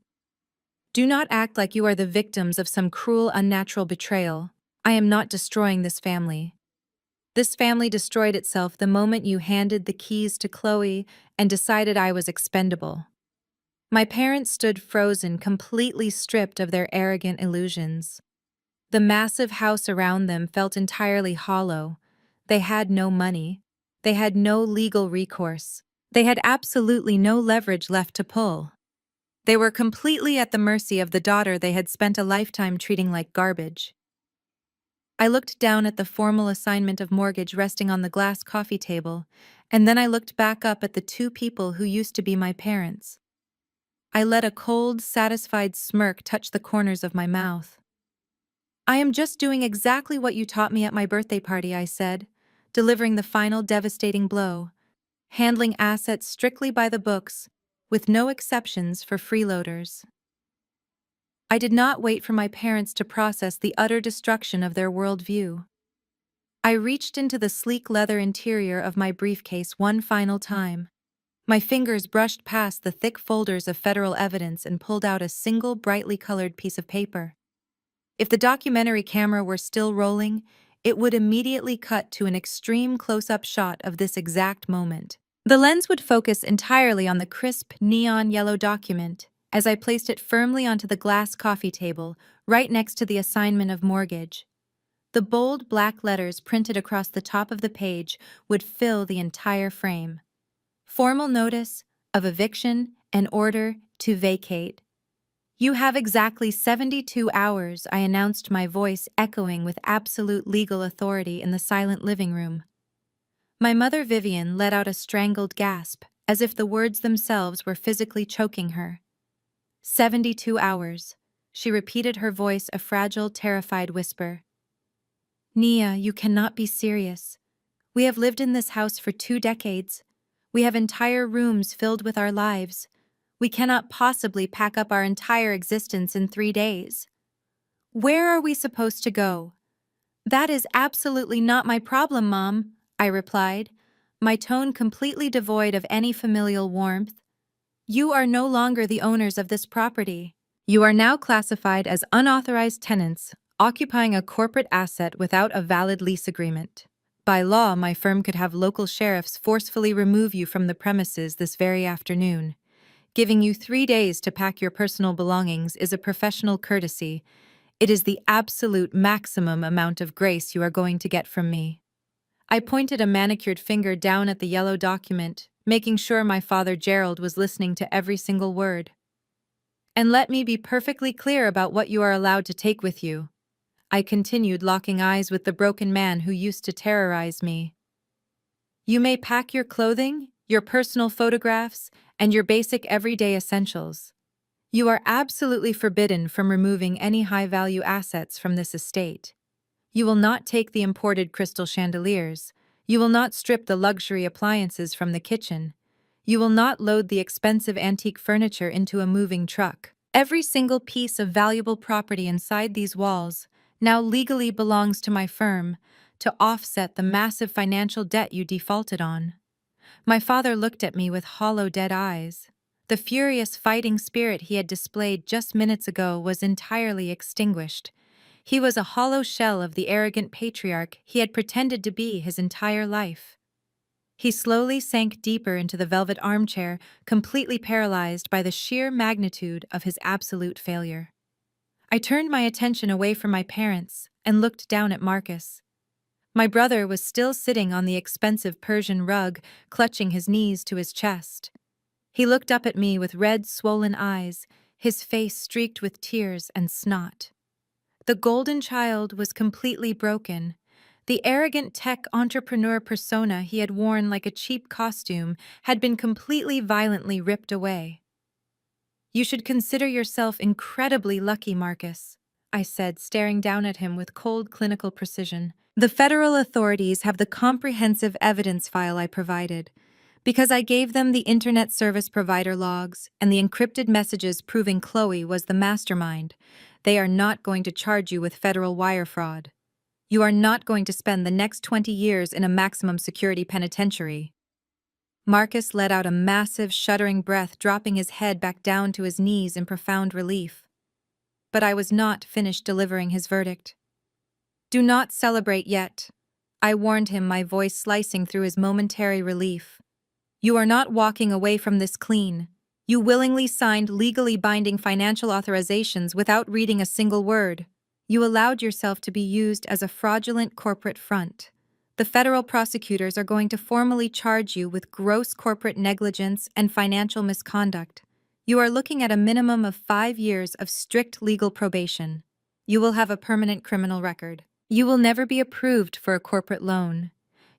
Do not act like you are the victims of some cruel, unnatural betrayal. I am not destroying this family. This family destroyed itself the moment you handed the keys to Chloe and decided I was expendable. My parents stood frozen, completely stripped of their arrogant illusions. The massive house around them felt entirely hollow. They had no money. They had no legal recourse. They had absolutely no leverage left to pull. They were completely at the mercy of the daughter they had spent a lifetime treating like garbage. I looked down at the formal assignment of mortgage resting on the glass coffee table, and then I looked back up at the two people who used to be my parents. I let a cold, satisfied smirk touch the corners of my mouth. I am just doing exactly what you taught me at my birthday party, I said, delivering the final devastating blow, handling assets strictly by the books, with no exceptions for freeloaders. I did not wait for my parents to process the utter destruction of their worldview. I reached into the sleek leather interior of my briefcase one final time. My fingers brushed past the thick folders of federal evidence and pulled out a single brightly colored piece of paper. If the documentary camera were still rolling, it would immediately cut to an extreme close-up shot of this exact moment. The lens would focus entirely on the crisp, neon yellow document as I placed it firmly onto the glass coffee table, right next to the assignment of mortgage. The bold black letters printed across the top of the page would fill the entire frame. Formal notice of eviction and order to vacate. You have exactly 72 hours, I announced, my voice echoing with absolute legal authority in the silent living room. My mother, Vivian, let out a strangled gasp, as if the words themselves were physically choking her. 72 hours, she repeated, her voice a fragile, terrified whisper. Nia, you cannot be serious. We have lived in this house for 2 decades. We have entire rooms filled with our lives. We cannot possibly pack up our entire existence in 3 days. Where are we supposed to go? That is absolutely not my problem, Mom, I replied, my tone completely devoid of any familial warmth. You are no longer the owners of this property. You are now classified as unauthorized tenants, occupying a corporate asset without a valid lease agreement. By law, my firm could have local sheriffs forcefully remove you from the premises this very afternoon. Giving you 3 days to pack your personal belongings is a professional courtesy. It is the absolute maximum amount of grace you are going to get from me. I pointed a manicured finger down at the yellow document, making sure my father Gerald was listening to every single word. And let me be perfectly clear about what you are allowed to take with you. I continued, locking eyes with the broken man who used to terrorize me. You may pack your clothing, your personal photographs, and your basic everyday essentials. You are absolutely forbidden from removing any high-value assets from this estate. You will not take the imported crystal chandeliers. You will not strip the luxury appliances from the kitchen. You will not load the expensive antique furniture into a moving truck. Every single piece of valuable property inside these walls now legally belongs to my firm to offset the massive financial debt you defaulted on. My father looked at me with hollow, dead eyes. The furious fighting spirit he had displayed just minutes ago was entirely extinguished. He was a hollow shell of the arrogant patriarch he had pretended to be his entire life. He slowly sank deeper into the velvet armchair, completely paralyzed by the sheer magnitude of his absolute failure. I turned my attention away from my parents and looked down at Marcus. My brother was still sitting on the expensive Persian rug, clutching his knees to his chest. He looked up at me with red, swollen eyes, his face streaked with tears and snot. The golden child was completely broken. The arrogant tech entrepreneur persona he had worn like a cheap costume had been completely violently ripped away. You should consider yourself incredibly lucky, Marcus, I said, staring down at him with cold clinical precision. The federal authorities have the comprehensive evidence file I provided. Because I gave them the internet service provider logs and the encrypted messages proving Chloe was the mastermind, they are not going to charge you with federal wire fraud. You are not going to spend the next 20 years in a maximum security penitentiary. Marcus let out a massive, shuddering breath, dropping his head back down to his knees in profound relief. But I was not finished delivering his verdict. Do not celebrate yet, I warned him, my voice slicing through his momentary relief. You are not walking away from this clean. You willingly signed legally binding financial authorizations without reading a single word. You allowed yourself to be used as a fraudulent corporate front. The federal prosecutors are going to formally charge you with gross corporate negligence and financial misconduct. You are looking at a minimum of 5 years of strict legal probation. You will have a permanent criminal record. You will never be approved for a corporate loan.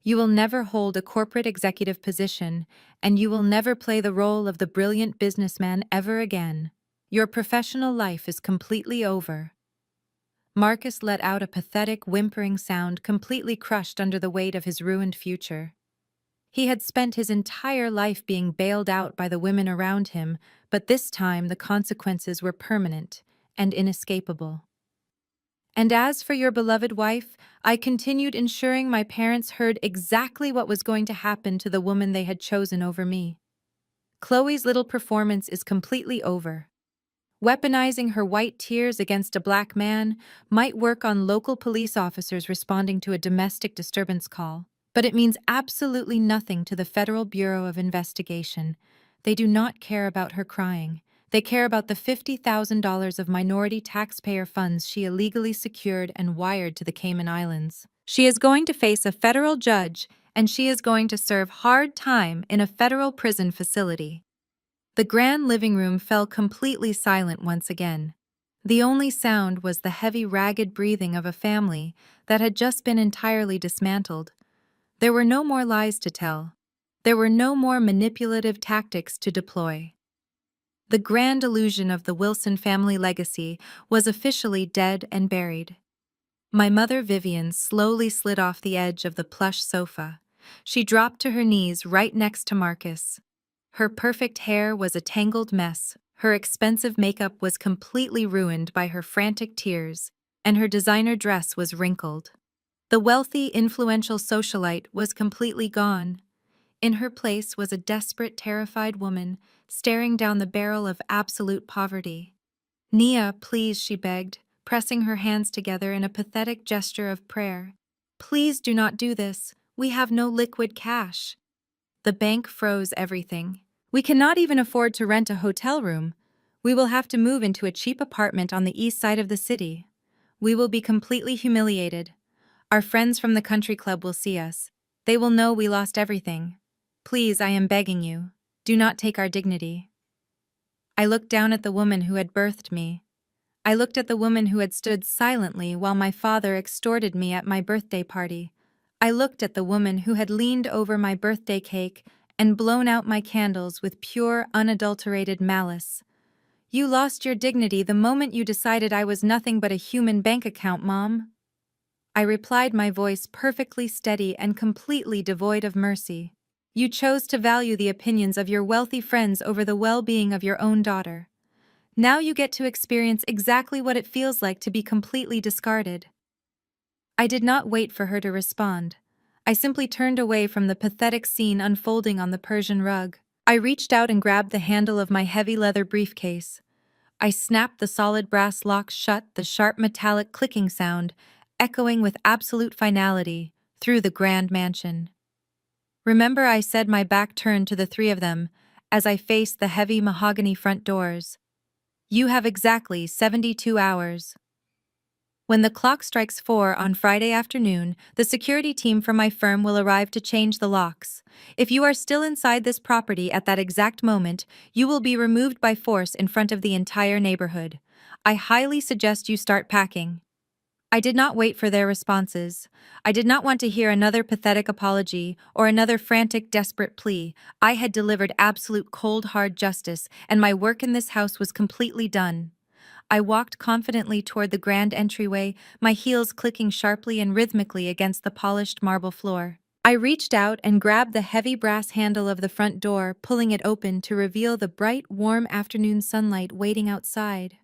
You will never hold a corporate executive position, and you will never play the role of the brilliant businessman ever again. Your professional life is completely over. Marcus let out a pathetic, whimpering sound, completely crushed under the weight of his ruined future. He had spent his entire life being bailed out by the women around him, but this time the consequences were permanent and inescapable. And as for your beloved wife, I continued ensuring my parents heard exactly what was going to happen to the woman they had chosen over me. Chloe's little performance is completely over. Weaponizing her white tears against a black man might work on local police officers responding to a domestic disturbance call, but it means absolutely nothing to the Federal Bureau of Investigation. They do not care about her crying. They care about the $50,000 of minority taxpayer funds she illegally secured and wired to the Cayman Islands. She is going to face a federal judge, and she is going to serve hard time in a federal prison facility. The grand living room fell completely silent once again. The only sound was the heavy, ragged breathing of a family that had just been entirely dismantled. There were no more lies to tell. There were no more manipulative tactics to deploy. The grand illusion of the Wilson family legacy was officially dead and buried. My mother Vivian slowly slid off the edge of the plush sofa. She dropped to her knees right next to Marcus. Her perfect hair was a tangled mess, her expensive makeup was completely ruined by her frantic tears, and her designer dress was wrinkled. The wealthy, influential socialite was completely gone. In her place was a desperate, terrified woman, staring down the barrel of absolute poverty. "Nia, please," she begged, pressing her hands together in a pathetic gesture of prayer. "Please do not do this. We have no liquid cash." The bank froze everything. "We cannot even afford to rent a hotel room. We will have to move into a cheap apartment on the east side of the city. We will be completely humiliated. Our friends from the country club will see us. They will know we lost everything. Please, I am begging you, do not take our dignity." I looked down at the woman who had birthed me. I looked at the woman who had stood silently while my father extorted me at my birthday party. I looked at the woman who had leaned over my birthday cake and blown out my candles with pure, unadulterated malice. "You lost your dignity the moment you decided I was nothing but a human bank account, Mom." I replied, my voice perfectly steady and completely devoid of mercy. "You chose to value the opinions of your wealthy friends over the well-being of your own daughter. Now you get to experience exactly what it feels like to be completely discarded." I did not wait for her to respond. I simply turned away from the pathetic scene unfolding on the Persian rug. I reached out and grabbed the handle of my heavy leather briefcase. I snapped the solid brass lock shut, the sharp metallic clicking sound, echoing with absolute finality through the grand mansion. Remember, I said, my back turned to the three of them as I faced the heavy mahogany front doors. "You have exactly 72 hours. When the clock strikes 4 on Friday afternoon, the security team from my firm will arrive to change the locks. If you are still inside this property at that exact moment, you will be removed by force in front of the entire neighborhood. I highly suggest you start packing." I did not wait for their responses. I did not want to hear another pathetic apology or another frantic, desperate plea. I had delivered absolute cold, hard justice, and my work in this house was completely done. I walked confidently toward the grand entryway, my heels clicking sharply and rhythmically against the polished marble floor. I reached out and grabbed the heavy brass handle of the front door, pulling it open to reveal the bright, warm afternoon sunlight waiting outside.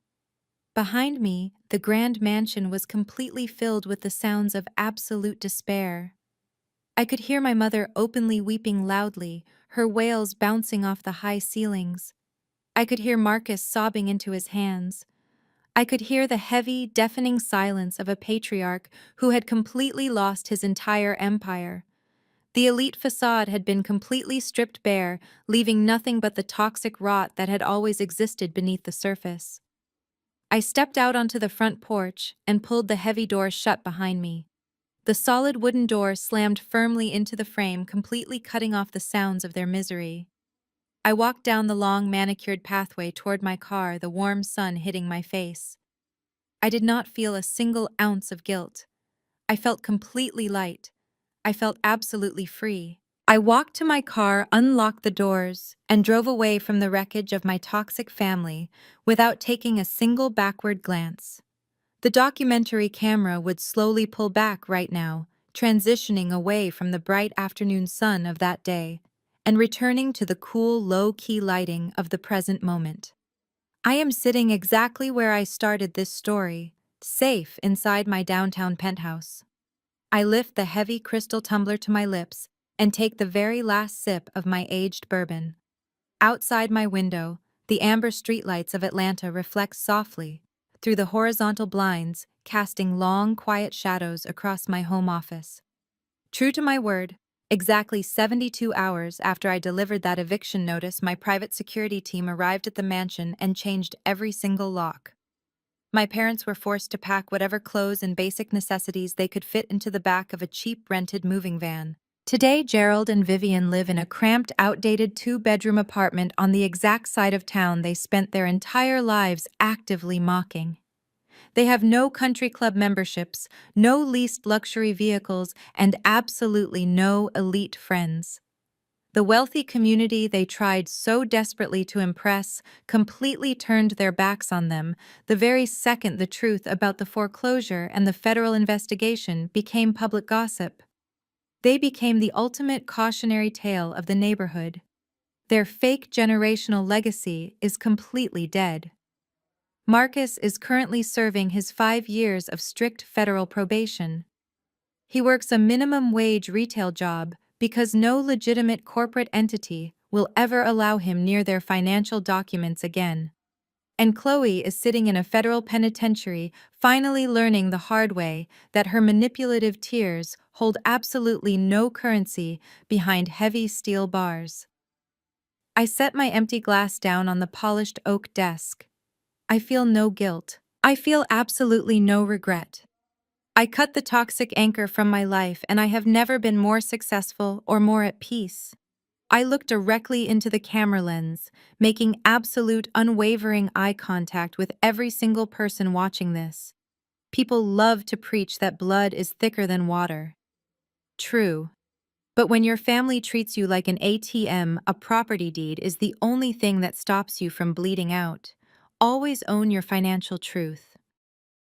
Behind me, the grand mansion was completely filled with the sounds of absolute despair. I could hear my mother openly weeping loudly, her wails bouncing off the high ceilings. I could hear Marcus sobbing into his hands. I could hear the heavy, deafening silence of a patriarch who had completely lost his entire empire. The elite facade had been completely stripped bare, leaving nothing but the toxic rot that had always existed beneath the surface. I stepped out onto the front porch and pulled the heavy door shut behind me. The solid wooden door slammed firmly into the frame, completely cutting off the sounds of their misery. I walked down the long, manicured pathway toward my car, the warm sun hitting my face. I did not feel a single ounce of guilt. I felt completely light. I felt absolutely free. I walked to my car, unlocked the doors, and drove away from the wreckage of my toxic family without taking a single backward glance. The documentary camera would slowly pull back right now, transitioning away from the bright afternoon sun of that day and returning to the cool, low-key lighting of the present moment. I am sitting exactly where I started this story, safe inside my downtown penthouse. I lift the heavy crystal tumbler to my lips and take the very last sip of my aged bourbon. Outside my window, the amber streetlights of Atlanta reflect softly through the horizontal blinds, casting long, quiet shadows across my home office. True to my word, exactly 72 hours after I delivered that eviction notice, my private security team arrived at the mansion and changed every single lock. My parents were forced to pack whatever clothes and basic necessities they could fit into the back of a cheap rented moving van. Today, Gerald and Vivian live in a cramped, outdated two-bedroom apartment on the exact side of town they spent their entire lives actively mocking. They have no country club memberships, no leased luxury vehicles, and absolutely no elite friends. The wealthy community they tried so desperately to impress completely turned their backs on them the very second the truth about the foreclosure and the federal investigation became public gossip. They became the ultimate cautionary tale of the neighborhood. Their fake generational legacy is completely dead. Marcus is currently serving his 5 years of strict federal probation. He works a minimum wage retail job because no legitimate corporate entity will ever allow him near their financial documents again. And Chloe is sitting in a federal penitentiary, finally learning the hard way that her manipulative tears hold absolutely no currency behind heavy steel bars. I set my empty glass down on the polished oak desk. I feel no guilt. I feel absolutely no regret. I cut the toxic anchor from my life, and I have never been more successful or more at peace. I look directly into the camera lens, making absolute unwavering eye contact with every single person watching this. People love to preach that blood is thicker than water. True. But when your family treats you like an ATM, a property deed is the only thing that stops you from bleeding out. Always own your financial truth.